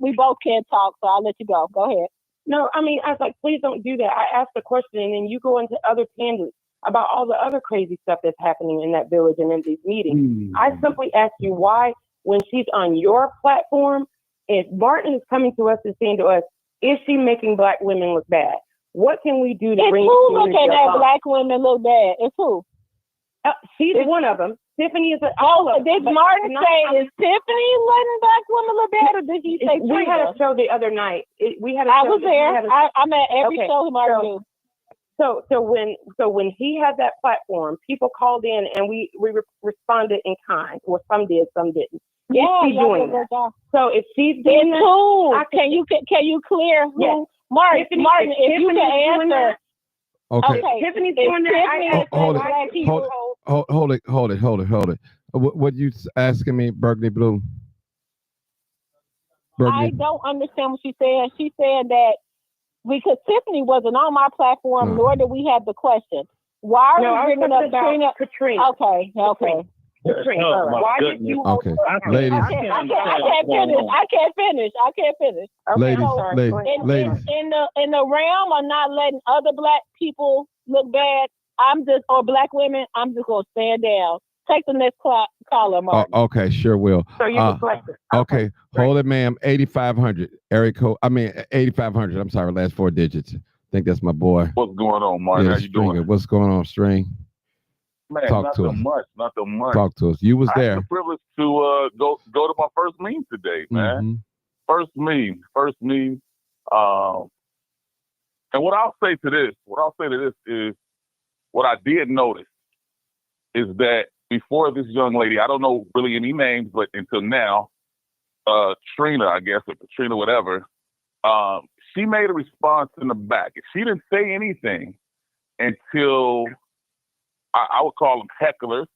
We both can't talk, so I'll let you go. Go ahead. No, I mean, I was like, please don't do that. I asked the question, and then you go into other tangents about all the other crazy stuff that's happening in that village and in these meetings. I simply asked you why, when she's on your platform, if Martin is coming to us and saying to us, is she making Black women look bad? What can we do to bring who looking at Black women look bad? It's who? She's one of them. Tiffany is did Martin say, is Tiffany letting Black women look bad, or did he say we had a show the other night. I was there. I'm at every show Martin do. So when he had that platform, people called in and we responded in kind. Or some did, some didn't. Yeah, she's doing that. So if she's doing that, who? Can you clear who? Yes. Martin, if you can answer. Okay. Tiffany's doing that. Hold it. What you asking me, Berkeley Blue? I don't understand what she's saying. She's saying that because Tiffany wasn't on my platform, nor did we have the question. Why are you bringing up Trina? Katrina. Okay. Katrina. Why did you? Okay, ladies. I can't finish. Okay, ladies. In the realm of not letting other Black people look bad, or Black women, I'm just gonna stand down. Take the next caller, Martin. Okay, sure will. So you deflected. Okay, hold it, ma'am. 8500 area code. 8500. I'm sorry, last four digits. I think that's my boy. What's going on, Martin? Yeah, How you doing? What's going on, String? Man, Talk not to so us. much. Not so much. Talk to us. You was I there. had the privilege to go to my first meeting today, man. First meeting. And what I'll say to this is what I did notice is that before this young lady, I don't know really any names, but until now, Trina, I guess, or Katrina, whatever, she made a response in the back. She didn't say anything until I would call them hecklers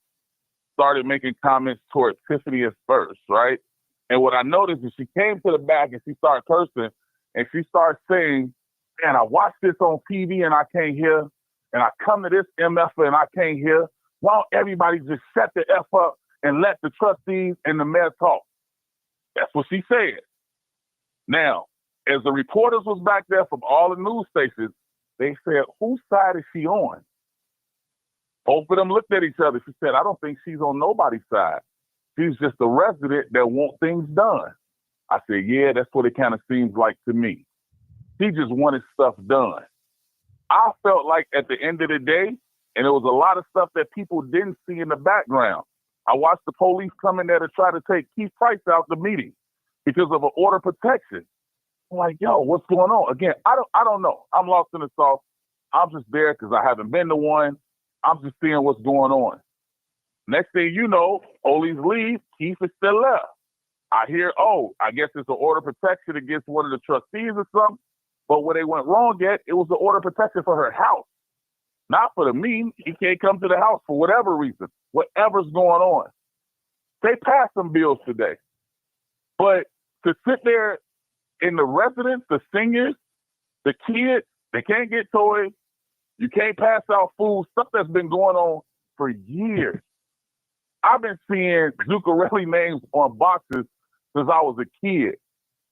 started making comments toward Tiffany at first, right? And what I noticed is she came to the back and she started cursing and she started saying, man, I watched this on TV and I can't hear, and I come to this MF and I can't hear. Why don't everybody just shut the F up and let the trustees and the mayor talk? That's what she said. Now, as the reporters was back there from all the news stations, they said, whose side is she on? Both of them looked at each other. She said, I don't think she's on nobody's side. She's just a resident that wants things done. I said, yeah, that's what it kind of seems like to me. She just wanted stuff done. I felt like at the end of the day, and there was a lot of stuff that people didn't see in the background. I watched the police come in there to try to take Keith Price out the meeting because of an order of protection. I'm like, yo, what's going on? Again, I don't know. I'm lost in the sauce. I'm just there because I haven't been to one. I'm just seeing what's going on. Next thing you know, police leave, Keith is still left. I hear, I guess it's an order of protection against one of the trustees or something. But where they went wrong at, it was the order of protection for her house. Not for the meeting. He can't come to the house for whatever reason, whatever's going on. They passed some bills today. But to sit there in the residents, the seniors, the kids, they can't get toys. You can't pass out food, stuff that's been going on for years. I've been seeing Zuccarelli names on boxes since I was a kid.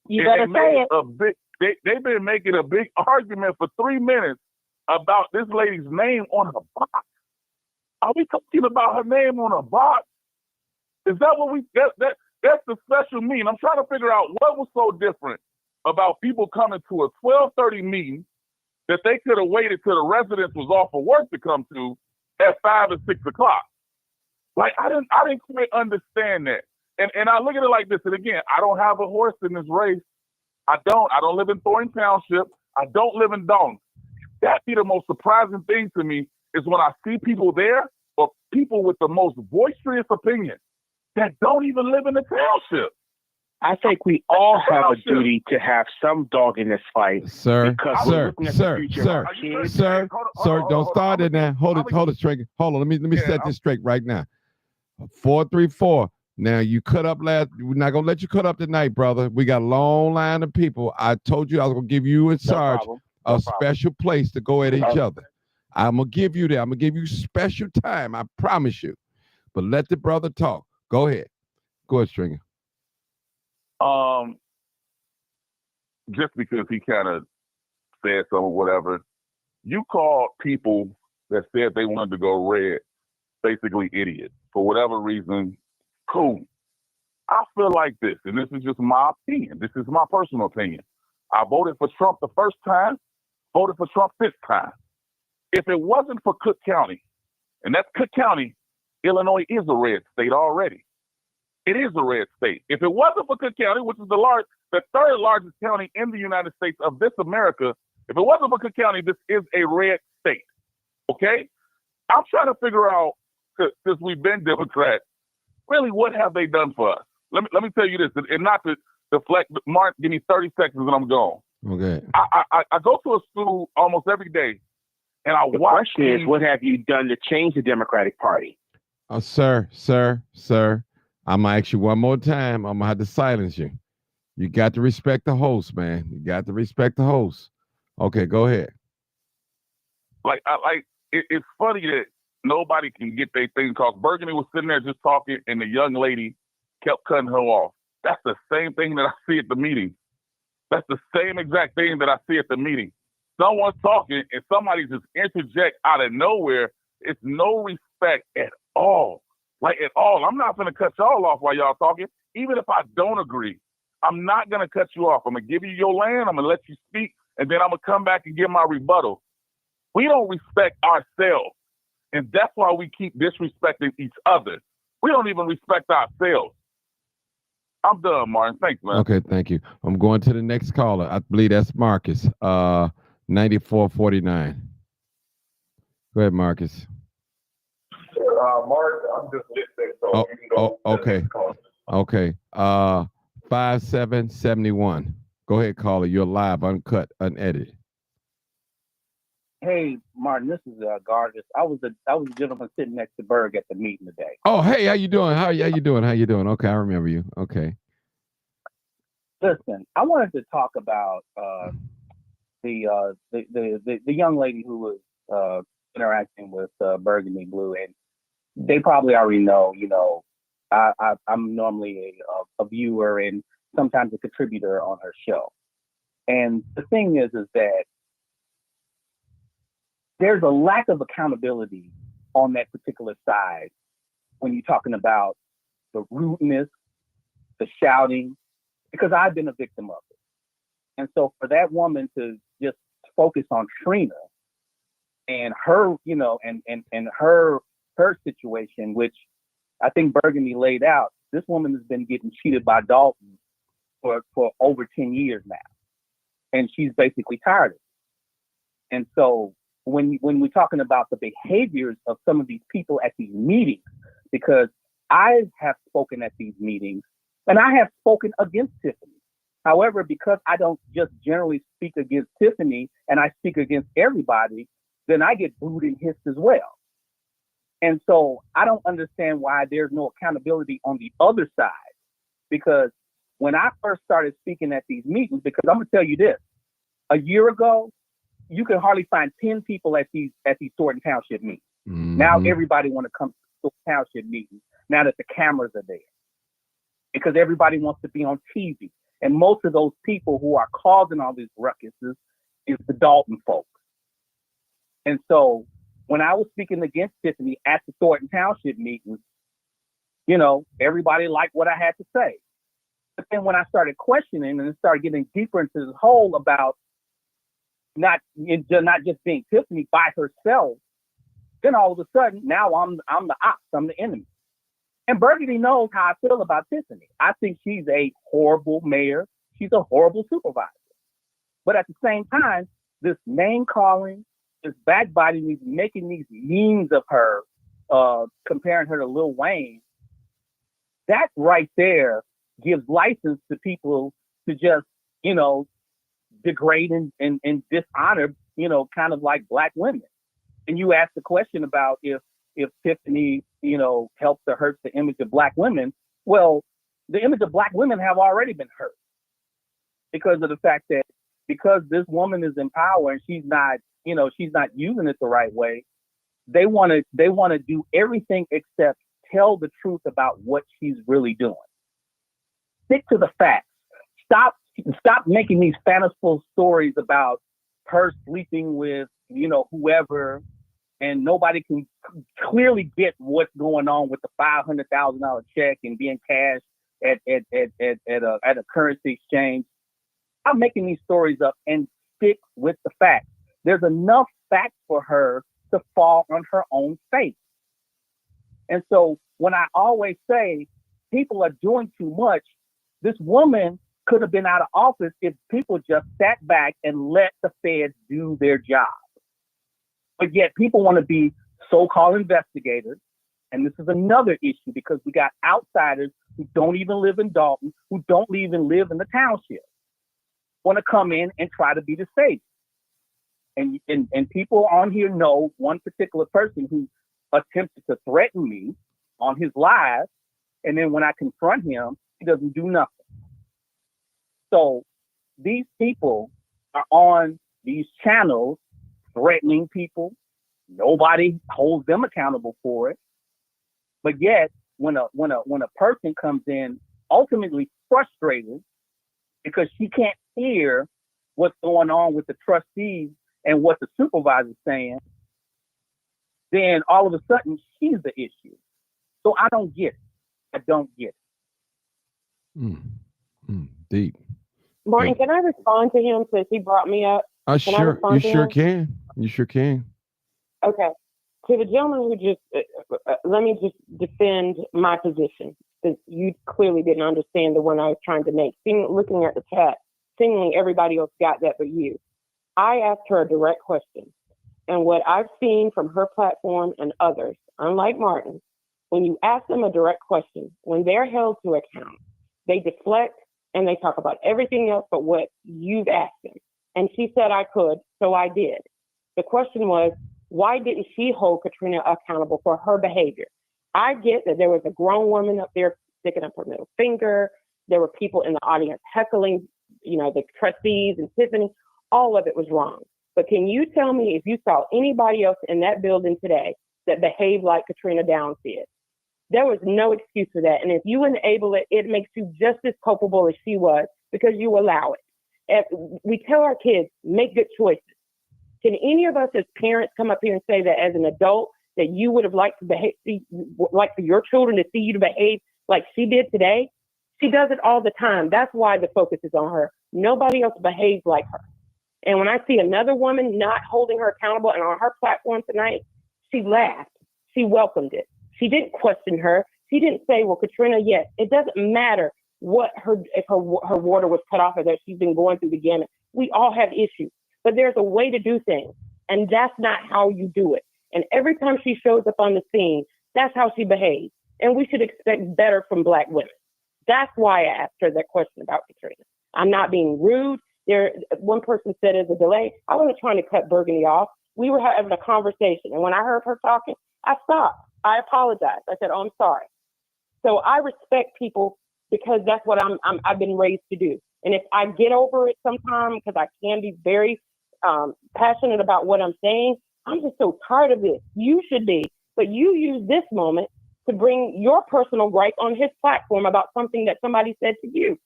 You better say it. They've been making a big argument for 3 minutes about this lady's name on her box. Are we talking about her name on a box? Is that what that's the special meaning? I'm trying to figure out what was so different about people coming to a 12:30 meeting that they could have waited till the residents was off of work to come to at 5 and 6 o'clock. Like I didn't quite understand that. And I look at it like this, and again, I don't have a horse in this race. I don't live in Thorton Township. I don't live in Dalton. That'd be the most surprising thing to me is when I see people there or people with the most boisterous opinion that don't even live in the township. I think we all have a duty to have some dog in this fight. Sir, because sir, we're looking at the future of our kids. sir, don't start it now. Hold it straight. Hold on, let me set this straight right now. 434. Now you cut up last. We're not gonna let you cut up tonight, brother. We got a long line of people. I told you I was gonna give you in charge a special place to go at each other. I'm gonna give you that. I'm gonna give you special time. I promise you. But let the brother talk. Go ahead. Go ahead, Stringer. Just because he kind of said something, whatever, you called people that said they wanted to go red basically idiots for whatever reason. Cool. I feel like this, and this is just my opinion. This is my personal opinion. I voted for Trump the first time, voted for Trump this time. If it wasn't for Cook County, and that's Cook County, Illinois is a red state already. It is a red state. If it wasn't for Cook County, which is the third largest county in the United States of this America, if it wasn't for Cook County, this is a red state. Okay? I'm trying to figure out, since we've been Democrats, really what have they done for us? Let me tell you this, and not to deflect. Mark, give me 30 seconds and I'm gone. Okay. I go to a school almost every day, and I watch. The question is, what have you done to change the Democratic Party? Sir, I'm gonna ask you one more time. I'm gonna have to silence you. You got to respect the host, man. You got to respect the host. Okay, go ahead. It's funny that nobody can get their thing called. Burgundy was sitting there just talking, and the young lady kept cutting her off. That's the same thing that I see at the meeting. That's the same exact thing that I see at the meeting. Someone's talking, and somebody just interject out of nowhere. It's no respect at all. Like at all. I'm not going to cut y'all off while y'all talking, even if I don't agree. I'm not going to cut you off. I'm going to give you your land. I'm going to let you speak, and then I'm going to come back and give my rebuttal. We don't respect ourselves, and that's why we keep disrespecting each other. We don't even respect ourselves. I'm done, Martin. Thanks, man. Okay, thank you. I'm going to the next caller. I believe that's Marcus, 9449. Go ahead, Marcus. Mark, I'm just listening. So you can go okay. Okay. 5771. Go ahead, caller. You're live, uncut, unedited. Hey, Martin, this is Gargis. I was the gentleman sitting next to Berg at the meeting today. Oh, hey, how you doing? How you doing? How you doing? Okay, I remember you. Okay. Listen, I wanted to talk about the young lady who was interacting with Burgundy Blue, and they probably already know. You know, I'm normally a viewer and sometimes a contributor on her show. And the thing is that there's a lack of accountability on that particular side when you're talking about the rudeness, the shouting, because I've been a victim of it. And so for that woman to just focus on Trina and her, you know, and her situation, which I think Burgundy laid out, this woman has been getting cheated by Dalton for over 10 years now. And she's basically tired of it. And so when we're talking about the behaviors of some of these people at these meetings, because I have spoken at these meetings and I have spoken against Tiffany. However, because I don't just generally speak against Tiffany and I speak against everybody, then I get booed and hissed as well. And so I don't understand why there's no accountability on the other side. Because when I first started speaking at these meetings, because I'm gonna tell you this, a year ago, you can hardly find 10 people at these Thornton Township meetings. Mm-hmm. Now everybody want to come to Thornton Township meetings now that the cameras are there, because everybody wants to be on TV. And most of those people who are causing all these ruckuses is the Dalton folks. And so when I was speaking against Tiffany at the Thornton Township meetings, you know, everybody liked what I had to say. But then when I started questioning and started getting deeper into this hole about not just being Tiffany by herself, then all of a sudden now I'm the ops, I'm the enemy. And Burgundy knows how I feel about Tiffany. I think she's a horrible mayor. She's a horrible supervisor. But at the same time, this name calling, this backbiting, making these memes of her, comparing her to Lil Wayne, that right there gives license to people to just, you know, degrade and dishonor, you know, kind of like Black women. And you asked the question about if Tiffany, you know, helps or hurts the image of Black women. Well, the image of Black women have already been hurt because of the fact that because this woman is in power and she's not using it the right way, they want to do everything except tell the truth about what she's really doing. Stick to the facts. Stop making these fanciful stories about her sleeping with, you know, whoever, and nobody can clearly get what's going on with the $500,000 check and being cashed at a currency exchange. I'm making these stories up and stick with the facts. There's enough facts for her to fall on her own face. And so when I always say people are doing too much, this woman could have been out of office if people just sat back and let the feds do their job. But yet people want to be so-called investigators. And this is another issue because we got outsiders who don't even live in Dalton, who don't even live in the township, want to come in and try to be the savior. And people on here know one particular person who attempted to threaten me on his live. And then when I confront him, he doesn't do nothing. So these people are on these channels threatening people. Nobody holds them accountable for it. But yet, when a person comes in ultimately frustrated because she can't hear what's going on with the trustees and what the supervisor's saying, then all of a sudden she's the issue. So I don't get it. I don't get it. Deep. Martin, can I respond to him since he brought me up? You sure can. You sure can. Okay. To the gentleman who just, let me just defend my position, because you clearly didn't understand the one I was trying to make. Looking at the chat, seemingly everybody else got that but you. I asked her a direct question. And what I've seen from her platform and others, unlike Martin, when you ask them a direct question, when they're held to account, they deflect and they talk about everything else but what you've asked them. And she said I could, so I did. The question was, why didn't she hold Katrina accountable for her behavior? I get that there was a grown woman up there sticking up her middle finger. There were people in the audience heckling, the trustees and Tiffany. All of it was wrong. But can you tell me if you saw anybody else in that building today that behaved like Katrina Downs did? There was no excuse for that. And if you enable it, it makes you just as culpable as she was because you allow it. And we tell our kids, make good choices. Can any of us as parents come up here and say that as an adult that you would have liked to behave, like for your children to see you to behave like she did today? She does it all the time. That's why the focus is on her. Nobody else behaves like her. And when I see another woman not holding her accountable and on her platform tonight, she laughed. She welcomed it. She didn't question her. She didn't say, well, Katrina, yes, it doesn't matter if her water was cut off or that she's been going through the gamut. We all have issues, but there's a way to do things. And that's not how you do it. And every time she shows up on the scene, that's how she behaves. And we should expect better from Black women. That's why I asked her that question about Katrina. I'm not being rude. One person said as a delay, I wasn't trying to cut Burgundy off. We were having a conversation. And when I heard her talking, I stopped. I apologized. I said, oh, I'm sorry. So I respect people because that's what I've been raised to do. And if I get over it sometime, because I can be very passionate about what I'm saying, I'm just so tired of this. You should be. But you use this moment to bring your personal gripe on his platform about something that somebody said to you.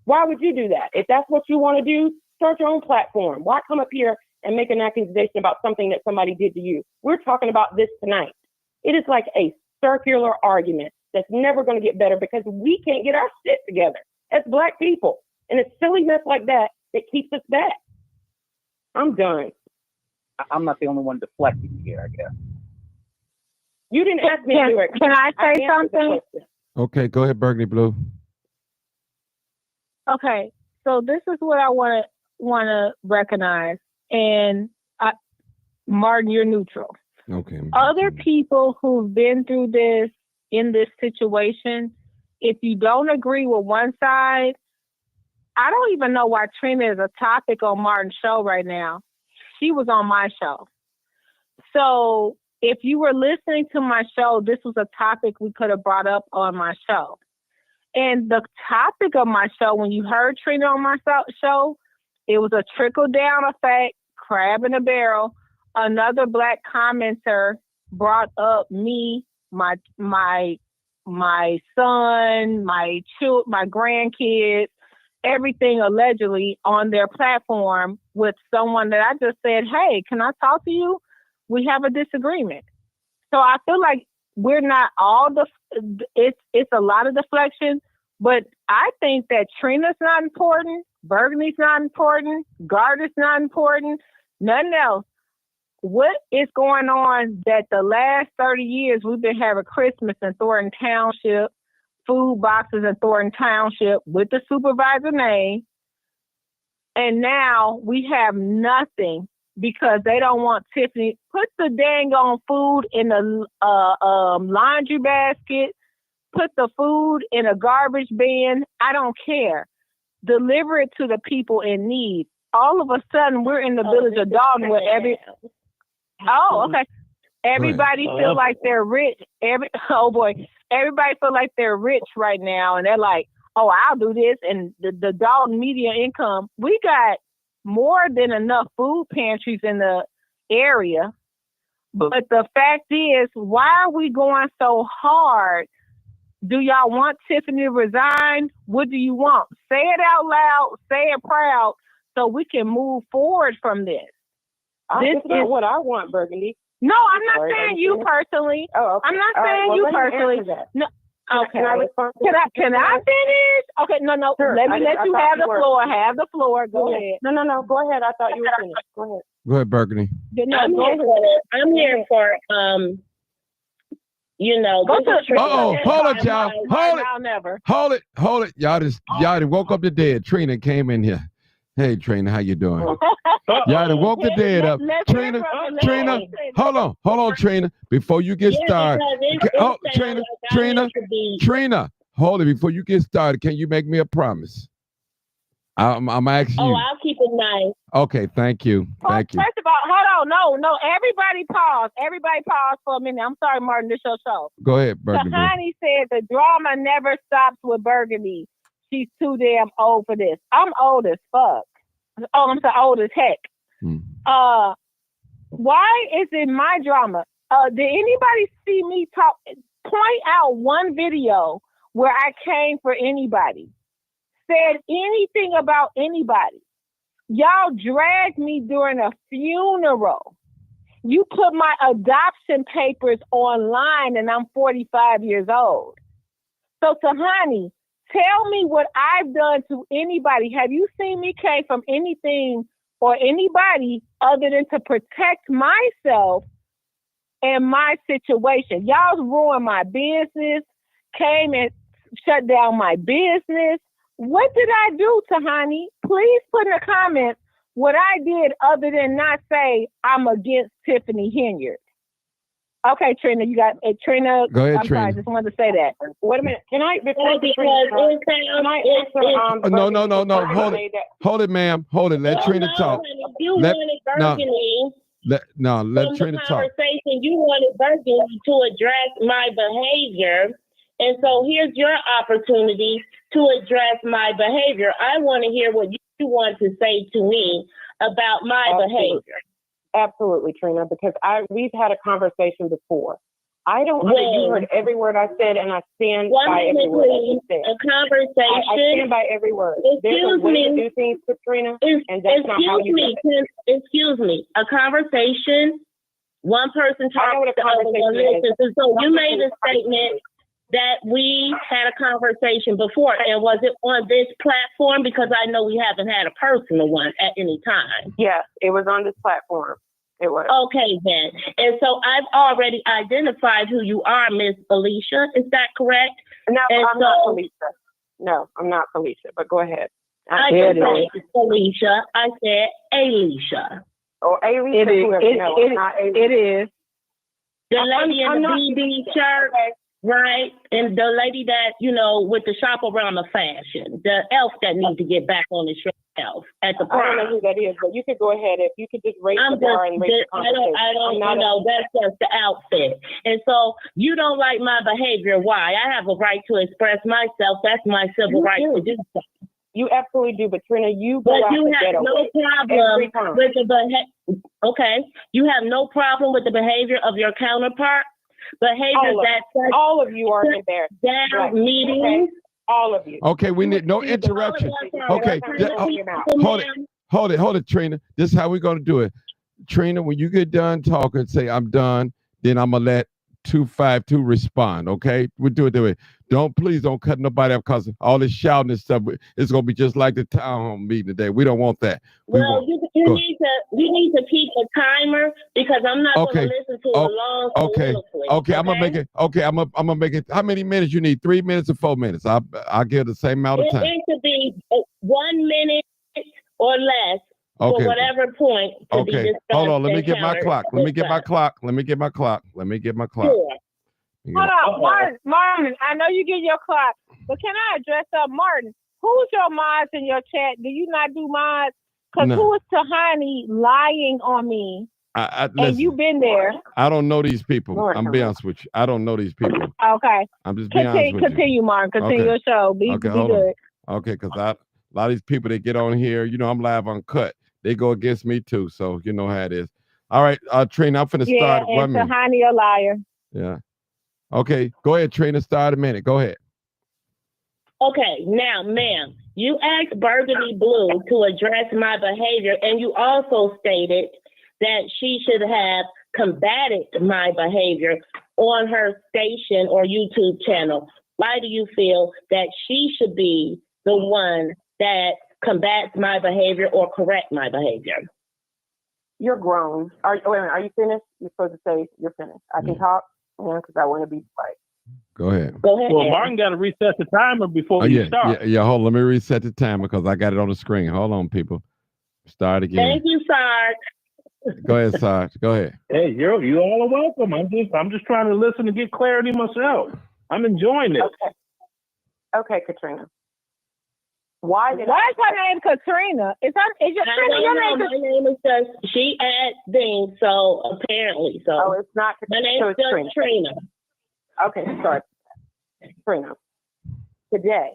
Why would you do that? If that's what you want to do, start your own platform. Why come up here and make an accusation about something that somebody did to you? We're talking about this tonight. It is like a circular argument that's never going to get better because we can't get our shit together as Black people. And it's silly mess like that that keeps us back. I'm done. I'm not the only one deflecting here, I guess. You didn't ask me to do it. Can I say something? Okay, go ahead, Burgundy Blue. Okay, so this is what I want to recognize. And Martin, you're neutral. Okay. Other people who've been through this in this situation, if you don't agree with one side, I don't even know why Trina is a topic on Martin's show right now. She was on my show. So if you were listening to my show, this was a topic we could have brought up on my show. And the topic of my show, when you heard Trina on my show, it was a trickle-down effect, crab in a barrel. Another Black commenter brought up me, my son, my grandkids, everything allegedly on their platform with someone that I just said, hey, can I talk to you? We have a disagreement. So I feel like we're not all it's a lot of deflection, but I think that Trina's not important, Burgundy's not important, Garda's not important, nothing else. What is going on that the last 30 years we've been having Christmas in Thorton Township, food boxes in Thornton Township with the supervisor name, and now we have nothing because they don't want Tiffany. Put the dang on food in the laundry basket, put the food in a garbage bin. I don't care. Deliver it to the people in need. All of a sudden, we're in the village of Dalton where everybody feel like they're rich. Everybody feel like they're rich right now, and they're like, "Oh, I'll do this." And the Dalton media income, we got more than enough food pantries in the area. But the fact is, why are we going so hard? Do y'all want Tiffany to resign? What do you want? Say it out loud, say it proud, so we can move forward from this. This is what I want, Burgundy. No, I'm not saying you personally. Oh, okay. I'm not saying you personally. No. Okay. Can I finish? Okay. No. Sure. Let me let you have the floor. Have the floor. Go ahead. No. Go ahead. I thought you were finished. Go ahead. Go ahead, Burgundy. I'm here for hold it, y'all. Hold it. Y'all just woke up the dead. Trina came in here. Hey, Trina, how you doing? Y'all done woke the dead up. Trina, hold on, Trina. Before you get started. Trina, hold it. Before you get started, can you make me a promise? I'm asking Oh, you. I'll keep it nice. Okay, thank you. Thank you. First of all, hold on. No. Everybody pause. Everybody pause for a minute. I'm sorry, Martin. This your show. Go ahead, Burgundy. Tahani said the drama never stops with Burgundy. She's too damn old for this. I'm old as fuck. Oh, I'm so old as heck. Why is it my drama? Did anybody see me point out one video where I came for anybody? Said anything about anybody? Y'all dragged me during a funeral. You put my adoption papers online and I'm 45 years old. So Tahani, tell me what I've done to anybody. Have you seen me came from anything or anybody other than to protect myself and my situation? Y'all ruined my business, came and shut down my business. What did I do, Tahani? Please put in the comments what I did other than not say I'm against Tiffany Henyard. Okay, Trina, you got Trina. Go ahead, I'm Trina. sorry, I just wanted to say that. Wait a minute. Can I? Before Because can I answer? No. Hold it, ma'am. Hold it. Let Trina talk. You wanted Burgundy. Let Trina talk. Conversation, you wanted Burgundy to address my behavior, and so here's your opportunity to address my behavior. I want to hear what you want to say to me about my behavior. Absolutely, Trina, because we've had a conversation before. I don't. You heard every word I said, and I stand by every word that you said. A conversation. I stand by every word. There's a way to do things, Katrina, and that's not how you do it. Excuse me. A conversation. One person talks to the other one listens. So you made a statement that we had a conversation before, and was it on this platform? Because I know we haven't had a personal one at any time. Yes, it was on this platform. It was. Okay, then. And so I've already identified who you are, Miss Alicia. Is that correct? No, I'm not Felicia. No, I'm not Felicia, but go ahead. I didn't say Felicia. I said Alicia. Oh, Alicia. It is. The lady in the BB shirt. Okay. Right, and the lady that, with the shop around the fashion, the elf that needs to get back on the shelf at the I don't know who that is, but you could go ahead. If you could just raise the bar and raise the conversation. I don't know. That's just the outfit. And so you don't like my behavior. Why? I have a right to express myself. That's my civil right to do so. You absolutely do, but Trina, you go out you the have ghetto no problem with the behavior. Okay, you have no problem with the behavior of your counterpart. Behavior all of you are embarrassed. Down meetings. Okay. All of you. Okay, we need no interruption. Okay, hold it, Trina. This is how we're gonna do it. Trina, when you get done talking, say I'm done. Then I'm gonna let 252 respond. Okay, we do it that way. Please don't cut nobody up because all this shouting and stuff. It's gonna be just like the town hall meeting today. We don't want that. You need to keep a timer because I'm not going to listen to a long soliloquy. Okay, I'm gonna make it. Okay, I'm gonna make it. How many minutes you need? 3 minutes or 4 minutes? I'll give the same amount of time. It should be 1 minute or less for whatever point. Okay, hold on. Let me get my clock. Let me get my clock. Sure. Hold on, Martin. I know you get your clock, but can I address Martin? Who's your mods in your chat? Do you not do mods? Because who is Tahani lying on me? And you've been there. I don't know these people. I'm being honest with you. I don't know these people. Okay. I'm just being honest with you. Continue, Martin. Continue your show. Be good. Okay, because a lot of these people that get on here, I'm live uncut. They go against me too, so you know how it is. All right, Trina, I'm finna start. Yeah, and Tahani a liar. Yeah. Okay, go ahead, Trina. Start a minute. Go ahead. Okay, now, ma'am, you asked Burgundy Blue to address my behavior, and you also stated that she should have combated my behavior on her station or YouTube channel. Why do you feel that she should be the one that combats my behavior or correct my behavior? You're grown. Are you finished? You're supposed to say you're finished. I can talk because I want to be quiet. Go ahead. Well, Martin got to reset the timer before we start. Yeah, hold on. Let me reset the timer because I got it on the screen. Hold on, people. Start again. Thank you, Sarge. Go ahead, Sarge. Go ahead. Hey, you all are welcome. I'm just trying to listen and get clarity myself. I'm enjoying it. Okay, Katrina. Why is her name Katrina? Is your name? My name is just, she adds things, so apparently, so. Oh, it's not My name so is it's just Trina. Okay, sorry. Trina. Today,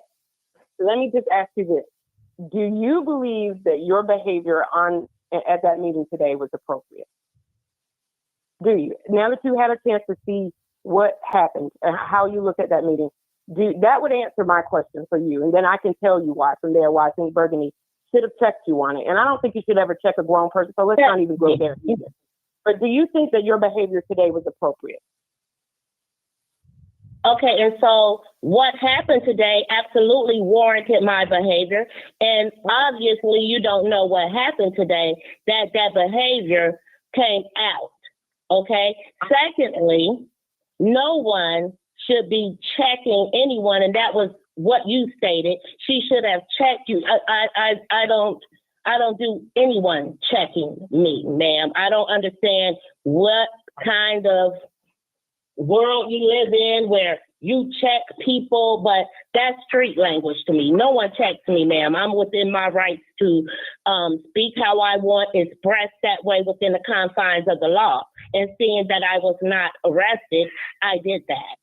let me just ask you this. Do you believe that your behavior at that meeting today was appropriate? Do you? Now that you had a chance to see what happened and how you look at that meeting, that would answer my question for you. And then I can tell you why from there, why I think Burgundy should have checked you on it. And I don't think you should ever check a grown person, so let's not even go there either. But do you think that your behavior today was appropriate? Okay, and so what happened today absolutely warranted my behavior. And obviously you don't know what happened today, that behavior came out. Okay. Secondly, no one should be checking anyone, and that was what you stated. She should have checked you. I don't do anyone checking me, ma'am. I don't understand what kind of world you live in where you check people, but that's street language to me. No one checks me, ma'am. I'm within my rights to speak how I want, express that way within the confines of the law. And seeing that I was not arrested, I did that.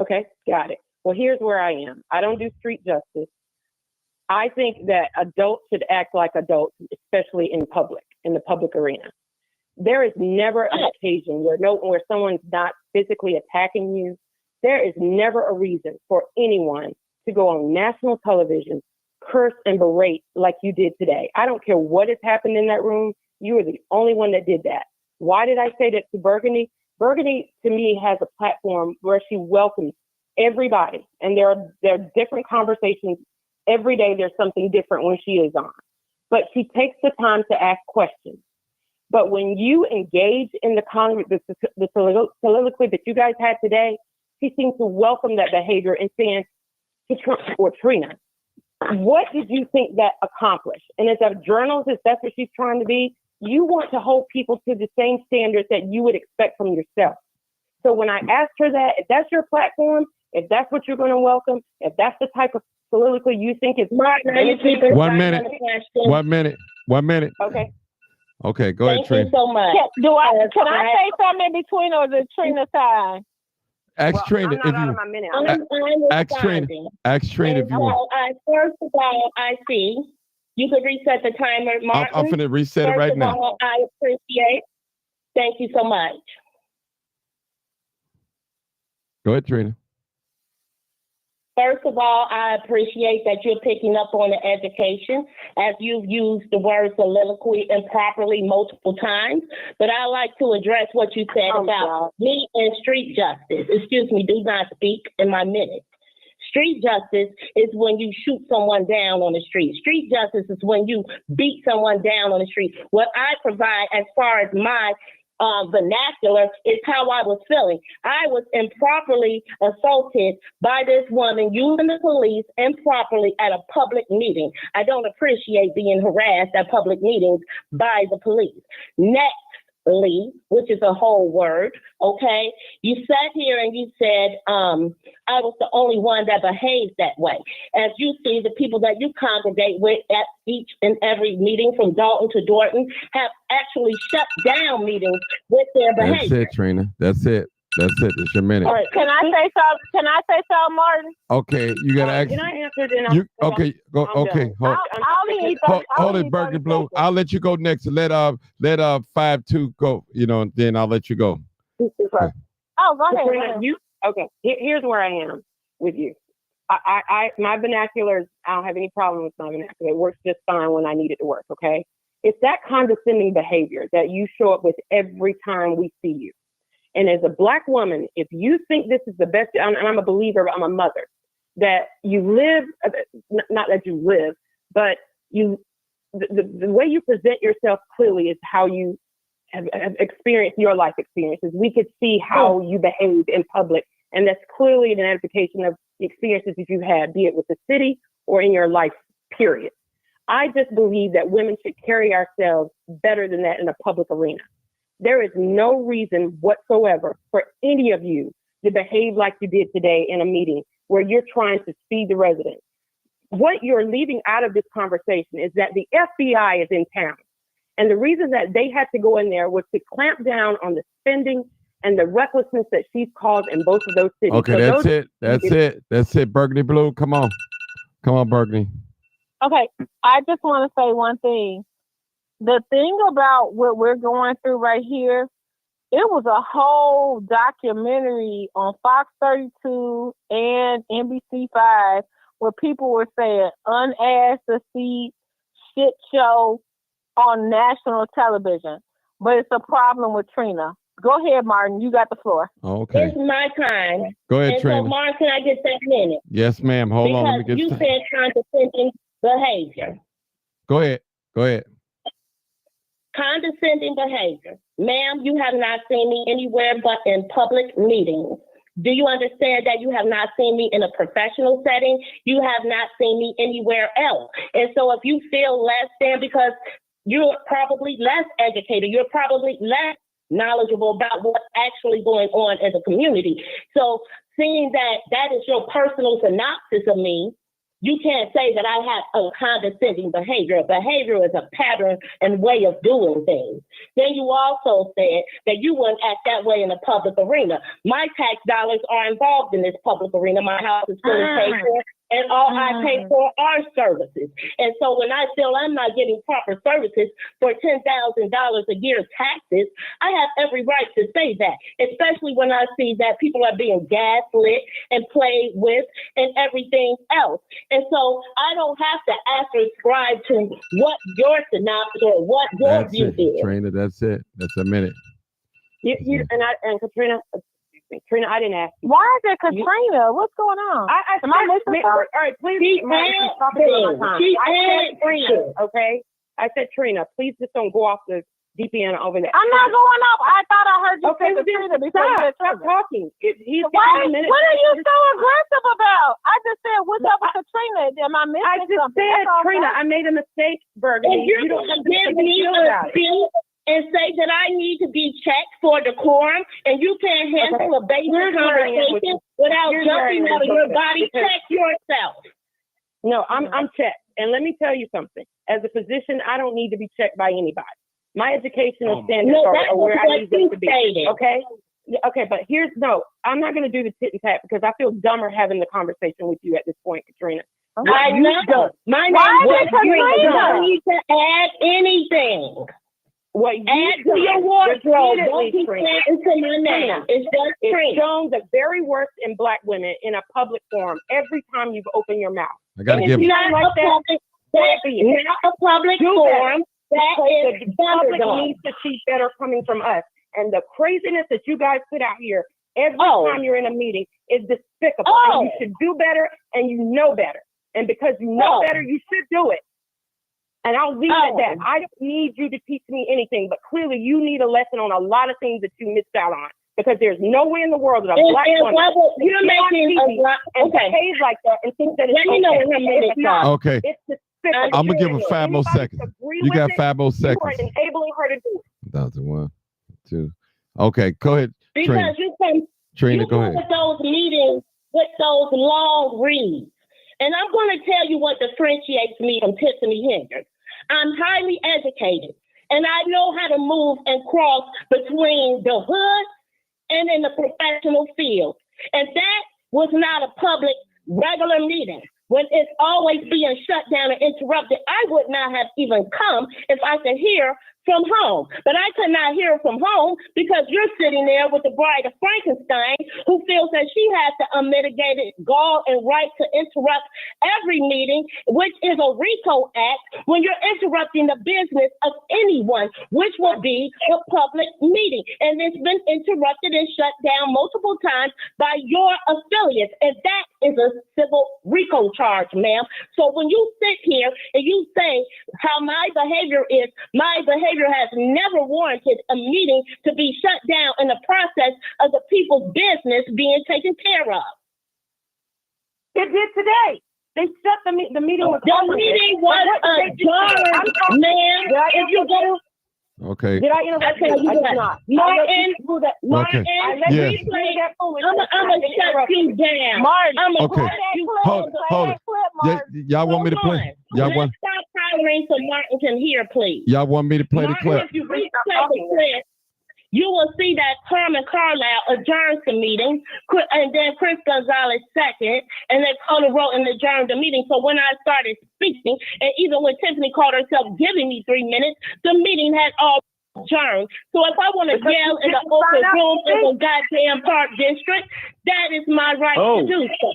Okay, got it. Well, here's where I am. I don't do street justice. I think that adults should act like adults, especially in the public arena. There is never an occasion where someone's not physically attacking you. There is never a reason for anyone to go on national television, curse and berate like you did today. I don't care what has happened in that room. You are the only one that did that. Why did I say that to Burgundy? Burgundy, to me, has a platform where she welcomes everybody. And there are different conversations. Every day there's something different when she is on. But she takes the time to ask questions. But when you engage in the soliloquy that you guys had today, she seems to welcome that behavior and saying to Trina, what did you think that accomplished? And as a journalist, if that's what she's trying to be, you want to hold people to the same standards that you would expect from yourself. So when I asked her that, if that's your platform, if that's what you're going to welcome, if that's the type of soliloquy you think is beneficial. 1 minute. 1 minute. 1 minute. Okay. Okay, go ahead, Trina. Thank you so much. Can I say something in between, or is it Trina's time? Ask Trina if you. Ask Trina. Ask Trina if you want. First of all, I see. You could reset the timer, Martin. I'm finna reset it right now. First of all, I appreciate. Thank you so much. Go ahead, Trina. First of all, I appreciate that you're picking up on the education as you've used the word soliloquy improperly multiple times. But I like to address what you said about me and street justice. Excuse me, do not speak in my minutes. Street justice is when you shoot someone down on the street. Street justice is when you beat someone down on the street. What I provide as far as my vernacular is how I was feeling. I was improperly assaulted by this woman using the police improperly at a public meeting. I don't appreciate being harassed at public meetings by the police. Nextly, which is a whole word, okay? You sat here and you said, I was the only one that behaved that way. As you see, the people that you congregate with at each and every meeting from Dalton to Dorton have actually shut down meetings with their behavior. That's it, Trina. That's it. That's it. It's your minute. All right. Can I say something? Can I say something, Martin? Okay, you gotta ask. Can I answer then? Okay, go. Okay, hold. Hold it, Burgundy Blue. I'll let you go next. Let 5-2 go. You know, then I'll let you go. Oh, go ahead. Okay. Here's where I am with you. My vernacular is, I don't have any problem with my vernacular. It works just fine when I need it to work. Okay. It's that condescending behavior that you show up with every time we see you. And as a Black woman, if you think this is the best, and I'm a believer, I'm a mother, that you live, not that you live, but the way you present yourself clearly is how you have experienced your life experiences. We could see how you behave in public. And that's clearly an identification of the experiences that you've had, be it with the city or in your life, period. I just believe that women should carry ourselves better than that in a public arena. There is no reason whatsoever for any of you to behave like you did today in a meeting where you're trying to feed the residents. what you're leaving out of this conversation is that the FBI is in town. And the reason that they had to go in there was to clamp down on the spending and the recklessness that she's caused in both of those cities. Okay, So that's it. That's it. That's it. Burgundy Blue, come on. Come on, Burgundy. Okay, I just want to say one thing. The thing about what we're going through right here, it was a whole documentary on Fox 32 and NBC5 where people were saying unasked to see shit show on national television. But it's a problem with Trina. Go ahead, Martin. You got the floor. Okay. It's my time. Go ahead, and Trina. so, Martin, can I get that minute? Yes, ma'am. Hold on. Let me Because get you said condescending behavior. Go ahead. Go ahead. Condescending behavior. Ma'am, you have not seen me anywhere but in public meetings. Do you understand that you have not seen me in a professional setting? You have not seen me anywhere else. And so if you feel less than because you're probably less educated, you're probably less knowledgeable about what's actually going on in the community. So seeing that that is your personal synopsis of me, you can't say that I have a condescending behavior. Behavior is a pattern and way of doing things. Then you also said that you wouldn't act that way in the public arena. My tax dollars are involved in this public arena. My house is fully paid for, and all I pay for are services. And so when I feel I'm not getting proper services for $10,000 a year taxes, I have every right to say that, especially when I see that people are being gaslit and played with and everything else. And so I don't have to ascribe to what your synopsis or what your view is. Trina, that's it. That's a minute. And Katrina, Trina, I didn't ask you. Why is it Katrina? What's going on? Am I missing something? All right, please. I said Trina, okay? I said Trina, please just don't go off the deep end over there. I'm not going off. I thought I heard you say Katrina before you said Stop Trina. talking. What are you so aggressive about? I just said, what's up with Katrina? Am I missing I just something? said, Trina, I made a mistake, Burgundy. If you're You don't going have to to give me a bill and say that I need to be checked for decorum, and you can't handle a basic conversation without jumping out of your body, check yourself. No, I'm checked. And let me tell you something. As a physician, I don't need to be checked by anybody. My educational standards are where I need them to be. Okay? Okay, but I'm not going to do the tit and tat because I feel dumber having the conversation with you at this point, Katrina. I know. My name is Katrina. You don't need to add anything. Add to your wardrobe. Don't be saying to my name. It's just It's Trina. shown the very worst in Black women in a public forum every time you've opened your mouth. I gotta And give if you you. don't like that, Not a public do forum. better. That is The public Thunderdome. needs to see better coming from us. And the craziness that you guys put out here every time you're in a meeting is despicable. And you should do better, and you know better. And because you know better, you should do it. And I'll leave it at that. I don't need you to teach me anything, but clearly you need a lesson on a lot of things that you missed out on. Because there's no way in the world that a Black woman you're making a lot. and Okay. behave like that and think that it's Let me know when her minutes are. Okay. It's despicable. I'm gonna give her 5 more seconds. You got 5 more You are seconds. enabling her to do it. 1,001, 2. Okay, go ahead, Trina. Because you can Trina, go ahead. with those meetings with those long reads. And I'm going to tell you what differentiates me from Tiffany Henyard. I'm highly educated, and I know how to move and cross between the hood and in the professional field. And that was not a public regular meeting. When it's always being shut down and interrupted, I would not have even come if I could hear from home. But I could not hear from home because you're sitting there with the bride of Frankenstein who feels that she has the unmitigated gall and right to interrupt every meeting, which is a RICO act when you're interrupting the business of anyone, which will be a public meeting. And it's been interrupted and shut down multiple times by your affiliates. And that is a civil RICO charge, ma'am. So when you sit here and you say how my behavior is, my behavior has never warranted a meeting to be shut down in the process of the people's business being taken care of. It did today. They shut the meeting was The meeting was adjourned, ma'am. If you go Okay. Did I interrupt you? I did not. Martin, Okay. yes. I'm gonna shut you down. Martin, I'm gonna Okay. Hold it. Y'all want me to play? Y'all want? Stop hollering so Martin can hear, please. Y'all want me to play the Martin, clip? if you replay the clip, you will see that Carmen Carlisle adjourns the meeting, and then Chris Gonzales second, and then called a roll and adjourned the meeting. So when I started speaking, and even when Tiffany called herself giving me 3 minutes, the meeting had all adjourned. So if I want to yell in the open room in the goddamn Park District, that is my right to do so.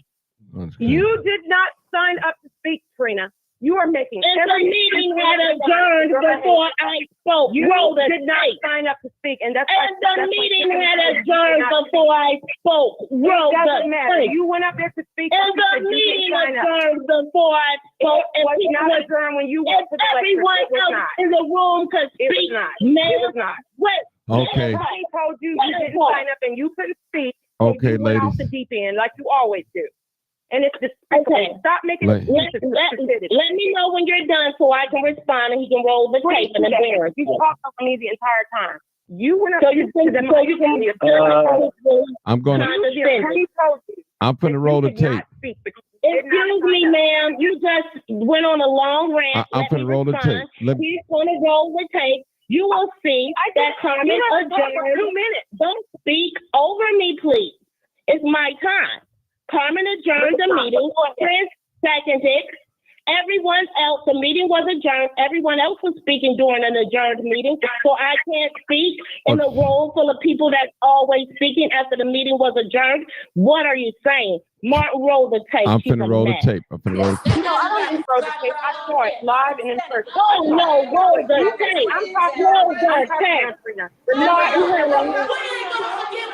You did not sign up to speak, Trina. You are making And the meeting had adjourned before I spoke. You Roll the did not tape. sign up to speak, and that's The meeting had adjourned before I spoke. Roll It doesn't the matter. tape. You went up there to speak. And the meeting adjourned before I spoke. It was not adjourned when you went to the lecture. Everyone It was else not. in the room could It speak. was not. Man, It was not. what? Okay. I told you you didn't sign up and you couldn't speak. Okay, you went off ladies. the deep end like you always do. And it's despicable. Okay. Stop making Let- excuses. Let me know when you're done so I can respond and he can roll the tape and embarrass You you. talked over me the entire time. You went up So to you can, the so you can, I'm gonna. the attorney told you. I'm finna roll the tape. Speak, but you did not Excuse me, ma'am. You just went on a long rant. I'm Let me finna roll the respond. tape. Let- He's going to roll the tape. You will see that Carmen You don't talk for adjourned. 2 minutes. Don't speak over me, please. It's my time. Carmen adjourned the meeting. Chris seconded. Everyone else, the meeting was adjourned. Everyone else was speaking during an adjourned meeting. So I can't speak in a room full of people that's always speaking after the meeting was adjourned. What are you saying? Martin, roll the tape. I'm She's finna a roll the mess. tape. I'm finna roll the tape. No, I don't even throw the tape. I saw it live and in person. Oh, no, roll the tape. I'm talking Roll the I'm talking tape. about Trina.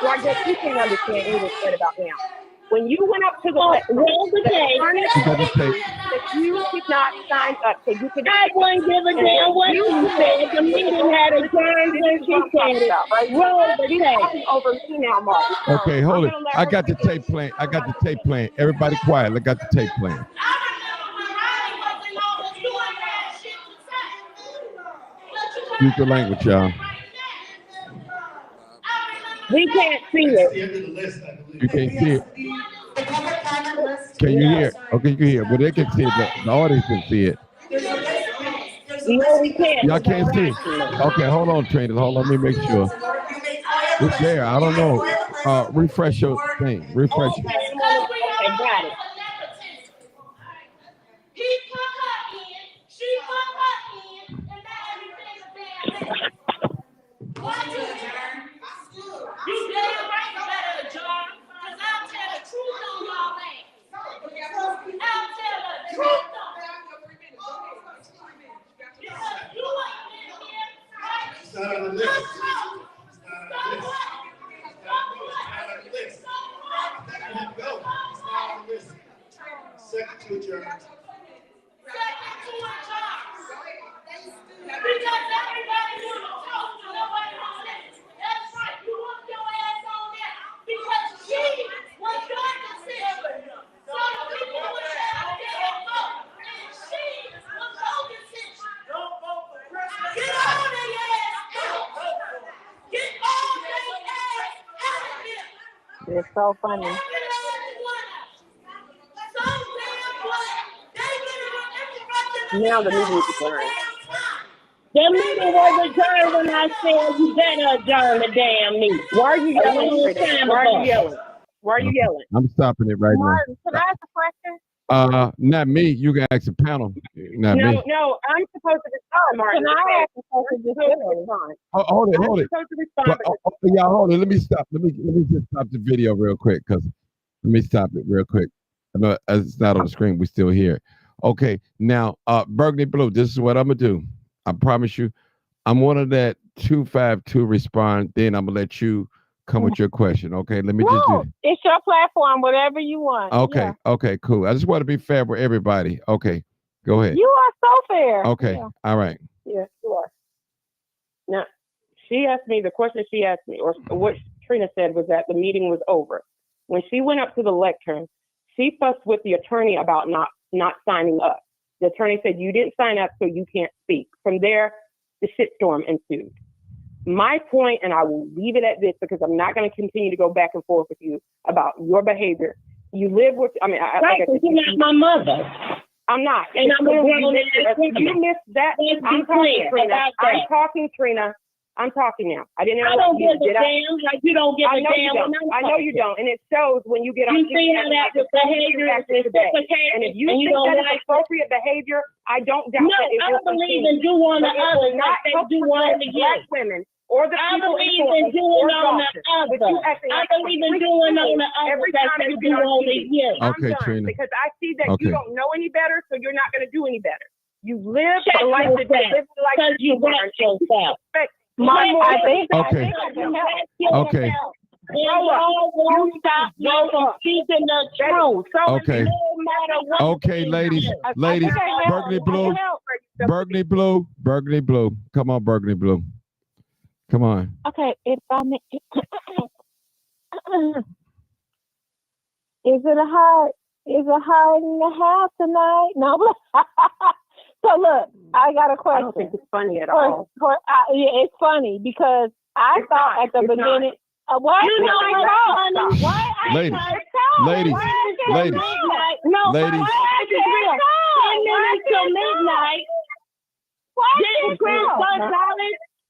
Well, I guess you can't understand English right about now. When you went up to the roll the tape. that you did not sign up, so you could. I wouldn't give a damn what you said. The meeting had adjourned when she said it. Roll the tape. Over me now, Mark. Okay, hold it. I got the tape playing. I got the tape playing. Everybody quiet. I got the tape playing. Use the language, y'all. We can't see it. You can't see it. Can you hear it? Okay, you can hear it. Well, they can see it. The audience can see it. No, we can't. Y'all can't see it. Okay, hold on, Trina. Hold on. Let me make sure. It's there. I don't know. Refresh your thing. Refresh it. Okay, got it. You damn right you better adjourn, because I'll tell the truth on y'all ass. I'll tell the truth on because you ain't been here, right? It's not on the list. It's not on the list. It's not on the list. Let it go. It's not on the list. Second to adjourn. Because everybody want to talk to nobody wants to listen. That's right. You want your ass on there because she was your decision. So the people would have their vote. And she was your decision. Don't vote for President. Get all their ass out. Get all their ass out of here. It's so funny. Now the meeting is adjourned. The meeting was adjourned when I said you better adjourn the damn meeting. Why are you yelling? Why are you yelling? Why are you yelling? I'm stopping it right Martin, can I ask a question? now. Not me. You can ask the panel. Not me. No, I'm supposed to respond, Martin. Can I ask a question? Hold it. Hold it. I'm supposed to respond. But, y'all, hold it. Let me stop. Let me just stop the video real quick, because let me stop it real quick. I know it's not on the screen. We still hear it. Okay. Now, Burgundy Blue. This is what I'm gonna do. I promise you. I'm one of that 252 respond. Then I'm gonna let you come with your question. Okay. Let me just do. It's your platform, whatever you want. Okay. Yeah. Okay. Cool. I just want to be fair with everybody. Okay. Go ahead. You are so fair. Okay. Yeah. All right. Yes, you are. Now, she asked me, the question she asked me, or what Trina said, was that the meeting was over. When she went up to the lectern, she fussed with the attorney about not signing up. The attorney said, you didn't sign up, so you can't speak. From there, the shitstorm ensued. My point, and I will leave it at this because I'm not going to continue to go back and forth with you about your behavior. You live with, I mean, right, like you're not my mother. I'm not. And I'm a grown you missed that. I'm talking, Trina. I'm talking, Trina. I'm talking now. I didn't. I don't give a damn. Like you don't give a damn. I know you don't, and it shows when you get on. You see how that behavior is reciprocated, and if you think that is appropriate behavior, I don't doubt that it will. I believe in do one the other, not they do one the black women. Or the I believe in doing on the other. I believe in doing on the other. Every time you get on TV. Okay, Trina. Because I see that you don't know any better, so you're not going to do any better. You live a life that live like because you want yourself. I think okay. Okay. You stop speaking the truth. Okay. Okay, ladies. Burgundy blue. Come on, burgundy blue. Come on. Okay, if I may, is it hard in the house tonight? No. So look, I got a question. I don't think it's funny at all. Yeah, it's funny because I thought at the beginning. Why? You know what's funny? Ladies. No, ladies. 10 minutes till midnight.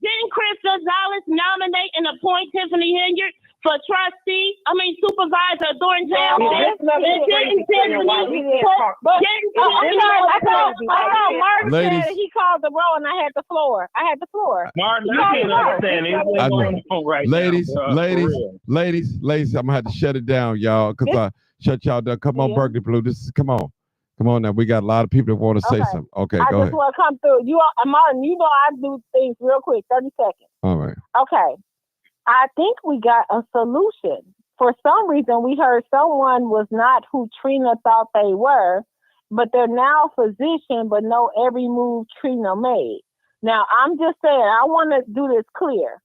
Didn't Chris Gonzales nominate and appoint Tiffany Henyard for trustee? Supervisor of Thorton Township. Ladies. Said he called the roll and I had the floor. Martin, you can't understand anything going on right ladies, now. Ladies, I'm gonna have to shut it down, y'all, because I shut y'all down. Come on, Burgundy Blue. Come on now. We got a lot of people that want to say something. Okay, go ahead. I just want to come through. Martin, I do things real quick, 30 seconds. All right. Okay. I think we got a solution. For some reason, we heard someone was not who Trina thought they were, but they're now physician, but know every move Trina made. Now, I'm just saying, I want to do this clear.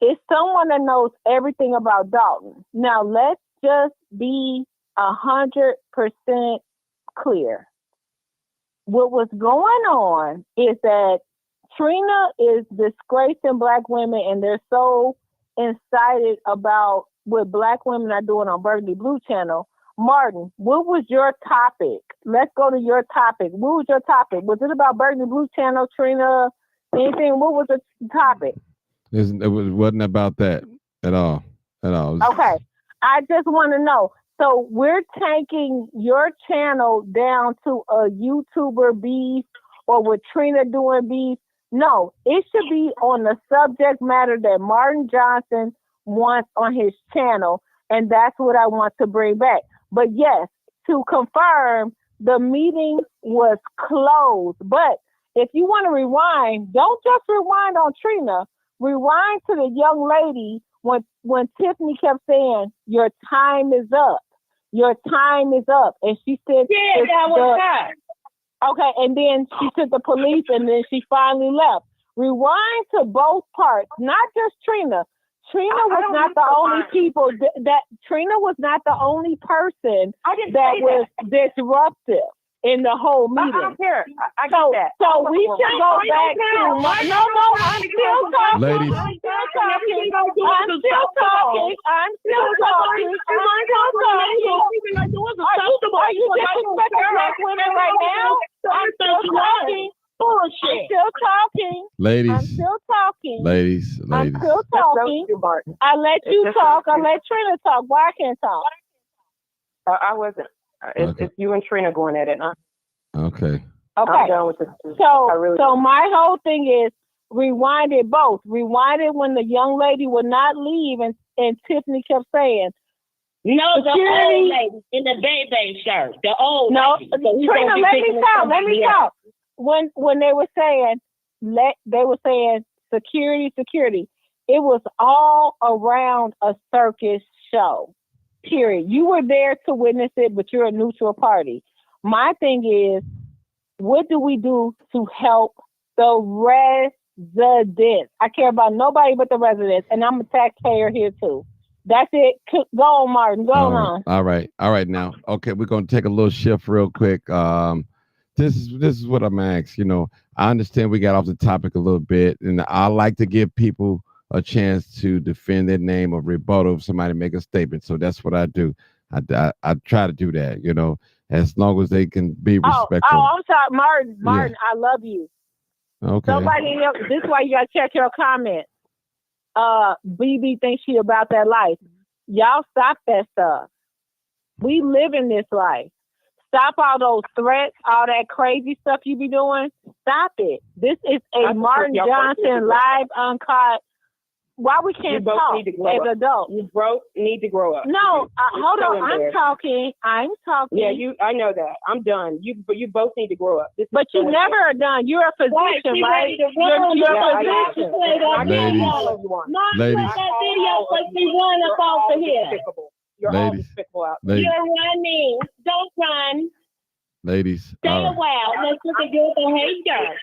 It's someone that knows everything about Dalton. Now, let's just be 100% clear. What was going on is that Trina is disgracing Black women, and they're so incited about what Black women are doing on Burgundy Blue Channel. Martin, what was your topic? Let's go to your topic. What was your topic? Was it about Burgundy Blue Channel, Trina, anything? What was the topic? It wasn't about that at all. Okay. I just want to know. So we're taking your channel down to a YouTuber beef or with Trina doing beef. No, it should be on the subject matter that Martin Johnson wants on his channel. And that's what I want to bring back. But yes, to confirm, the meeting was closed. But if you want to rewind, don't just rewind on Trina. Rewind to the young lady when Tiffany kept saying, your time is up. Your time is up. And she said, yeah, that was that. Okay, and then she took the police and then she finally left. Rewind to both parts, not just Trina. Trina was not the only people Trina was not the only person that was disruptive in the whole meeting. I don't care. I get that. So we should go back to no, I'm still talking. Ladies. I'm still talking. Are you disrespecting Black women right now? I'm still talking. Bullshit. I'm still talking. Ladies. I'm still talking. Ladies. I'm still talking. I let you talk. I let Trina talk. Why I can't talk? I wasn't. It's you and Trina going at it, huh? Okay. I'm done with this. So my whole thing is rewind it both. Rewind it when the young lady would not leave and Tiffany kept saying, no, the old lady in the baby shirt. The old lady. So Trina, let me talk. When they were saying security, it was all around a circus show. Period. You were there to witness it, but you're a neutral party. My thing is, what do we do to help the residents? I care about nobody but the residents, and I'm a taxpayer here too. That's it. Go on, Martin. Go on. All right. Now, okay, we're gonna take a little shift real quick. Tiffany this is what I'm asking. You know, I understand we got off the topic a little bit, and I like to give people a chance to defend their name or rebuttal if somebody make a statement. So that's what I do. I try to do that. You know, as long as they can be respectful. I'm sorry, Martin. Martin, I love you. Okay. Somebody else. This is why you gotta check your comments. BB thinks she about that life. Y'all stop that stuff. We live in this life. Stop all those threats, all that crazy stuff you be doing. Stop it. This is a Martin Johnson live uncut. Why we can't talk as adults? You both need to grow up. No, hold on. I'm talking. Yeah, I know that. I'm done. You both need to grow up. But you never are done. You're a physician, right? You're a physician. Ladies, You're running. Don't run. Ladies, Stay a while. Let's look at your behavior.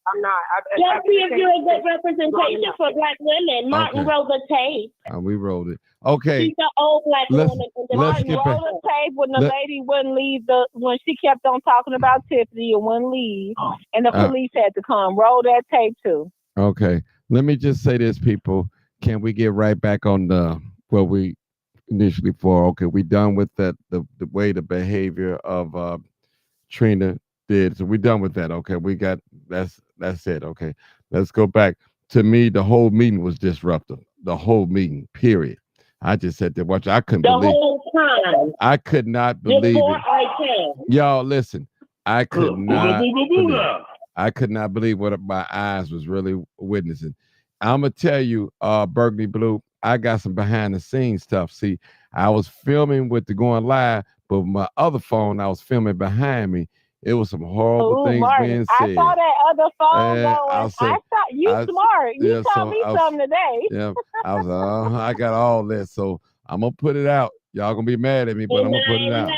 I'm not. Let's see if you're a good representation for black women. Martin rolled the tape. We rolled it. Okay. She's an old black woman. Martin rolled the tape when the lady wouldn't leave when she kept on talking about Tiffany and wouldn't leave, and the police had to come. Roll that tape too. Okay. Let me just say this, people. Can we get right back on where we initially for? Okay, we done with that. The way the behavior of Trina did. So we're done with that. Okay, we got that's it. Okay, let's go back. To me, the whole meeting was disruptive. The whole meeting, period. I just sat there watching. I couldn't believe. The whole time. I could not believe Before it. I came. Y'all, listen. I could not. I could not believe what my eyes was really witnessing. I'm gonna tell you, Burgundy Blue. I got some behind the scenes stuff. See, I was filming with the going live. But with my other phone, I was filming behind me. It was some horrible things Martin, being said. I saw that other phone going. I saw you smart. You taught me something today. Yeah, I was. I got all this, so I'm gonna put it out. Y'all gonna be mad at me, but I'm gonna put it out.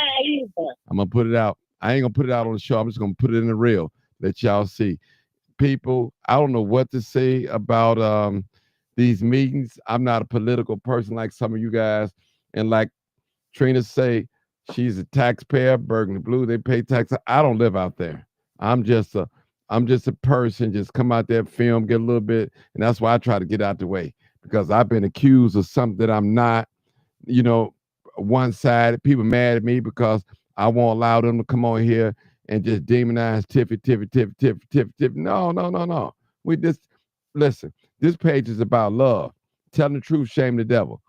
I'm gonna put it out. I ain't gonna put it out on the show. I'm just gonna put it in the reel. Let y'all see. People, I don't know what to say about these meetings. I'm not a political person like some of you guys, and like Trina say. She's a taxpayer, Burgundy Blue. They pay tax. I don't live out there. I'm just a person. Just come out there, film, get a little bit, and that's why I try to get out the way because I've been accused of something that I'm not. You know, one-sided. People mad at me because I won't allow them to come on here and just demonize Tiffy. No. We just listen. This page is about love, telling the truth, shame the devil.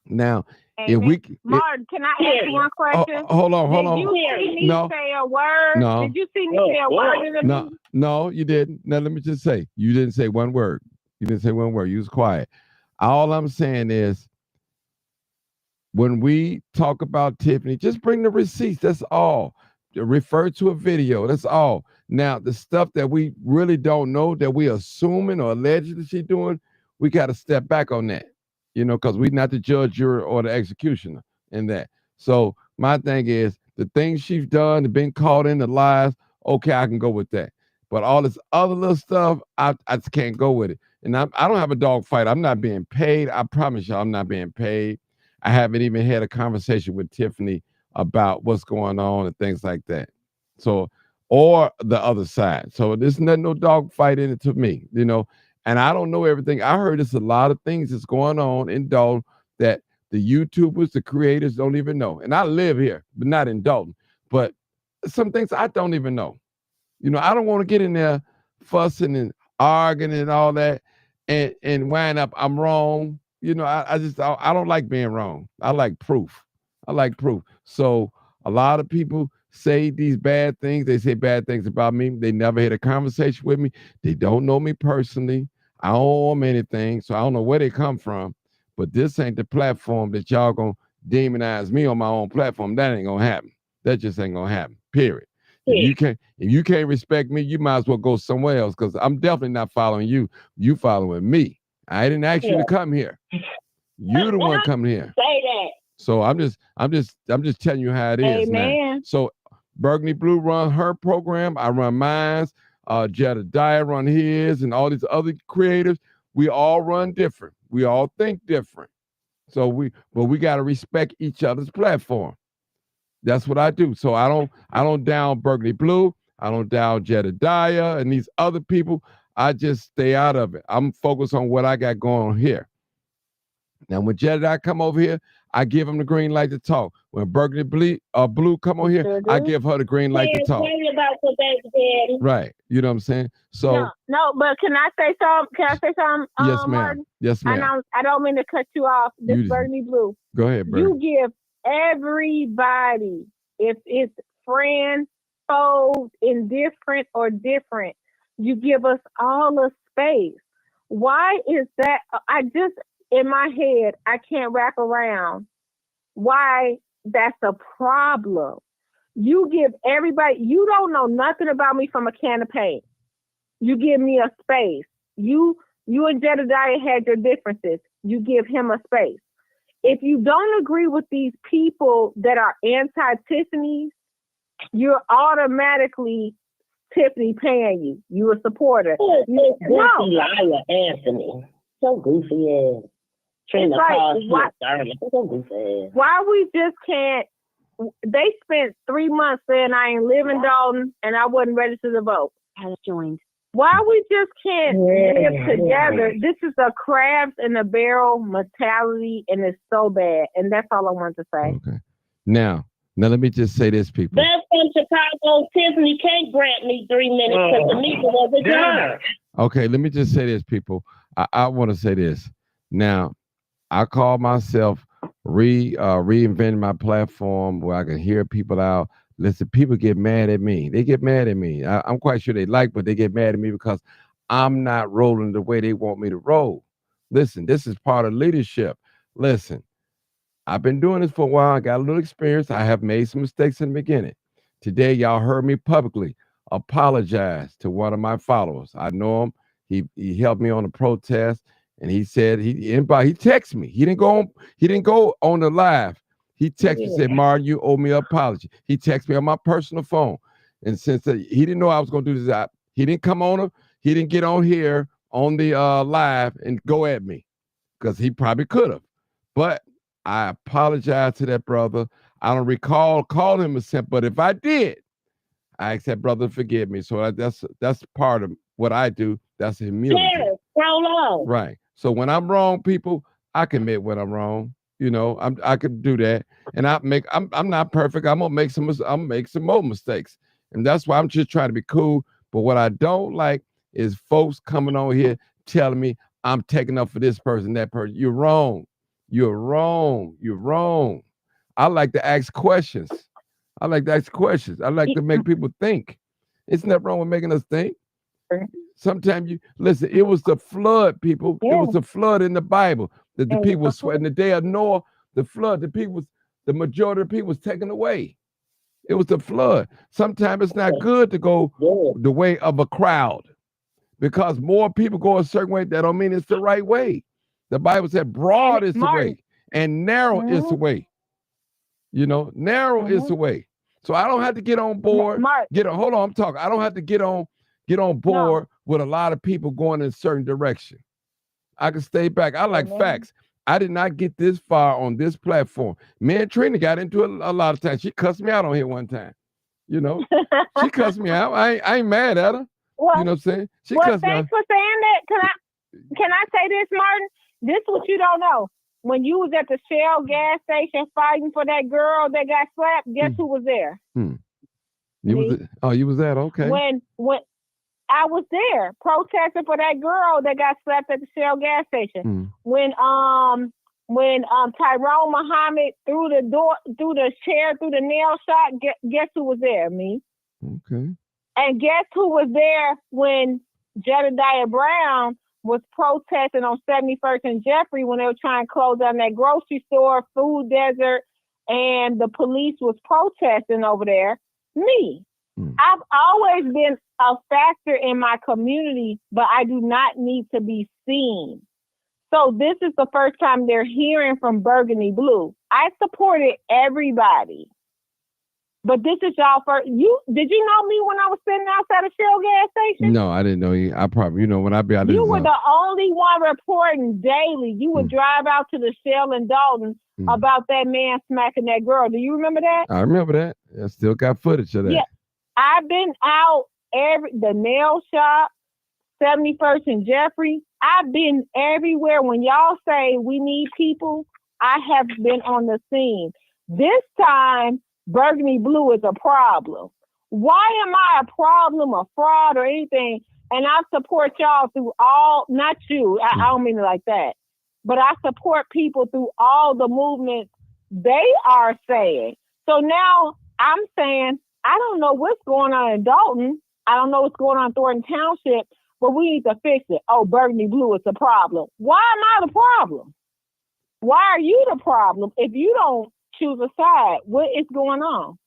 Now. Martin, can I ask you one question? Hold on. Did you see me say a word? No. Did you see me say a word in the meeting? No, you didn't. Now let me just say, you didn't say one word. You didn't say one word. You was quiet. All I'm saying is, when we talk about Tiffany, just bring the receipts. That's all. Refer to a video. That's all. Now, the stuff that we really don't know, that we assuming or allegedly she's doing, we got to step back on that. You know, because we're not the judge, jury, or the executioner in that. So my thing is the things she's done, been caught in the lies. Okay, I can go with that. But all this other little stuff, I just can't go with it. And I don't have a dog fight. I'm not being paid. I promise you, I'm not being paid. I haven't even had a conversation with Tiffany about what's going on and things like that. So, or the other side. So there's no dog fight in it to me, you know. And I don't know everything. I heard it's a lot of things that's going on in Dalton that the YouTubers, the creators don't even know. And I live here, but not in Dalton. But some things I don't even know. You know, I don't want to get in there fussing and arguing and all that and wind up I'm wrong. You know, I don't like being wrong. I like proof. So a lot of people say these bad things. They say bad things about me. They never had a conversation with me. They don't know me personally. I don't owe them anything, so I don't know where they come from. But this ain't the platform that y'all gonna demonize me on my own platform. That ain't gonna happen. That just ain't gonna happen. Period. If you can't respect me, you might as well go somewhere else because I'm definitely not following you. You following me. I didn't ask you to come here. You're the one coming here. Say that. So I'm just telling you how it is, man. So Burgundy Blue run her program. I run mine. Jedediah run his, and all these other creators. We all run different. We all think different. So we got to respect each other's platform. That's what I do. So I don't down Burgundy Blue. I don't dial Jedediah and these other people. I just stay out of it. I'm focused on what I got going on here. Now, when Jedediah come over here, I give him the green light to talk. When Burgundy Blue come over here, I give her the green light to talk. About the baby daddy. Right. You know what I'm saying? So no, but can I say something? Yes, ma'am. Martin? Yes, ma'am. I don't mean to cut you off. This Burgundy Blue. Go ahead, Burgundy. You give everybody, if it's friends, foes, indifferent or different, you give us all a space. Why is that? In my head, I can't wrap around why that's a problem. You give everybody, you don't know nothing about me from a can of paint. You give me a space. You and Jedediah had your differences. You give him a space. If you don't agree with these people that are anti-Tiffany's, you're automatically Tiffany paying you. You a supporter. Goofy liar, Anthony. So goofy ass. Trina why we just can't? They spent 3 months saying I ain't live in Dalton and I wasn't registered to vote. I was joined. Why we just can't live together? This is a crabs in a barrel mentality, and it's so bad. And that's all I wanted to say. Okay. Now let me just say this, people. That's from Chicago. Tiffany can't grant me 3 minutes because the meeting was adjourned. Okay, let me just say this, people. I want to say this. Now, I call myself reinventing my platform where I can hear people out. Listen, people get mad at me. They get mad at me. I'm quite sure they but they get mad at me because I'm not rolling the way they want me to roll. Listen, this is part of leadership. Listen, I've been doing this for a while. I got a little experience. I have made some mistakes in the beginning. Today, y'all heard me publicly apologize to one of my followers. I know him. He helped me on a protest. And he said he texted me. He didn't go on the live. He texted me, said, Martin, you owe me an apology. He texted me on my personal phone. And since he didn't know I was gonna do this, he didn't come on he didn't get on here on the live and go at me. Because he probably could have. But I apologize to that brother. I don't recall calling him a simp, but if I did, I asked that brother to forgive me. So that's part of what I do. That's humility. Right. So when I'm wrong, people, I can admit when I'm wrong. You know, I could do that, and I'm not perfect. I'm gonna make some more mistakes, and that's why I'm just trying to be cool. But what I don't like is folks coming on here telling me I'm taking up for this person, that person. You're wrong. You're wrong. You're wrong. I like to ask questions. I like to make people think. It's nothing wrong with making us think. Sometimes you listen, it was the flood, people. It was the flood in the Bible that the people were sweating. The day of Noah, the flood, the majority of the people was taken away. It was the flood. Sometimes it's not good to go the way of a crowd because more people go a certain way. That don't mean it's the right way. The Bible said broad is the way and narrow is the way. You know, narrow is the way. So I don't have to get on board. Hold on, I'm talking. I don't have to get on board with a lot of people going in a certain direction. I can stay back. I like facts. I did not get this far on this platform. Me and Trina got into it a lot of times. She cussed me out on here one time. You know, she cussed me out. I ain't mad at her. Well, you know what I'm saying? Thanks for saying that. Can I say this, Martin? This is what you don't know. When you was at the Shell gas station fighting for that girl that got slapped, guess who was there? You was there? Okay. When I was there protesting for that girl that got slapped at the Shell gas station. When Tyrone Muhammad threw the chair through the nail shot, guess who was there? Me. Okay. And guess who was there when Jedediah Brown was protesting on 71st and Jeffrey when they were trying to close down that grocery store, food desert, and the police was protesting over there? Me. I've always been a factor in my community, but I do not need to be seen. So this is the first time they're hearing from Burgundy Blue. I supported everybody. But this is y'all first. Did you know me when I was sitting outside a Shell gas station? No, I didn't know you. I probably, when I be out there. You were the only one reporting daily. You would drive out to the Shell in Dalton about that man smacking that girl. Do you remember that? I remember that. I still got footage of that. Yeah. I've been out the nail shop, 71st and Jeffrey. I've been everywhere. When y'all say we need people, I have been on the scene. This time, Burgundy Blue is a problem. Why am I a problem, a fraud, or anything? And I support y'all through all, not you, I don't mean it like that, but I support people through all the movements they are saying. So now I'm saying, I don't know what's going on in Dalton. I don't know what's going on in Thornton Township, but we need to fix it. Oh, Burgundy Blue is the problem. Why am I the problem? Why are you the problem if you don't choose a side? What is going on?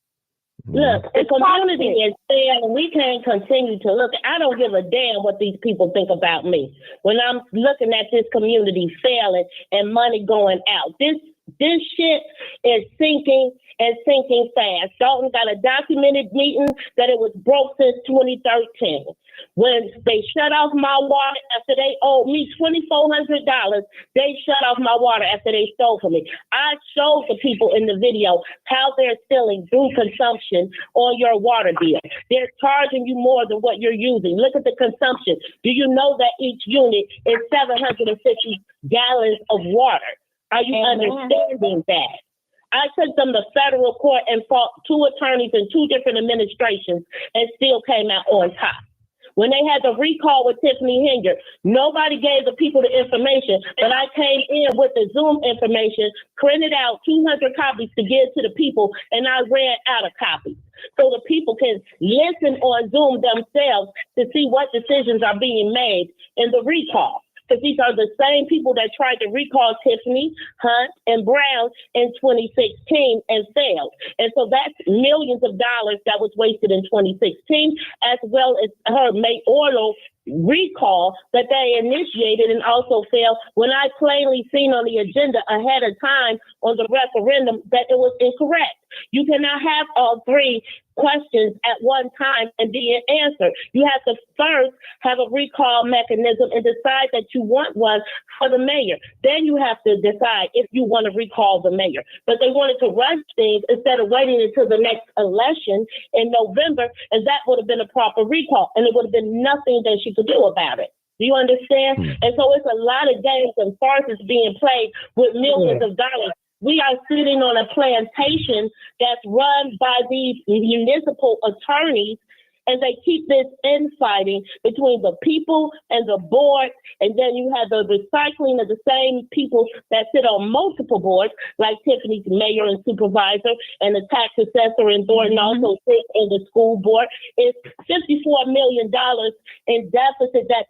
Look, the community is there, and we can't continue to look. I don't give a damn what these people think about me when I'm looking at this community failing and money going out. This shit is sinking and sinking fast. Dalton got a documented meeting that it was broke since 2013. When they shut off my water after they owed me $2,400, they shut off my water after they stole from me. I showed the people in the video how they're stealing through consumption on your water bill. They're charging you more than what you're using. Look at the consumption. Do you know that each unit is 750 gallons of water? Are you understanding that? I took them to federal court and fought 2 attorneys in 2 different administrations and still came out on top. When they had the recall with Tiffany Henyard, nobody gave the people the information, but I came in with the Zoom information, printed out 200 copies to give to the people, and I ran out of copies. So the people can listen on Zoom themselves to see what decisions are being made in the recall. Because these are the same people that tried to recall Tiffany, Hunt, and Brown in 2016 and failed. And so that's millions of dollars that was wasted in 2016, as well as her mayoral recall that they initiated and also failed when I plainly seen on the agenda ahead of time on the referendum that it was incorrect. You cannot have all 3 questions at one time and be answered. You have to first have a recall mechanism and decide that you want one for the mayor. Then you have to decide if you want to recall the mayor. But they wanted to rush things instead of waiting until the next election in November, and that would have been a proper recall, and it would have been nothing that she could do about it. Do you understand? And so it's a lot of games and farces being played with millions of dollars. We are sitting on a plantation that's run by these municipal attorneys, and they keep this infighting between the people and the board. And then you have the recycling of the same people that sit on multiple boards, like Tiffany's mayor and supervisor, and the tax assessor in Thornton also sits in the school board. It's $54 million in deficit that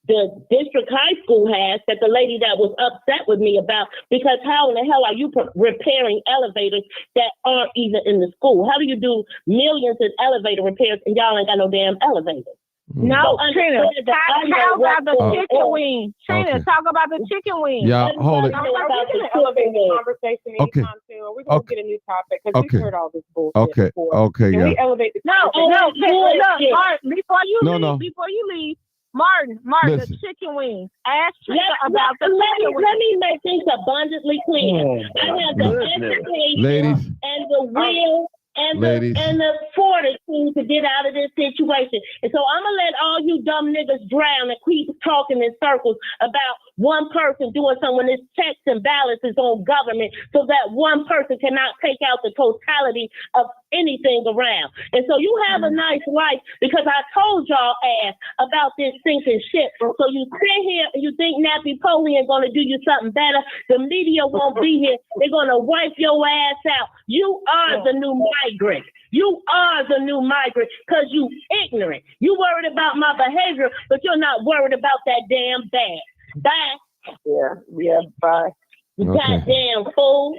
the district high school has, that the lady that was upset with me about, because how in the hell are you repairing elevators that aren't even in the school? How do you do millions in elevator repairs and y'all ain't got no damn elevators? No, Trina, talk about the chicken wing. Trina, talk about the chicken wing. Yeah, hold it. We can elevate the conversation anytime soon. We're going to get a new topic because we've heard all this bullshit before. Okay, Can we elevate the Martin, before you leave, Martin, Listen. the chicken wings. Ask Trina about the Let chicken wings. me make things abundantly clear. I have the education Ladies. and the will and the fortitude to get out of this situation. And so I'm gonna let all you dumb niggas drown and keep talking in circles about one person doing something when it's checks and balances on government, so that one person cannot take out the totality of anything around. And so you have a nice life because I told y'all ass about this sinking ship. So you sit here and you think Nappy Napoleon gonna do you something better. The media won't be here. They're gonna wipe your ass out. You are the new migrant. You are the new migrant because you ignorant. You worried about my behavior, but you're not worried about that damn bag. Bye. Yeah, bye. You goddamn fool.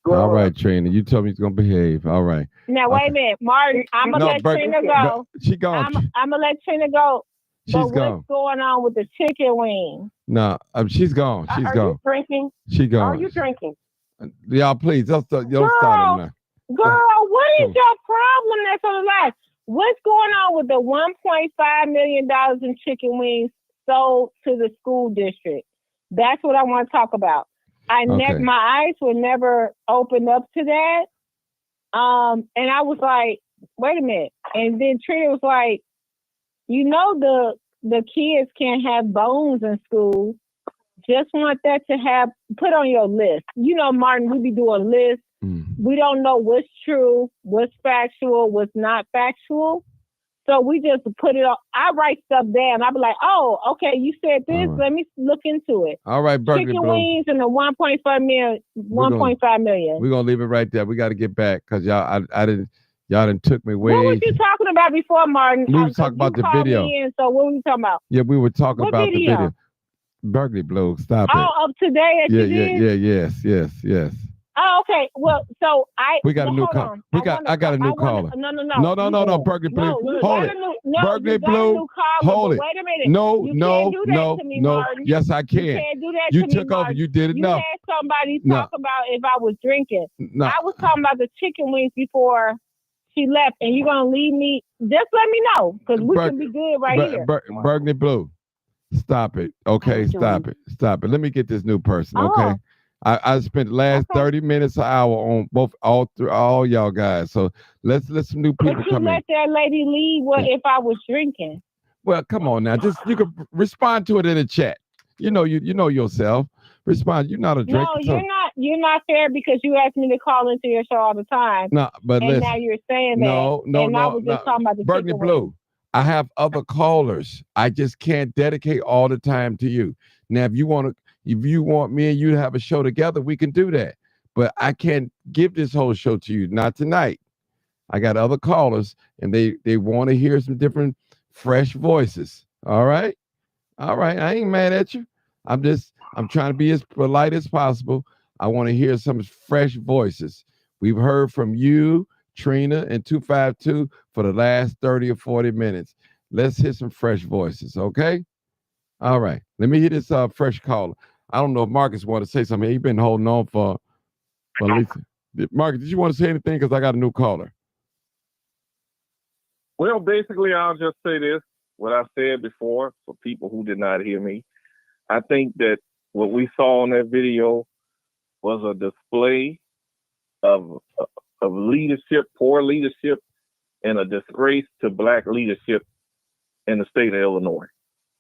All right, Trina. You told me he's gonna behave. All right. Now wait a minute, Martin. I'm gonna let Trina go. She gone. I'm gonna let Trina go. She's gone. What's going on with the chicken wing? No, she's gone. She's Are gone. you drinking? She gone. Are you drinking? Y'all, please don't start him now. Girl, what is your problem that's on the line? What's going on with the $1.5 million in chicken wings sold to the school district? That's what I want to talk about. My eyes were never opened up to that. And I was like, wait a minute. And then Trina was like, you know, the kids can't have bones in school. Just want that to have put on your list. You know, Martin, we be doing lists. We don't know what's true, what's factual, what's not factual. So we just put it on. I write stuff down. I be like, oh, okay, you said this. Let me look into it. All right, Berkeley Chicken Blue. wings and the 1.5 million. 1.5 million. We're gonna leave it right there. We got to get back because y'all done took me way. What was you talking about before, Martin? We were talking about the video. So what were you talking about? Yeah, we were talking What about video? the video. Berkeley Blue, stop it. Oh, of today that you did? Yes. Oh, okay. Well, so We got a new caller. I got a new caller. No, Berkeley Blue. Hold it. Berkeley Blue. Hold it. Wait a minute. No. Martin. Yes, I can. You can't do that You to me, took over. Martin. You did it. You No. had somebody No. talk about if I was drinking. No. I was talking about the chicken wings before she left, and you're gonna leave me. Just let me know, because we can be good right here. Berkeley Blue. Stop it. Okay, stop it. Let me get this new person. Okay. I spent the last 30 minutes, an hour on all y'all guys. So let's some new people But you come in. let that lady leave. What if I was drinking? Well, come on now. Just you can respond to it in the chat. You know yourself. Respond. You're not a drinker. No, you're not fair because you asked me to call into your show all the time. No, but and listen. now you're saying No, that. And I was no. just talking about the Berkeley chicken Blue. wings. I have other callers. I just can't dedicate all the time to you. Now, if you want me and you to have a show together, we can do that. But I can't give this whole show to you. Not tonight. I got other callers, and they want to hear some different, fresh voices. All right. I ain't mad at you. I'm trying to be as polite as possible. I want to hear some fresh voices. We've heard from you, Trina, and 252 for the last 30 or 40 minutes. Let's hear some fresh voices, okay? All right. Let me hear this fresh caller. I don't know if Marcus want to say something. He's been holding on for at least. Marcus, did you want to say anything? Because I got a new caller. Well, basically, I'll just say this, what I said before, for people who did not hear me. I think that what we saw in that video was a display of leadership, poor leadership, and a disgrace to Black leadership in the state of Illinois.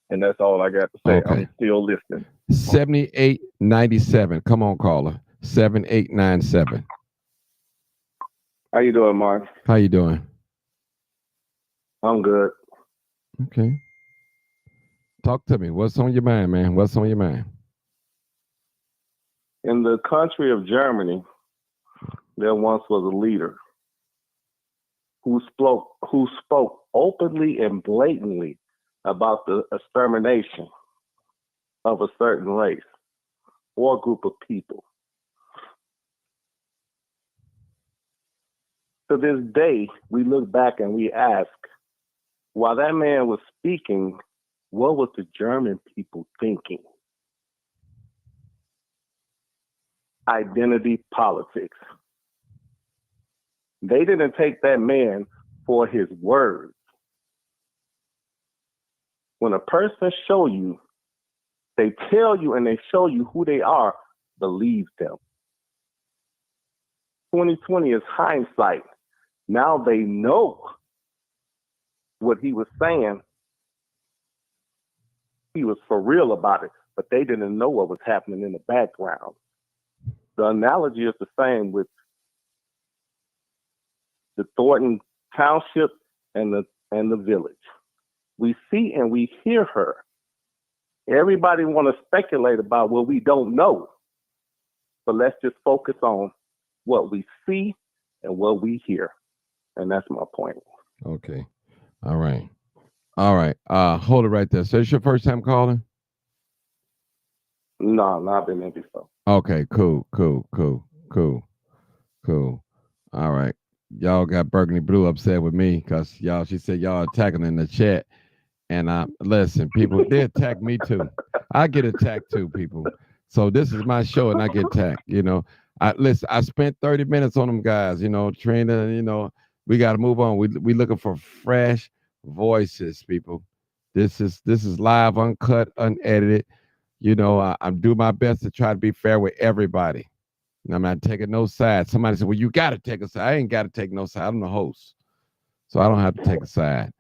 And that's all I got to say. Okay. I'm still listening. 7897. Come on, caller. 7897. How you doing, Mark? How you doing? I'm good. Okay. Talk to me. What's on your mind, man? What's on your mind? In the country of Germany, there once was a leader who spoke openly and blatantly about the extermination of a certain race or group of people. To this day, we look back and we ask, while that man was speaking, what was the German people thinking? Identity politics. They didn't take that man for his words. When a person show you, they tell you and they show you who they are, believe them. 2020 is hindsight. Now they know what he was saying. He was for real about it, but they didn't know what was happening in the background. The analogy is the same with the Thornton Township and the village. We see and we hear her. Everybody want to speculate about what we don't know, but let's just focus on what we see and what we hear, and that's my point. Okay. All right. Hold it right there. So it's your first time calling? No, I've been in before. Okay, cool. All right. Y'all got Burgundy Blue upset with me because she said y'all attacking in the chat. And listen, people, they attack me too. I get attacked too, people. So this is my show and I get attacked, I spent 30 minutes on them guys, Trina, we got to move on. We looking for fresh voices, people. This is live, uncut, unedited. I'm doing my best to try to be fair with everybody. And I'm not taking no side. Somebody said, well, you got to take a side. I ain't got to take no side. I'm the host. so I don't have to take a side.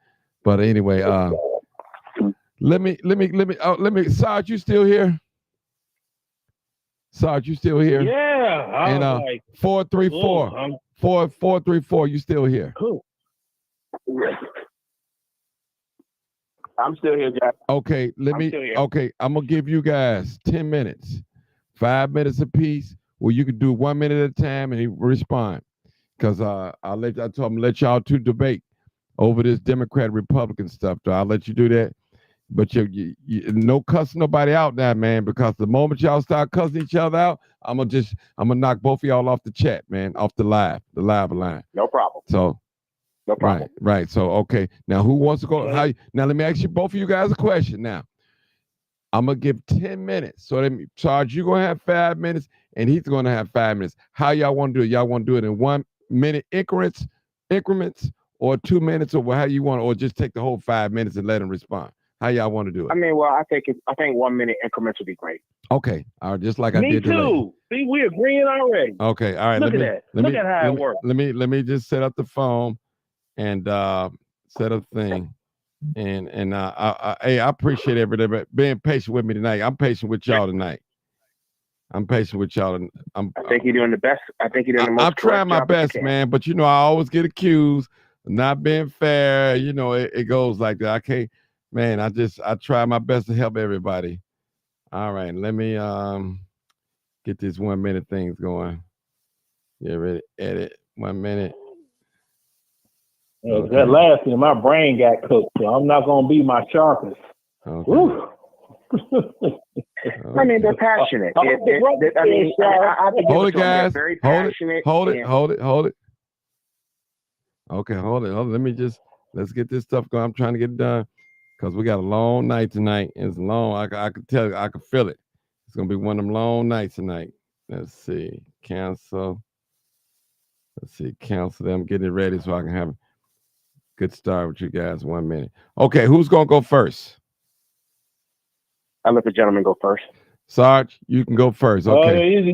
But anyway, let me. Sarge, you still here? Sarge, you still here? Yeah. I And was like, 434, 434, you still here? Who? I'm still here, Jack. Okay, I'm still here. okay, I'm gonna give you guys 10 minutes, 5 minutes apiece, where you can do 1 minute at a time and respond. Because I told them to let y'all two debate over this Democrat Republican stuff. So I'll let you do that. But you no cussing nobody out now, man, because the moment y'all start cussing each other out, I'm gonna knock both of y'all off the chat, man, off the live line. No problem. So No problem. right. So okay. Now who wants to go? Now let me ask you both of you guys a question. Now I'm gonna give 10 minutes. So Sarge, you're gonna have 5 minutes, and he's gonna have 5 minutes. How y'all want to do it? Y'all want to do it in 1 minute increments, or 2 minutes, or how you want, or just take the whole 5 minutes and let him respond? How y'all want to do it? I mean, well, I think 1 minute increments would be great. Okay, all right, just like I Me did today. too. See, we agreeing already. Okay, all right. Look at that. Look at how it works. Let me just set up the phone and set up the thing. And I appreciate everybody being patient with me tonight. I'm patient with y'all tonight. I'm patient with y'all. I think you're doing the best. I think you're doing the most. I'm trying my correct job that you best, can. man. But I always get accused of not being fair. It goes like that. I can't, man. I try my best to help everybody. All right, let me get this 1 minute things going. Get ready, edit 1 minute. Yeah, that last year, my brain got cooked, so I'm not gonna be my sharpest. Okay. Woo. I mean, they're passionate. I think Hold it, guys. Very Hold passionate. it. Okay, hold it. Let's get this stuff going. I'm trying to get it done because we got a long night tonight. It's long. I could tell you, I could feel it. It's gonna be one of them long nights tonight. Let's see. Cancel. Cancel them. Getting it ready so I can have a good start with you guys. 1 minute. Okay, who's gonna go first? I'll let the gentleman go first. Sarge, you can go first. Okay. Either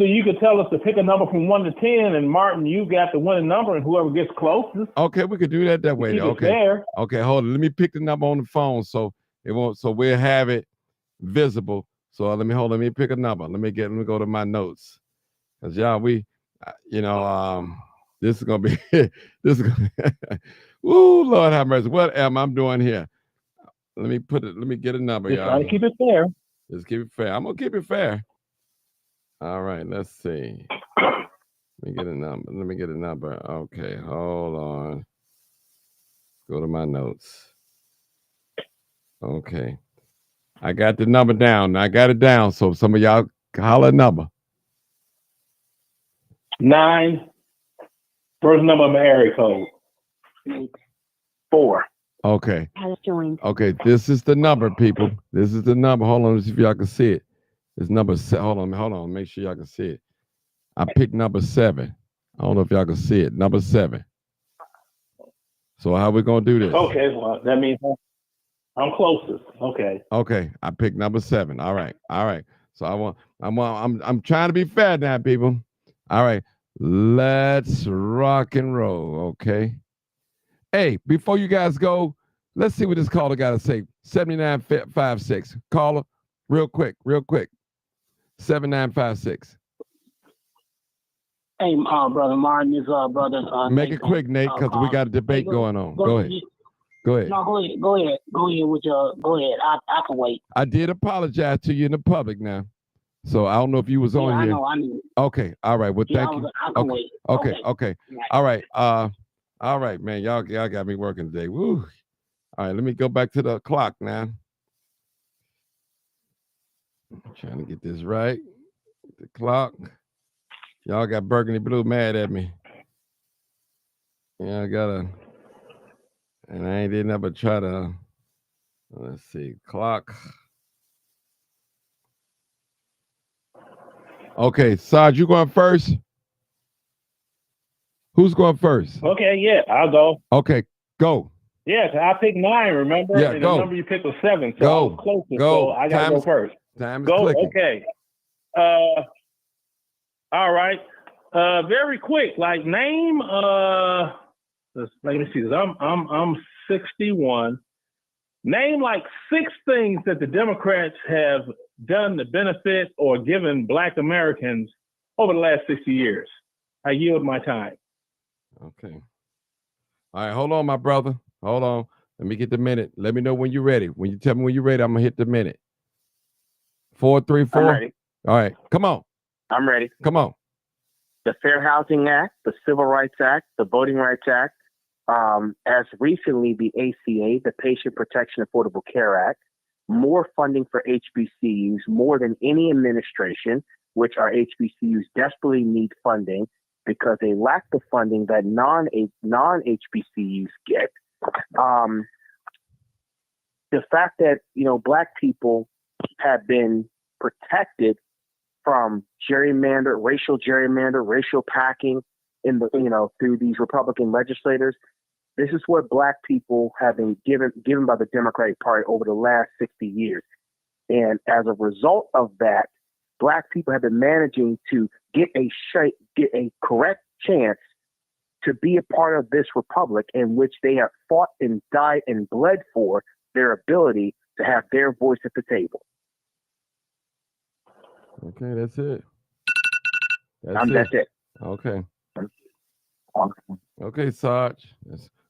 you could tell us to pick a number from 1 to 10, and Martin, you got the winning number, and whoever gets closest. Okay, we could do that way. Okay. Fair. Okay, hold on. Let me pick the number on the phone so it won't. So we'll have it visible. So let me pick a number. Let me go to my notes. Cause y'all, this is gonna be woo, Lord have mercy. What am I doing here? Let me get a number, Just y'all. trying to keep it fair. Just keep it fair. I'm gonna keep it fair. All right, let's see. Let me get a number. Okay, hold on. Go to my notes. Okay. I got the number down. I got it down. So some of y'all holler a number. 9. First number of my area code. 4. Okay. Okay, this is the number, people. This is the number. Hold on, let's see if y'all can see it. It's number 7. Hold on. Make sure y'all can see it. I picked number 7. I don't know if y'all can see it. Number 7. So how we gonna do this? Okay, well that means I'm closest. Okay. Okay, I picked number 7. All right. So I'm trying to be fair now, people. All right, let's rock and roll. Okay. Hey, before you guys go, let's see what this caller got to say. 7956. Caller, real quick. 7956. Hey, brother Martin, is brother. Make Nate, it quick, Nate, because we got a debate going on. Go ahead. No, go ahead with your. Go ahead. I can wait. I did apologize to you in the public now, so I don't know if you was on here. I know. Okay. All right. Well, thank you. I can wait. Okay. All right. All right, man. Y'all got me working today. Woo. All right. Let me go back to the clock now. I'm trying to get this right. The clock. Y'all got Burgundy Blue mad at me. Yeah, and I ain't did nothing but try to, let's see, clock. Okay, Sarge, you going first? Who's going first? Okay, yeah, I'll go. Okay, go. Yeah, I picked 9, remember? Yeah, and go. the number you picked was 7, so Go. I was closest, Go. so I got to go first. Time is Go, clicking. okay. All right. Very quick, like name let me see this. I'm 61. Name like 6 things that the Democrats have done to benefit or given Black Americans over the last 60 years. I yield my time. Okay. All right, hold on, my brother. Hold on. Let me get the minute. Let me know when you're ready. When you tell me when you're ready, I'm gonna hit the minute. 4, 3, 4. I'm ready. All right, come on. I'm ready. Come on. The Fair Housing Act, the Civil Rights Act, the Voting Rights Act, as recently the ACA, the Patient Protection Affordable Care Act, more funding for HBCUs, more than any administration, which our HBCUs desperately need funding because they lack the funding that non-HBCUs get. The fact that, Black people have been protected from racial gerrymander, racial packing in the, through these Republican legislators. This is what Black people have been given by the Democratic Party over the last 60 years. And as a result of that, Black people have been managing to get a correct chance to be a part of this republic in which they have fought and died and bled for their ability to have their voice at the table. Okay, that's it. That's it. Okay. Okay, Sarge.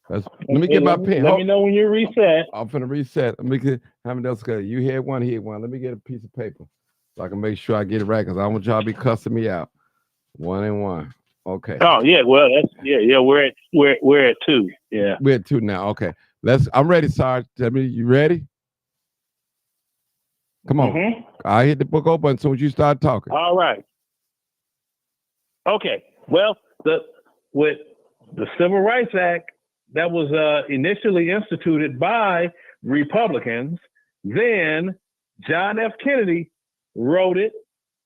Let me get my pen. Let me know when you reset. I'm finna reset. Let me get how many else got it? You had one, he had one. Let me get a piece of paper so I can make sure I get it right because I don't want y'all to be cussing me out. 1 and 1. Okay. Oh yeah, well that's yeah. We're at 2. Yeah. We're at 2 now. Okay. I'm ready, Sarge. Tell me you ready? Come on. Mm-hmm. I hit the book open as soon as you start talking. All right. Okay. Well, with the Civil Rights Act that was initially instituted by Republicans, then John F. Kennedy wrote it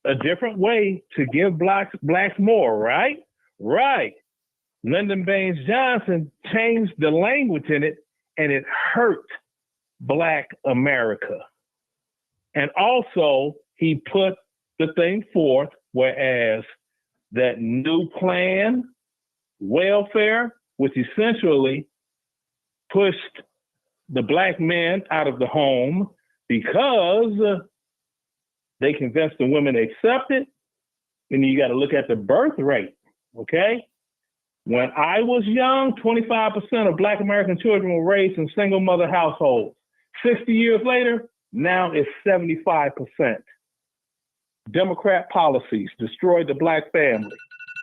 a different way to give blacks more, right? Right. Lyndon Baines Johnson changed the language in it, and it hurt Black America. And also, he put the thing forth, whereas that new plan, welfare, which essentially pushed the Black men out of the home because they convinced the women to accept it. And you got to look at the birth rate, okay? When I was young, 25% of Black American children were raised in single mother households. 60 years later, now it's 75%. Democrat policies destroyed the Black family.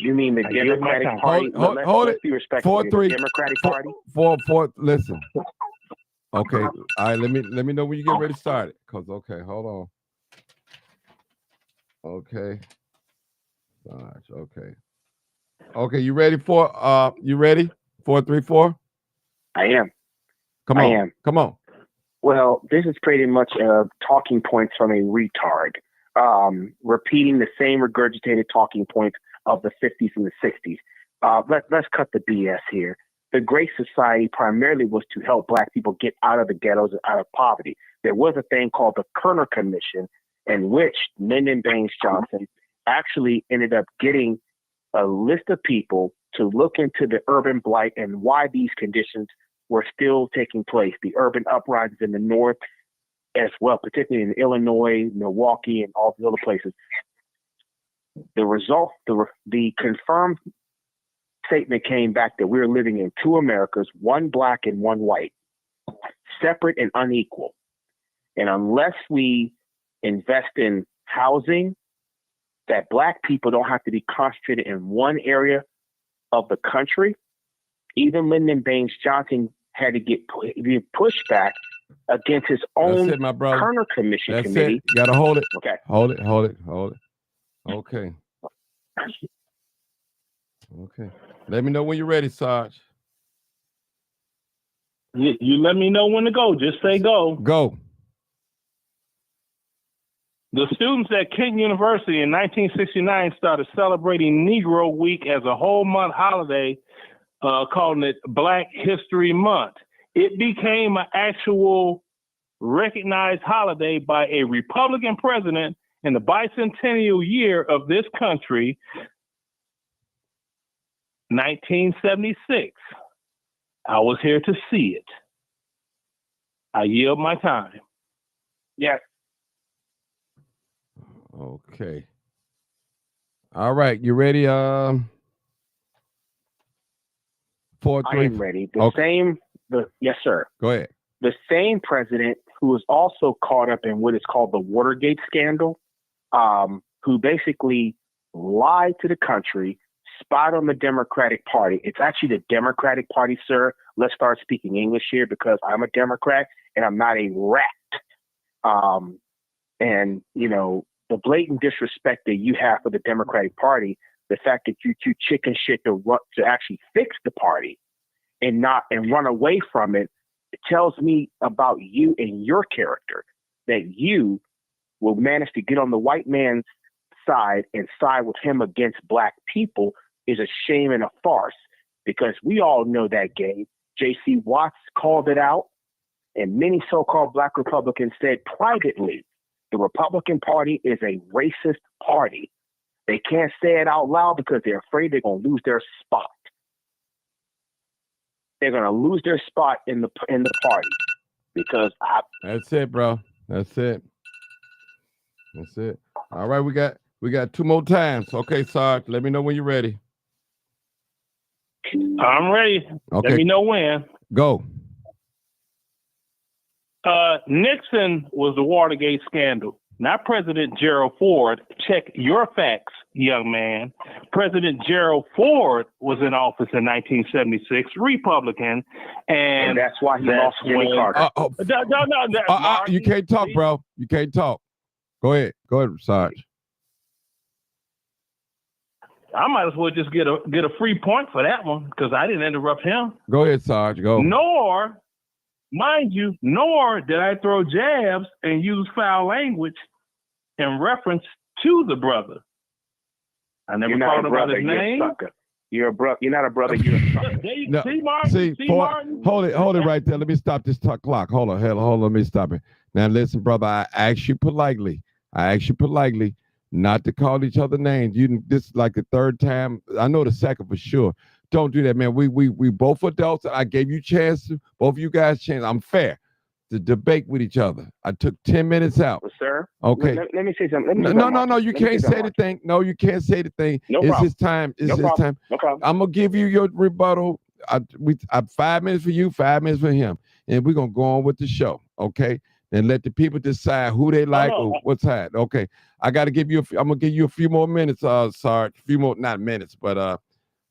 You mean the Democratic Party? Hold it. 4, 3. Democratic Party. 4. Listen. Okay. All right. Let me know when you get ready to start it. Okay. Hold on. Okay. Okay. Okay. You ready for? You ready? 4, 3, 4. I am. Come on. I am. Come on. Well, this is pretty much talking points from a retard, repeating the same regurgitated talking points of the 50s and the 60s. Let's cut the BS here. The Great Society primarily was to help Black people get out of the ghettos and out of poverty. There was a thing called the Kerner Commission, in which Lyndon Baines Johnson actually ended up getting a list of people to look into the urban blight and why these conditions were still taking place. The urban uprisings in the North as well, particularly in Illinois, Milwaukee, and all the other places. The result, the confirmed statement came back that we were living in 2 Americas, 1 Black and 1 white, separate and unequal. And unless we invest in housing, that Black people don't have to be concentrated in one area of the country, even Lyndon Baines Johnson had to get pushed back against his own Kerner Commission committee. You gotta hold it. Okay. Hold it. Okay. Okay. Let me know when you're ready, Sarge. You let me know when to go. Just say go. Go. The students at Kent University in 1969 started celebrating Negro Week as a whole month holiday, calling it Black History Month. It became an actual recognized holiday by a Republican president in the bicentennial year of this country, 1976. I was here to see it. I yield my time. Yes. Okay. All right. You ready? 4, 3. I am ready. Yes, sir. Go ahead. The same president who was also caught up in what is called the Watergate scandal, who basically lied to the country, spied on the Democratic Party. It's actually the Democratic Party, sir. Let's start speaking English here because I'm a Democrat and I'm not a rat. And, you know, the blatant disrespect that you have for the Democratic Party, the fact that you chicken shit to actually fix the party and run away from it, it tells me about you and your character, that you will manage to get on the white man's side and side with him against black people is a shame and a farce, because we all know that game. J.C. Watts called it out, and many so-called black Republicans said privately, the Republican Party is a racist party. They can't say it out loud because they're afraid they're going to lose their spot. They're going to lose their spot in the party because That's it, bro. That's it. That's it. All right, we got 2 more times. Okay, Sarge, let me know when you're ready. I'm ready. Okay. Let me know when. Go. Nixon was the Watergate scandal, not President Gerald Ford. Check your facts, young man. President Gerald Ford was in office in 1976, Republican, and that's why he lost Jimmy Carter. You can't talk, bro. You can't talk. Go ahead, Sarge. I might as well just get a free point for that one because I didn't interrupt him. Go ahead, Sarge. Go. Nor did I throw jabs and use foul language in reference to the brother. I never called him by his name. You're a brother. You're not a brother. You're a sucker. See, Martin? Martin? Hold it right there. Let me stop this clock. Hold on. Let me stop it. Now, listen, brother. I asked you politely not to call each other names. This is like the 3rd time. I know the 2nd for sure. Don't do that, man. We both adults. I gave you both of you guys chance. I'm fair to debate with each other. I took 10 minutes out. Well, sir. Okay. Let me say something. No. You can't say the thing. No, you can't say the thing. It's his time. It's his time. No problem. I'm gonna give you your rebuttal. I 5 minutes for you, 5 minutes for him, and we're gonna go on with the show. Okay. And let the people decide who they like or what's hot. Okay. I'm gonna give you a few more minutes, Sarge. A few more, not minutes, but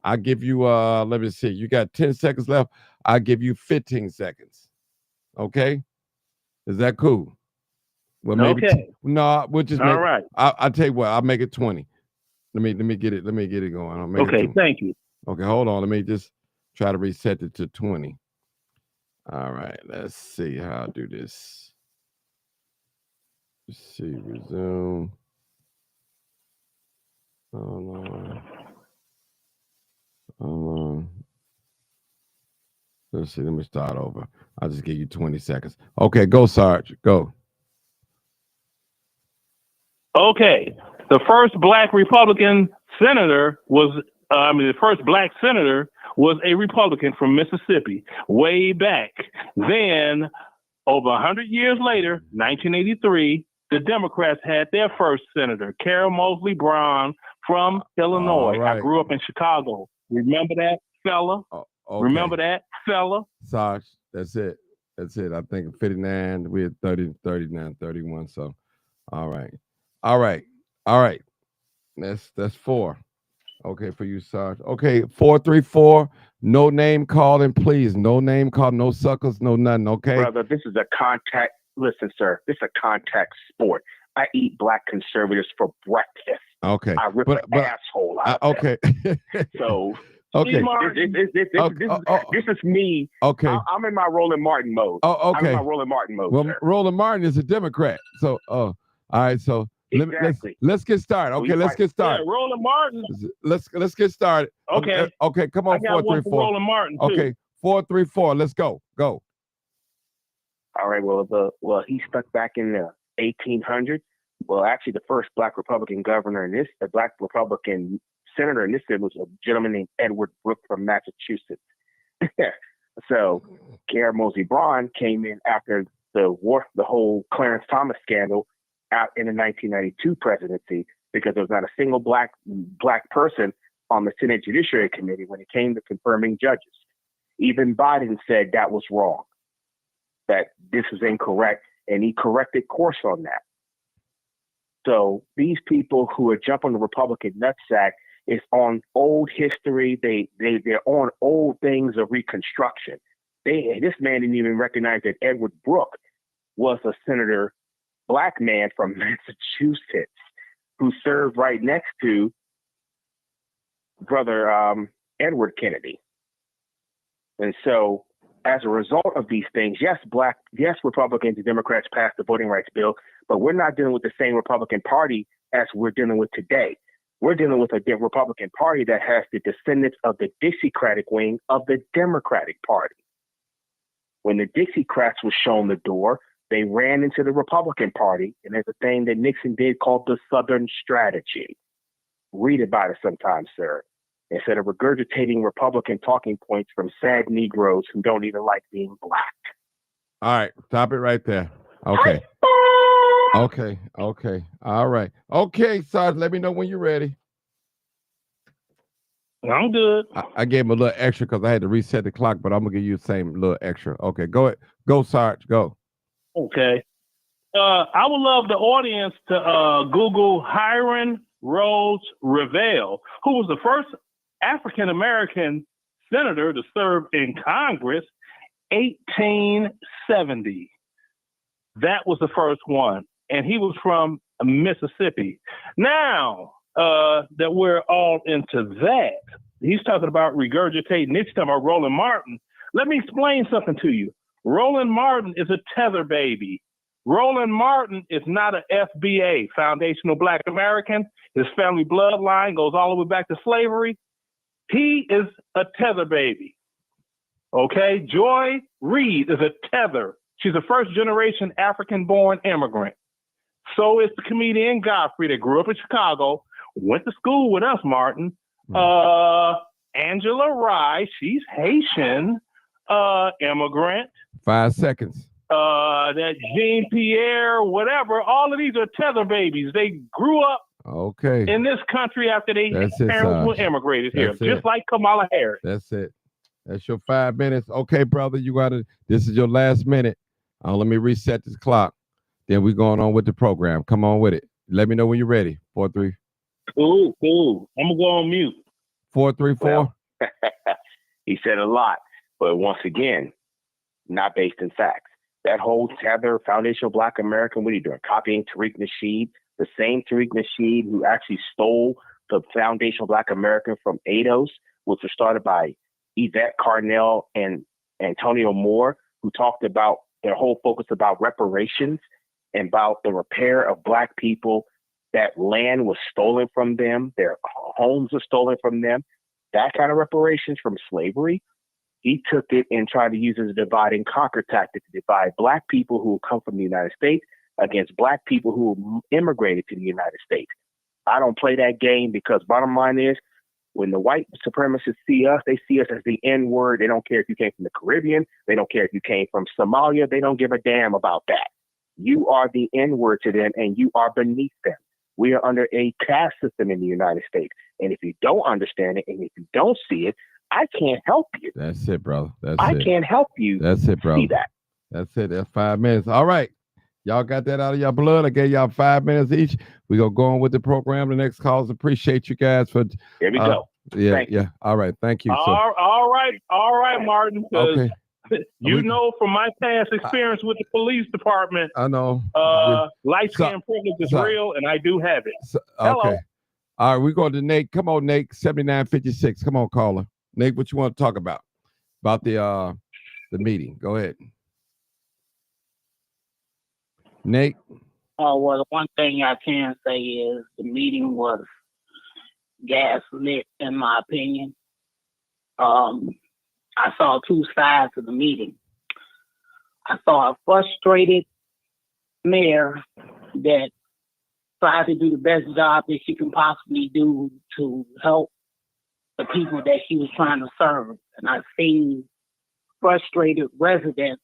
I'll give you let me see. You got 10 seconds left. I'll give you 15 seconds. Okay? Is that cool? Well, maybe we'll just all right. I'll tell you what, I'll make it 20. Let me get it going. I'll make it thank you. Okay, hold on. Let me just try to reset it to 20. All right, let's see how I do this. Let's see, resume. Hold on. Let's see. Let me start over. I'll just give you 20 seconds. Okay, go, Sarge. Go. Okay. The first black Republican senator the first black senator was a Republican from Mississippi way back. Then, over 100 years later, 1983, the Democrats had their first senator, Carol Moseley Brown from Illinois. Right. I grew up in Chicago. Remember that, fella? Okay. Remember that, fella? Sarge, that's it. I think 59, we had 30, 39, 31. So, all right. That's 4. Okay, for you, Sarge. Okay, 434. No name calling, please. No name calling, no suckers, no nothing. Okay, brother. This is a contact. Listen, sir. This is a contact sport. I eat black conservatives for breakfast. Okay, I rip an asshole out. Okay. So. Okay. This is me. Okay. I'm in my Roland Martin mode. Oh, okay. I'm in my Roland Martin mode. Well, sir. Roland Martin is a Democrat. So, all right. So let's get started. Okay, let's get started. Yeah, Roland Martin. Let's get started. Okay. Okay. Come on. I got 434. one for Roland Martin too. Okay. 434. Let's go. Go. All right. Well, he stuck back in the 1800s. Well, actually, the first black Republican governor in the black Republican senator in this was a gentleman named Edward Brooke from Massachusetts. So Karen Mosey Braun came in after the whole Clarence Thomas scandal out in the 1992 presidency, because there was not a single black person on the Senate Judiciary Committee when it came to confirming judges. Even Biden said that was wrong, that this was incorrect, and he corrected course on that. So these people who are jumping the Republican nutsack is on old history. They're on old things of Reconstruction. This man didn't even recognize that Edward Brooke was a senator, black man from Massachusetts, who served right next to brother Edward Kennedy. And so as a result of these things, yes, Republicans and Democrats passed the voting rights bill, but we're not dealing with the same Republican Party as we're dealing with today. We're dealing with a Republican Party that has the descendants of the Dixiecratic wing of the Democratic Party. When the Dixiecrats was shown the door, they ran into the Republican Party, and there's a thing that Nixon did called the Southern Strategy. Read about it sometime, sir. Instead of regurgitating Republican talking points from sad Negroes who don't even like being black. All right, stop it right there. Okay. Okay. All right. Okay, Sarge, let me know when you're ready. I'm good. I gave him a little extra because I had to reset the clock, but I'm gonna give you the same little extra. Okay, go ahead. Go, Sarge. Go. Okay. I would love the audience to Google Hiram Rhodes Revelle, who was the first African-American senator to serve in Congress, 1870. That was the first one. And he was from Mississippi. Now that we're all into that, he's talking about regurgitating. He's talking about Roland Martin. Let me explain something to you. Roland Martin is a tether baby. Roland Martin is not an FBA, Foundational Black American. His family bloodline goes all the way back to slavery. He is a tether baby. Okay? Joy Reid is a tether. She's a first-generation African-born immigrant. So is the comedian Godfrey that grew up in Chicago, went to school with us, Martin. Angela Rye, she's Haitian, immigrant. 5 seconds. That Jean Pierre, whatever, all of these are tether babies. They grew up in this country after their parents were immigrated here, just like Kamala Harris. That's it. That's your 5 minutes. Okay, brother, this is your last minute. Let me reset this clock. Then we're going on with the program. Come on with it. Let me know when you're ready. 4, 3. Cool. I'm going to go on mute. 4, 3, 4. Well, he said a lot, but once again, not based in facts. That whole tether, Foundational Black American, what are you doing? Copying Tariq Nasheed, the same Tariq Nasheed who actually stole the Foundational Black American from ADOS, which was started by Yvette Carnell and Antonio Moore, who talked about their whole focus about reparations and about the repair of Black people. That land was stolen from them. Their homes were stolen from them. That kind of reparations from slavery, he took it and tried to use it as a divide and conquer tactic to divide Black people who come from the United States against Black people who immigrated to the United States. I don't play that game because bottom line is, when the white supremacists see us, they see us as the N-word. They don't care if you came from the Caribbean. They don't care if you came from Somalia. They don't give a damn about that. You are the N-word to them, and you are beneath them. We are under a caste system in the United States. And if you don't understand it, and if you don't see it, I can't help you. That's it, brother. I can't help you. That's it, brother. See that. That's it. That's 5 minutes. All right. Y'all got that out of your blood. I gave y'all 5 minutes each. We're going to go on with the program. The next calls. Appreciate you guys for. Here we go. Yeah. All right. Thank you. All right, Martin. Okay. You know from my past experience with the police department. I know. Light skin privilege is real, and I do have it. Okay. Hello. All right. We're going to Nate. Come on, Nate. 7956. Come on, caller. Nate, what you want to talk about? About the meeting. Go ahead. Nate. Well, the one thing I can say is the meeting was gaslit, in my opinion. I saw two sides of the meeting. I saw a frustrated mayor that tried to do the best job that she can possibly do to help the people that she was trying to serve. And I've seen frustrated residents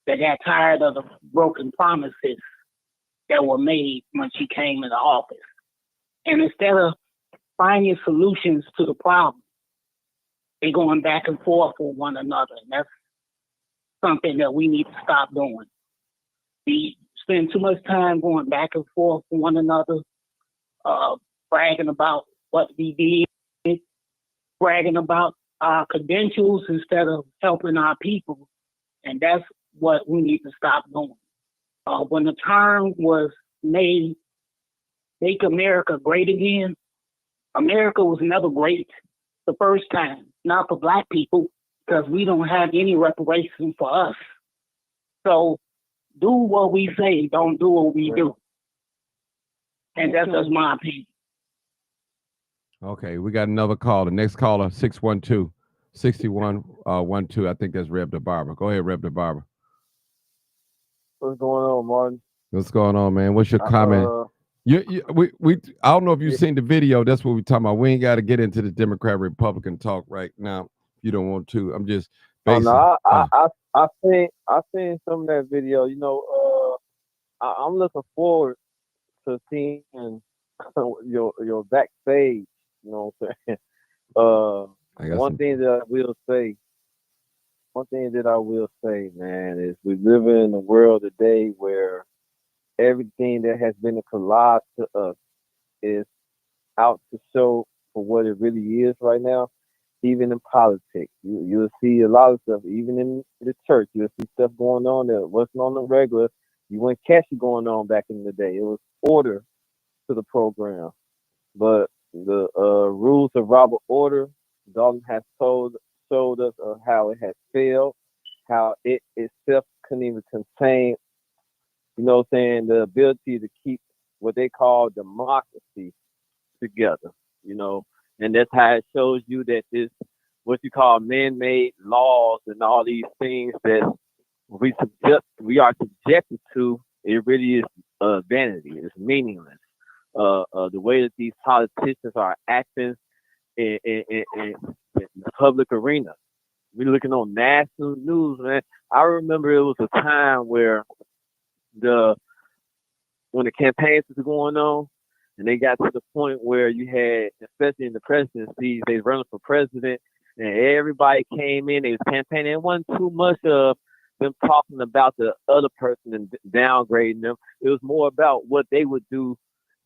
that got tired of the broken promises that were made when she came into office. And instead of finding solutions to the problem, they're going back and forth with one another. And that's something that we need to stop doing. We spend too much time going back and forth with one another, bragging about what we did, bragging about our credentials instead of helping our people. And that's what we need to stop doing. When the term was made, Make America Great Again, America was never great the first time, not for Black people, because we don't have any reparations for us. So do what we say, don't do what we do. And that's just my opinion. Okay, we got another call. The next caller, 612-6112. I think that's Reb the Barber. Go ahead, Reb the Barber. What's going on, Martin? What's going on, man? What's your comment? I don't know if you've seen the video. That's what we're talking about. We ain't got to get into the Democrat Republican talk right now. If you don't want to, I'm just basing. I seen some of that video. You know, I'm looking forward to seeing your backstage. You know what I'm saying? One thing that I will say, man, is we live in a world today where everything that has been a collage to us is out to show for what it really is right now. Even in politics, you'll see a lot of stuff. Even in the church, you'll see stuff going on that wasn't on the regular. You wouldn't catch it going on back in the day. It was order to the program. But the rules of Robert Order, Dalton has showed us how it has failed, how it itself couldn't even contain, you know what I'm saying, the ability to keep what they call democracy together, you know. And that's how it shows you that this, what you call man-made laws and all these things that we are subjected to, it really is vanity. It's meaningless. The way that these politicians are acting in the public arena. We're looking on national news, man. I remember it was a time where when the campaigns was going on, and they got to the point where you had, especially in the presidency, they running for president, and everybody came in, they was campaigning. It wasn't too much of them talking about the other person and downgrading them. It was more about what they would do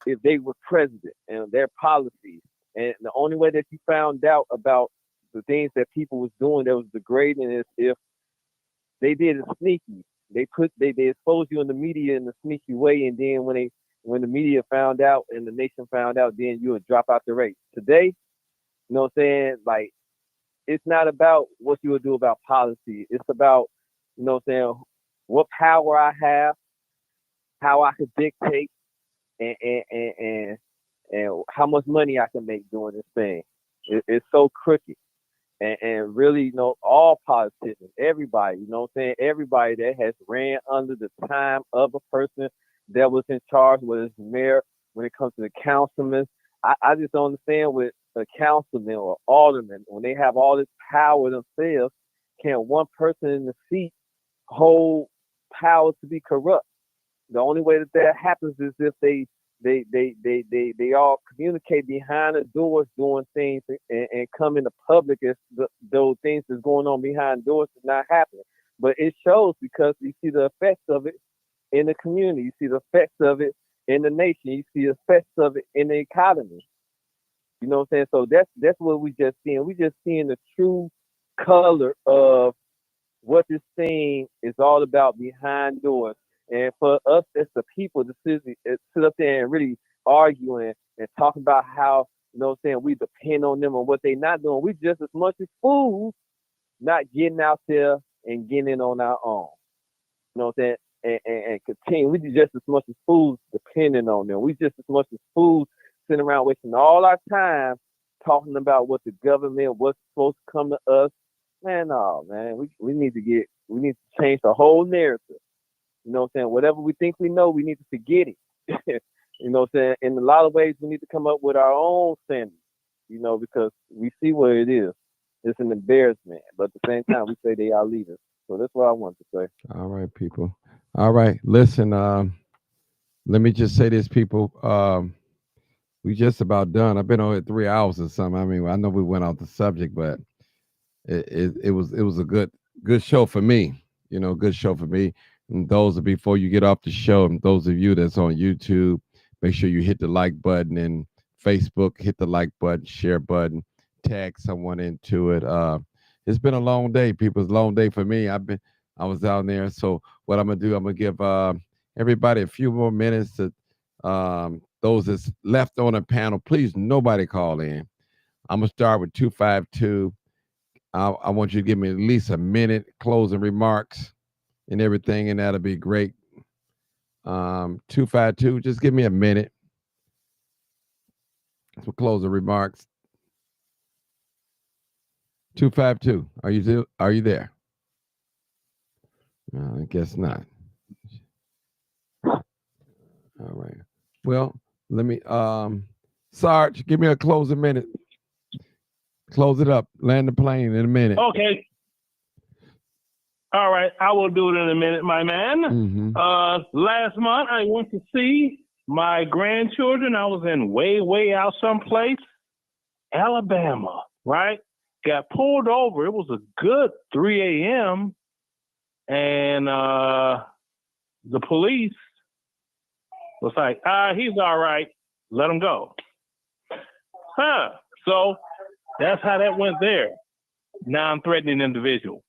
if they were president and their policies. And the only way that you found out about the things that people was doing that was degrading is if they did it sneaky. They exposed you in the media in a sneaky way, and then when the media found out and the nation found out, then you would drop out the race. Today, you know what I'm saying? Like, it's not about what you would do about policy. It's about, you know what I'm saying, what power I have, how I could dictate, and how much money I can make doing this thing. It's so crooked. And really, you know, all politicians, everybody, you know what I'm saying, everybody that has ran under the time of a person that was in charge, whether it's mayor, when it comes to the councilmen. I just don't understand with a councilman or alderman, when they have all this power themselves, can one person in the seat hold power to be corrupt? The only way that happens is if they all communicate behind the doors doing things and come in the public as those things that's going on behind doors is not happening. But it shows because you see the effects of it in the community. You see the effects of it in the nation. You see the effects of it in the economy. You know what I'm saying? So that's what we just seeing. We just seeing the true color of what this thing is all about behind doors. And for us as the people to sit up there and really arguing and talking about how, you know what I'm saying, we depend on them and what they not doing. We just as much as fools not getting out there and getting in on our own. You know what I'm saying? And continue. We just as much as fools depending on them. We just as much as fools sitting around wasting all our time talking about what the government, what's supposed to come to us. Man, no, man. We need to change the whole narrative. You know what I'm saying? Whatever we think we know, we need to forget it. You know what I'm saying? In a lot of ways, we need to come up with our own standards, you know, because we see where it is. It's an embarrassment. But at the same time, we say they are leaders. So that's what I want to say. All right, people. All right, listen. Let me just say this, people. We just about done. I've been on here 3 hours or something. I mean, I know we went off the subject, but it was a good show for me. You know, good show for me. And those before you get off the show, and those of you that's on YouTube, make sure you hit the like button, and Facebook, hit the like button, share button, tag someone into it. It's been a long day, people. It's a long day for me. I was down there. So what I'm gonna do, I'm gonna give everybody a few more minutes to those that's left on the panel. Please, nobody call in. I'm gonna start with 252. I want you to give me at least a minute closing remarks and everything, and that'll be great. 252, just give me a minute for closing remarks. 252, are you there? No, I guess not. All right. Well, let me Sarge, give me a closing minute. Close it up. Land the plane in a minute. Okay. All right, I will do it in a minute, my man. Last month, I went to see my grandchildren. I was in way out someplace, Alabama, right? Got pulled over. It was a good 3 a.m. And the police was like, he's all right. Let him go. So that's how that went there. Non-threatening individual.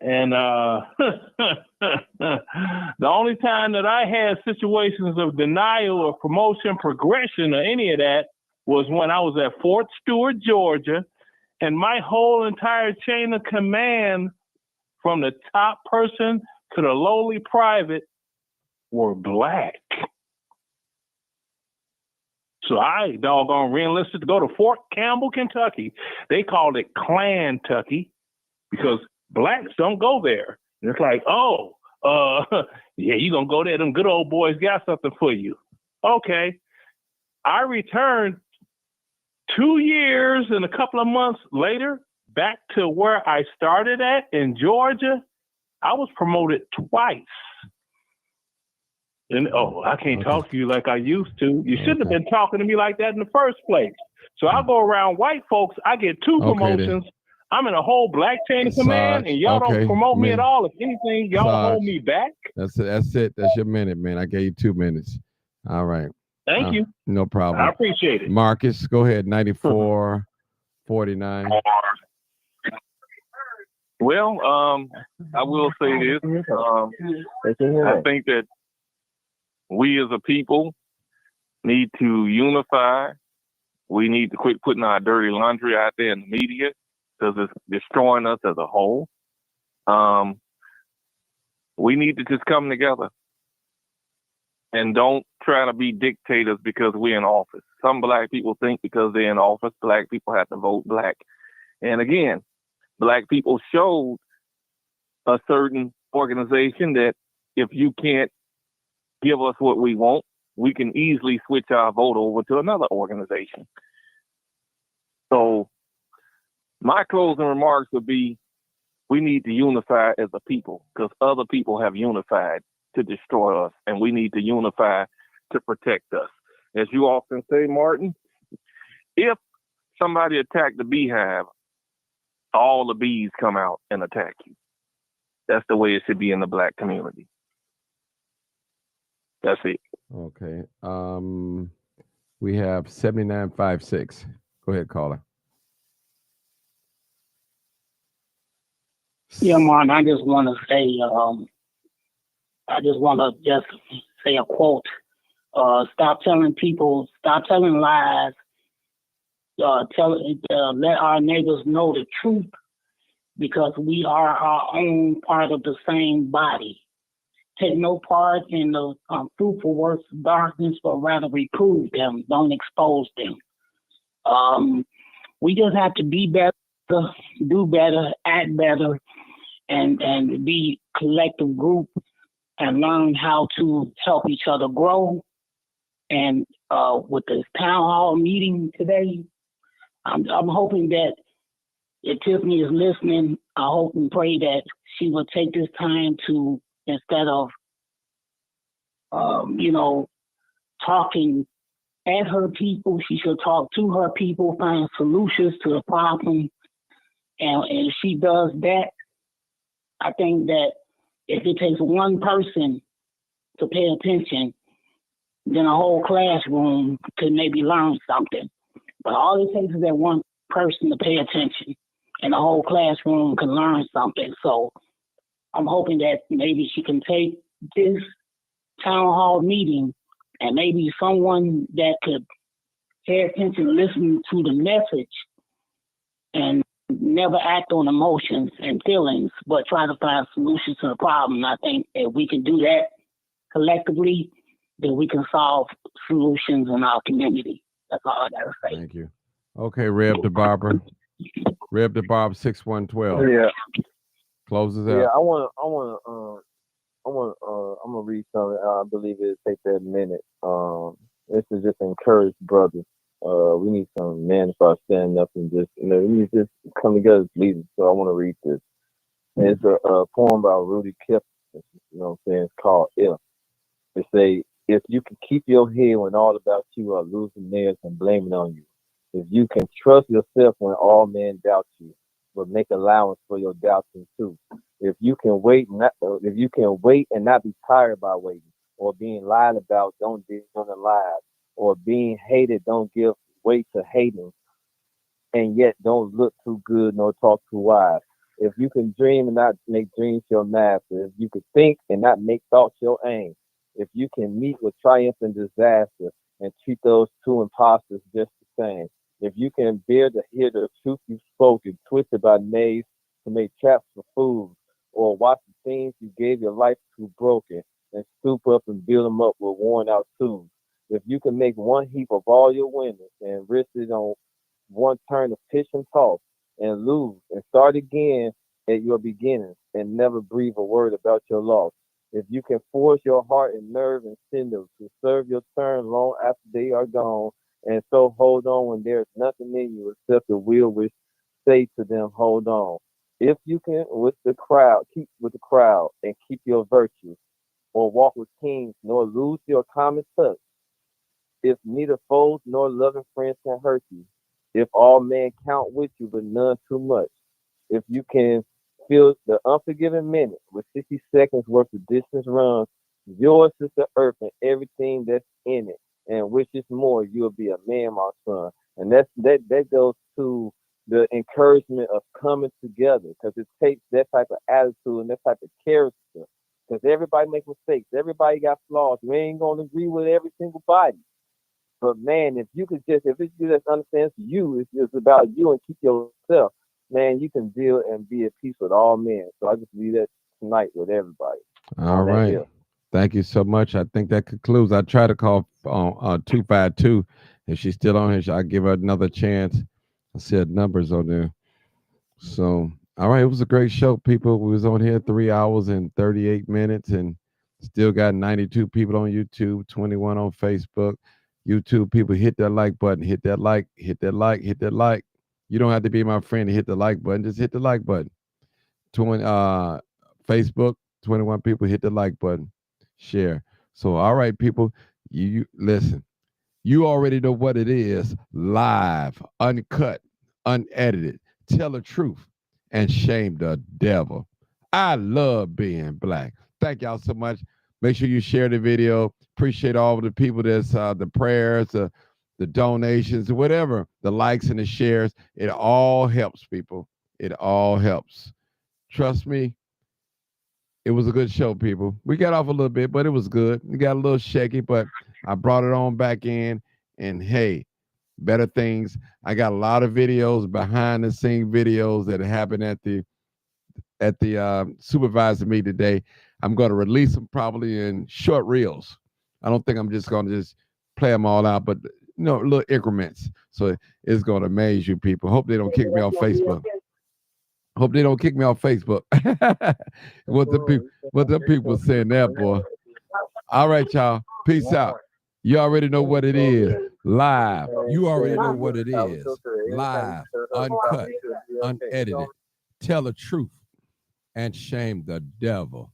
And the only time that I had situations of denial or promotion, progression, or any of that was when I was at Fort Stewart, Georgia, and my whole entire chain of command, from the top person to the lowly private, were black. So I doggone re-enlisted to go to Fort Campbell, Kentucky. They called it Clan-tucky because blacks don't go there. And it's like, yeah, you gonna go there. Them good old boys got something for you. Okay. I returned 2 years and a couple of months later back to where I started at in Georgia. I was promoted twice. And I can't talk to you like I used to. You shouldn't have been talking to me like that in the first place. So I go around white folks, I get 2 promotions. I'm in a whole black chain of command, and y'all don't promote me at all. If anything, y'all hold me back. That's it. That's your minute, man. I gave you 2 minutes. All right. Thank you. No problem. I appreciate it. Marcus, go ahead. 94-49. Well, I will say this. I think that we as a people need to unify. We need to quit putting our dirty laundry out there in the media, because it's destroying us as a whole. We need to just come together and don't try to be dictators because we're in office. Some black people think because they're in office, black people have to vote black. And again, black people showed a certain organization that if you can't give us what we want, we can easily switch our vote over to another organization. So my closing remarks would be, we need to unify as a people, because other people have unified to destroy us, and we need to unify to protect us. As you often say, Martin, if somebody attacked the beehive, all the bees come out and attack you. That's the way it should be in the black community. That's it. Okay. We have 7956. Go ahead, caller. Yeah, Martin, I just want to say, say a quote. Stop telling lies. Let our neighbors know the truth, because we are our own part of the same body. Take no part in the fruitful works of darkness, but rather reprove them. Don't expose them. We just have to be better, do better, act better, and be a collective group and learn how to help each other grow. And with this town hall meeting today, I'm hoping that if Tiffany is listening, I hope and pray that she will take this time to, instead of, talking at her people, she should talk to her people, find solutions to the problem. And if she does that, I think that if it takes one person to pay attention, then a whole classroom could maybe learn something. But all it takes is that one person to pay attention, and the whole classroom can learn something. So I'm hoping that maybe she can take this town hall meeting, and maybe someone that could pay attention, listen to the message, and never act on emotions and feelings, but try to find solutions to the problem. I think if we can do that collectively, then we can solve solutions in our community. That's all I gotta say. Thank you. Okay, Reb the Barber. Reb the Barber 6112. Yeah. Closes out. Yeah, I'm gonna read something. I believe it'll take that minute. This is just encourage brothers. We need some men to start standing up and just, we need to just come together as leaders. So I want to read this. And it's a poem by Rudy Kipling. It's called If. It say, if you can keep your head when all about you are losing theirs and blaming on you. If you can trust yourself when all men doubt you, but make allowance for your doubting too. If you can wait and not be tired by waiting, or being lied about, don't be unalive, or being hated, don't give way to hating, and yet don't look too good nor talk too wise. If you can dream and not make dreams your master, if you can think and not make thoughts your aim, if you can meet with triumph and disaster and treat those two imposters just the same, if you can bear to hear the truth you've spoken, twisted by knaves to make traps for fools, or watch the things you gave your life to broken and stoop up and build them up with worn out tools. If you can make one heap of all your winners and risk it on one turn of pitch and toss and lose and start again at your beginnings and never breathe a word about your loss. If you can force your heart and nerve and sinews to serve your turn long after they are gone, and so hold on when there's nothing in you except the will which say to them, hold on. If you can keep with the crowd and keep your virtue, or walk with kings, nor lose your common touch. If neither foes nor loving friends can hurt you, if all men count with you, but none too much, if you can fill the unforgiving minute with 60 seconds worth of distance runs, yours is the earth and everything that's in it, and which is more, you'll be a man, my son. And that goes to the encouragement of coming together, because it takes that type of attitude and that type of character. Because everybody makes mistakes. Everybody got flaws. We ain't going to agree with every single body. But man, if it's you that understands you, it's just about you and keep yourself, man, you can deal and be at peace with all men. So I just leave that tonight with everybody. All right. Thank you so much. I think that concludes. I try to call 252. If she's still on here, I'll give her another chance. I see her numbers on there. So, all right, it was a great show, people. We was on here 3 hours and 38 minutes and still got 92 people on YouTube, 21 on Facebook. YouTube people, hit that like button, hit that like, hit that like, hit that like. You don't have to be my friend to hit the like button. Just hit the like button. Facebook, 21 people, hit the like button. Share. So, all right, people, you listen. You already know what it is. Live, uncut, unedited. Tell the truth and shame the devil. I love being black. Thank y'all so much. Make sure you share the video. Appreciate all the people that's the prayers, the donations, whatever, the likes and the shares. It all helps, people. It all helps. Trust me, it was a good show, people. We got off a little bit, but it was good. We got a little shaky, but I brought it on back in. And hey, better things. I got a lot of videos, behind the scene videos that happened at the supervisor meeting today. I'm going to release them probably in short reels. I don't think I'm just going to just play them all out, but little increments. So it's going to amaze you people. Hope they don't kick me off Facebook. Hope they don't kick me off Facebook. What the people saying there, boy. All right, y'all. Peace out. You already know what it is. Live. You already know what it is. Live, uncut, unedited, tell the truth, and shame the devil.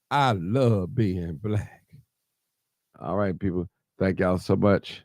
I love being black. All right, people. Thank y'all so much.